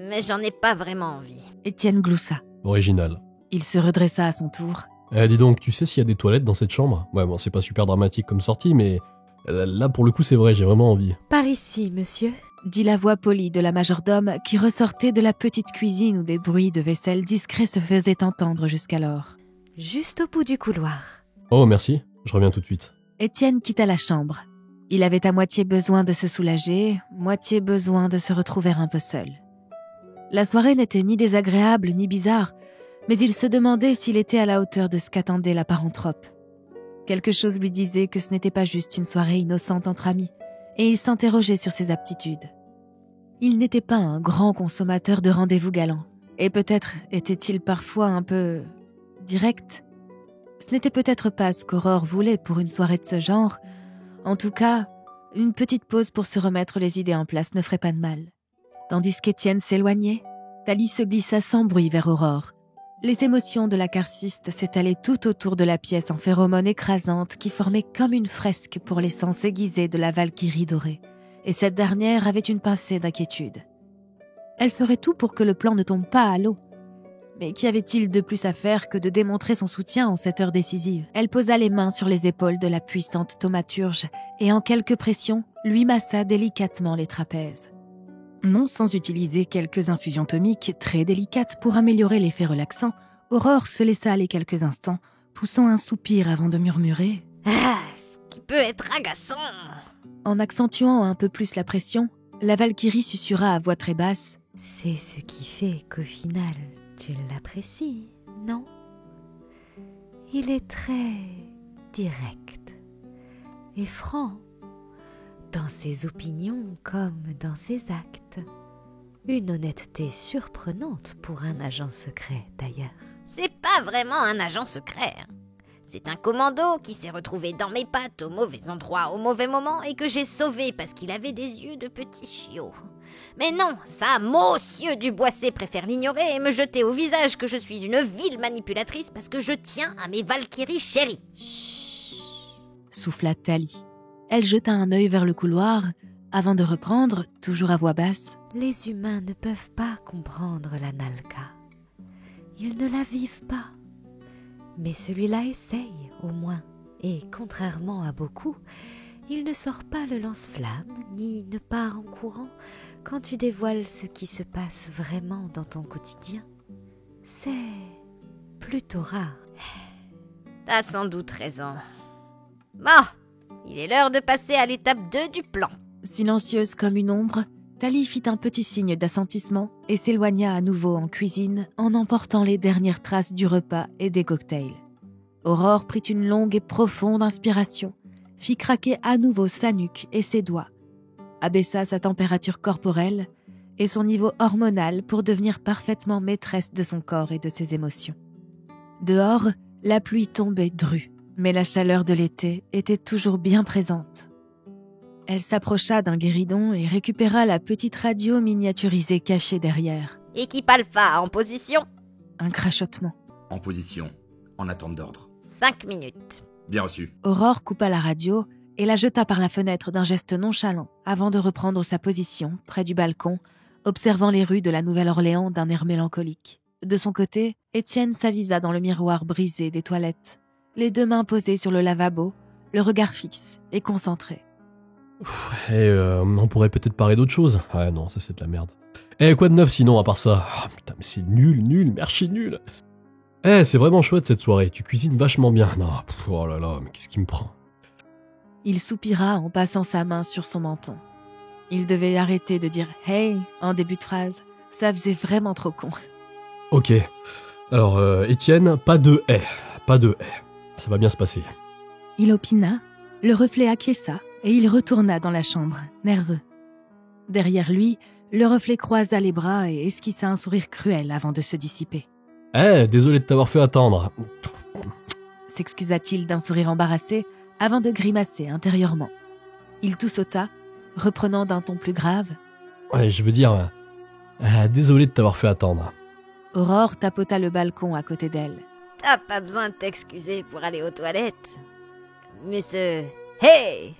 Mais j'en ai pas vraiment envie. Étienne gloussa. Original. Il se redressa à son tour. Dis donc, tu sais s'il y a des toilettes dans cette chambre? Ouais, bon, c'est pas super dramatique comme sortie, mais là, pour le coup, c'est vrai, j'ai vraiment envie. Par ici, monsieur. Dit la voix polie de la majordome qui ressortait de la petite cuisine où des bruits de vaisselle discrets se faisaient entendre jusqu'alors. Juste au bout du couloir. Oh, merci, je reviens tout de suite. Étienne quitta la chambre. Il avait à moitié besoin de se soulager, moitié besoin de se retrouver un peu seul. La soirée n'était ni désagréable ni bizarre, mais il se demandait s'il était à la hauteur de ce qu'attendait la paranthrope. Quelque chose lui disait que ce n'était pas juste une soirée innocente entre amis, et il s'interrogeait sur ses aptitudes. Il n'était pas un grand consommateur de rendez-vous galants, et peut-être était-il parfois un peu... direct. Ce n'était peut-être pas ce qu'Aurore voulait pour une soirée de ce genre. En tout cas, une petite pause pour se remettre les idées en place ne ferait pas de mal. Tandis qu'Étienne s'éloignait, Thalie se glissa sans bruit vers Aurore. Les émotions de la carciste s'étalaient tout autour de la pièce en phéromones écrasantes qui formaient comme une fresque pour les sens aiguisés de la Valkyrie dorée, et cette dernière avait une pincée d'inquiétude. Elle ferait tout pour que le plan ne tombe pas à l'eau. Mais qu'y avait-il de plus à faire que de démontrer son soutien en cette heure décisive? Elle posa les mains sur les épaules de la puissante thaumaturge et en quelques pressions, lui massa délicatement les trapèzes. Non sans utiliser quelques infusions toniques très délicates pour améliorer l'effet relaxant, Aurore se laissa aller quelques instants, poussant un soupir avant de murmurer « Ah, ce qui peut être agaçant !» En accentuant un peu plus la pression, la Valkyrie susurra à voix très basse « C'est ce qui fait qu'au final, tu l'apprécies, non? Il est très direct et franc. Dans ses opinions comme dans ses actes. Une honnêteté surprenante pour un agent secret, d'ailleurs. C'est pas vraiment un agent secret. C'est un commando qui s'est retrouvé dans mes pattes au mauvais endroit, au mauvais moment, et que j'ai sauvé parce qu'il avait des yeux de petit chiot. Mais non, ça, monsieur Duboissé préfère l'ignorer et me jeter au visage que je suis une vile manipulatrice parce que je tiens à mes Valkyries chéries. Chut, souffla Thalie. Elle jeta un œil vers le couloir, avant de reprendre, toujours à voix basse. Les humains ne peuvent pas comprendre la Nalka. Ils ne la vivent pas. Mais celui-là essaye, au moins. Et contrairement à beaucoup, il ne sort pas le lance-flamme, ni ne part en courant quand tu dévoiles ce qui se passe vraiment dans ton quotidien. C'est plutôt rare. T'as sans doute raison. Bon, il est l'heure de passer à l'étape 2 du plan. Silencieuse comme une ombre, Thalie fit un petit signe d'assentissement et s'éloigna à nouveau en cuisine en emportant les dernières traces du repas et des cocktails. Aurore prit une longue et profonde inspiration, fit craquer à nouveau sa nuque et ses doigts, abaissa sa température corporelle et son niveau hormonal pour devenir parfaitement maîtresse de son corps et de ses émotions. Dehors, la pluie tombait drue, mais la chaleur de l'été était toujours bien présente. Elle s'approcha d'un guéridon et récupéra la petite radio miniaturisée cachée derrière. Équipe Alpha en position. Un crachotement. En position, en attente d'ordre. 5 minutes. Bien reçu. Aurore coupa la radio et la jeta par la fenêtre d'un geste nonchalant avant de reprendre sa position près du balcon, observant les rues de la Nouvelle-Orléans d'un air mélancolique. De son côté, Étienne s'avisa dans le miroir brisé des toilettes, les 2 mains posées sur le lavabo, le regard fixe et concentré. On pourrait peut-être parler d'autre chose. Ouais, non, ça c'est de la merde. Quoi de neuf sinon à part ça? Oh, putain, mais c'est nul, merci nul. C'est vraiment chouette cette soirée, tu cuisines vachement bien. Non, oh là là, mais qu'est-ce qui me prend? Il soupira en passant sa main sur son menton. Il devait arrêter de dire « Hey » en début de phrase. Ça faisait vraiment trop con. Ok. Alors, Étienne, pas de « pas de « Ça va bien se passer. Il opina, le reflet acquiesça et il retourna dans la chambre, nerveux. Derrière lui, le reflet croisa les bras et esquissa un sourire cruel avant de se dissiper. Désolé de t'avoir fait attendre. S'excusa-t-il d'un sourire embarrassé avant de grimacer intérieurement. Il toussota, reprenant d'un ton plus grave. Ouais, je veux dire... désolé de t'avoir fait attendre. Aurore tapota le balcon à côté d'elle. T'as pas besoin de t'excuser pour aller aux toilettes. Mais ce... Hey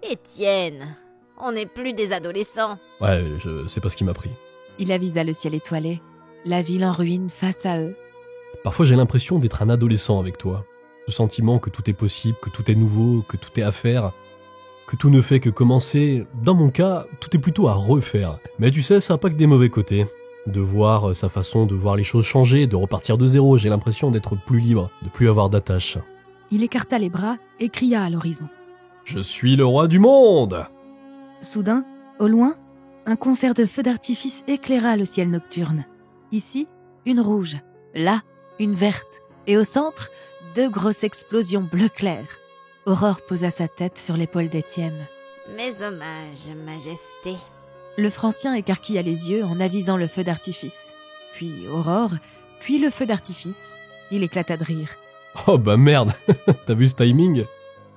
Étienne, on n'est plus des adolescents. Ouais, je sais pas ce qui m'a pris. Il avisa le ciel étoilé, la ville en ruine face à eux. Parfois j'ai l'impression d'être un adolescent avec toi. Ce sentiment que tout est possible, que tout est nouveau, que tout est à faire, que tout ne fait que commencer. Dans mon cas, tout est plutôt à refaire. Mais tu sais, ça n'a pas que des mauvais côtés. De voir sa façon de voir les choses changer, de repartir de zéro, j'ai l'impression d'être plus libre, de plus avoir d'attache. Il écarta les bras et cria à l'horizon. Je suis le roi du monde! Soudain, au loin, un concert de feux d'artifice éclaira le ciel nocturne. Ici, une rouge, là, une verte, et au centre, 2 grosses explosions bleu clair. Aurore posa sa tête sur l'épaule d'Étienne. Mes hommages, Majesté. Le Francien écarquilla les yeux en avisant le feu d'artifice. Puis Aurore, puis le feu d'artifice. Il éclata de rire. Oh bah merde, t'as vu ce timing?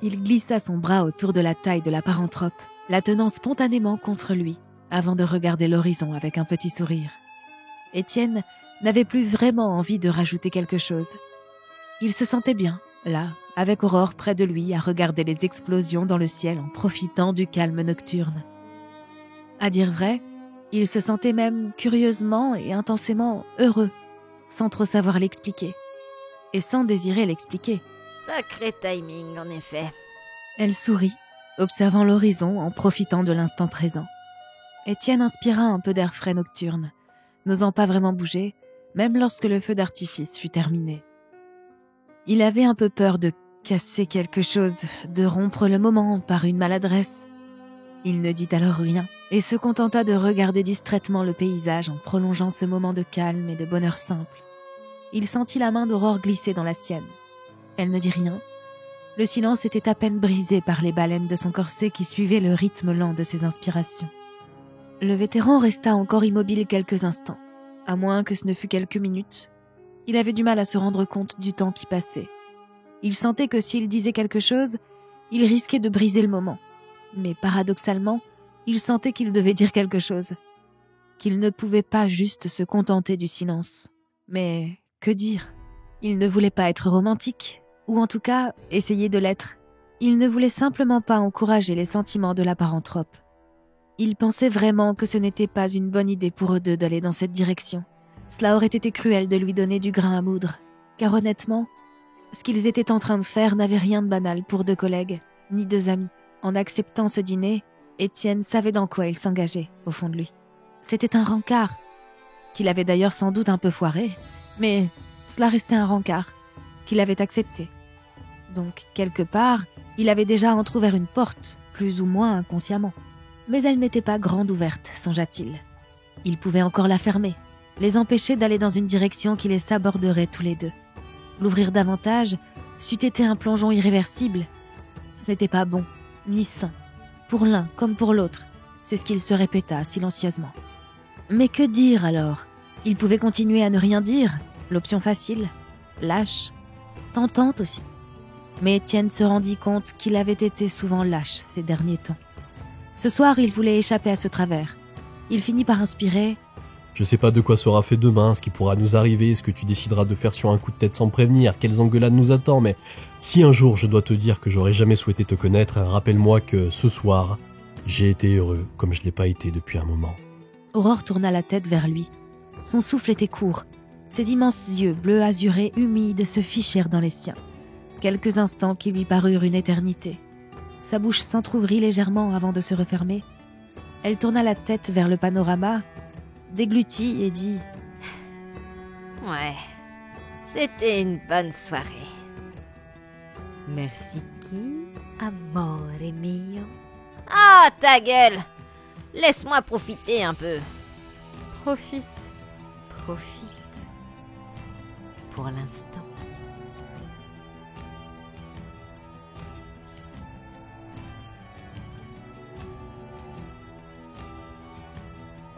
Il glissa son bras autour de la taille de la paranthrope, la tenant spontanément contre lui, avant de regarder l'horizon avec un petit sourire. Étienne n'avait plus vraiment envie de rajouter quelque chose. Il se sentait bien, là, avec Aurore près de lui, à regarder les explosions dans le ciel en profitant du calme nocturne. À dire vrai, il se sentait même curieusement et intensément heureux, sans trop savoir l'expliquer, et sans désirer l'expliquer. Sacré timing, en effet. Elle sourit, observant l'horizon en profitant de l'instant présent. Étienne inspira un peu d'air frais nocturne, n'osant pas vraiment bouger, même lorsque le feu d'artifice fut terminé. Il avait un peu peur de casser quelque chose, de rompre le moment par une maladresse. Il ne dit alors rien et se contenta de regarder distraitement le paysage en prolongeant ce moment de calme et de bonheur simple. Il sentit la main d'Aurore glisser dans la sienne. Elle ne dit rien. Le silence était à peine brisé par les baleines de son corset qui suivaient le rythme lent de ses inspirations. Le vétéran resta encore immobile quelques instants, à moins que ce ne fût quelques minutes. Il avait du mal à se rendre compte du temps qui passait. Il sentait que s'il disait quelque chose, il risquait de briser le moment. Mais paradoxalement, il sentait qu'il devait dire quelque chose. Qu'il ne pouvait pas juste se contenter du silence. Mais que dire? Il ne voulait pas être romantique, ou en tout cas, essayer de l'être. Il ne voulait simplement pas encourager les sentiments de la paranthrope. Il pensait vraiment que ce n'était pas une bonne idée pour eux deux d'aller dans cette direction. Cela aurait été cruel de lui donner du grain à moudre, car honnêtement, ce qu'ils étaient en train de faire n'avait rien de banal pour 2 collègues, ni 2 amis. En acceptant ce dîner, Étienne savait dans quoi il s'engageait, au fond de lui. C'était un rencard, qu'il avait d'ailleurs sans doute un peu foiré, mais cela restait un rencard, qu'il avait accepté. Donc, quelque part, il avait déjà entrouvert une porte, plus ou moins inconsciemment. Mais elle n'était pas grande ouverte, songea-t-il. Il pouvait encore la fermer, les empêcher d'aller dans une direction qui les saborderait tous les deux. L'ouvrir davantage c'eût été un plongeon irréversible. Ce n'était pas bon, ni sain, pour l'un comme pour l'autre. C'est ce qu'il se répéta silencieusement. Mais que dire alors? Il pouvait continuer à ne rien dire, l'option facile, lâche, tentante aussi. Mais Étienne se rendit compte qu'il avait été souvent lâche ces derniers temps. Ce soir, il voulait échapper à ce travers. Il finit par inspirer. Je sais pas de quoi sera fait demain, ce qui pourra nous arriver, ce que tu décideras de faire sur un coup de tête sans prévenir, quelles engueulades nous attendent, mais si un jour je dois te dire que j'aurais jamais souhaité te connaître, rappelle-moi que ce soir, j'ai été heureux comme je l'ai pas été depuis un moment. Aurore tourna la tête vers lui. Son souffle était court. Ses immenses yeux bleu azurés humides se fichèrent dans les siens. Quelques instants qui lui parurent une éternité. Sa bouche s'entr'ouvrit légèrement avant de se refermer. Elle tourna la tête vers le panorama, déglutit et dit « Ouais, c'était une bonne soirée. » Merci qui, amore mio. Ah, ta gueule! Laisse-moi profiter un peu. Profite. Pour l'instant.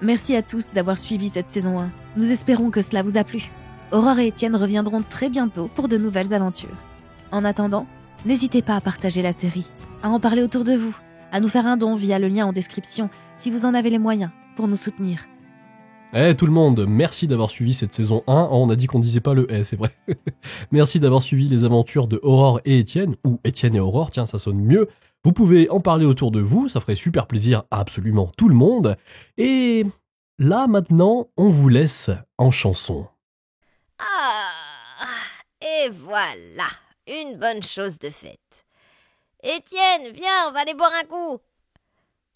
Merci à tous d'avoir suivi cette saison 1. Nous espérons que cela vous a plu. Aurore et Étienne reviendront très bientôt pour de nouvelles aventures. En attendant, n'hésitez pas à partager la série, à en parler autour de vous, à nous faire un don via le lien en description si vous en avez les moyens pour nous soutenir. Tout le monde, merci d'avoir suivi cette saison 1. Oh, on a dit qu'on disait pas le « c'est vrai. Merci d'avoir suivi les aventures de Aurore et Étienne, ou Étienne et Aurore, tiens, ça sonne mieux. Vous pouvez en parler autour de vous, ça ferait super plaisir à absolument tout le monde. Et là, maintenant, on vous laisse en chanson. Ah, et voilà, une bonne chose de faite. Étienne, viens, on va aller boire un coup.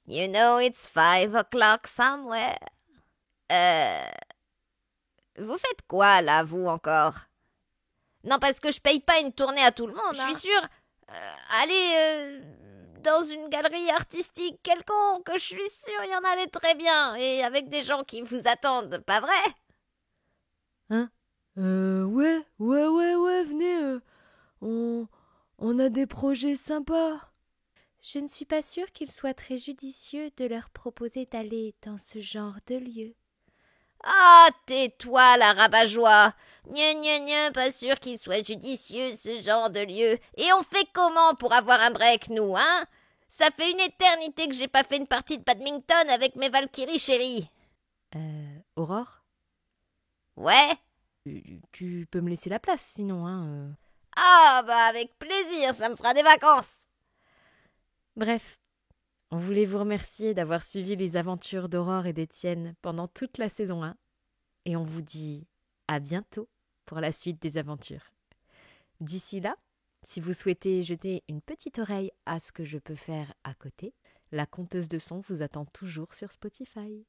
You know it's 5 o'clock somewhere. Vous faites quoi, là, vous, encore? Non, parce que je paye pas une tournée à tout le monde, je suis sûre. Allez, dans une galerie artistique quelconque, je suis sûre, il y en a des très bien, et avec des gens qui vous attendent, pas vrai? Ouais, venez, on a des projets sympas. Je ne suis pas sûre qu'il soit très judicieux de leur proposer d'aller dans ce genre de lieu. Ah, tais-toi, la rabat-joie. Pas sûr qu'il soit judicieux, ce genre de lieu. Et on fait comment pour avoir un break, nous, hein? Ça fait une éternité que j'ai pas fait une partie de badminton avec mes Valkyries chéries. Aurore, Ouais? tu peux me laisser la place, sinon, hein. Ah, bah avec plaisir, ça me fera des vacances. Bref, on voulait vous remercier d'avoir suivi les aventures d'Aurore et d'Étienne pendant toute la saison 1. Et on vous dit à bientôt pour la suite des aventures. D'ici là, si vous souhaitez jeter une petite oreille à ce que je peux faire à côté, la conteuse de son vous attend toujours sur Spotify.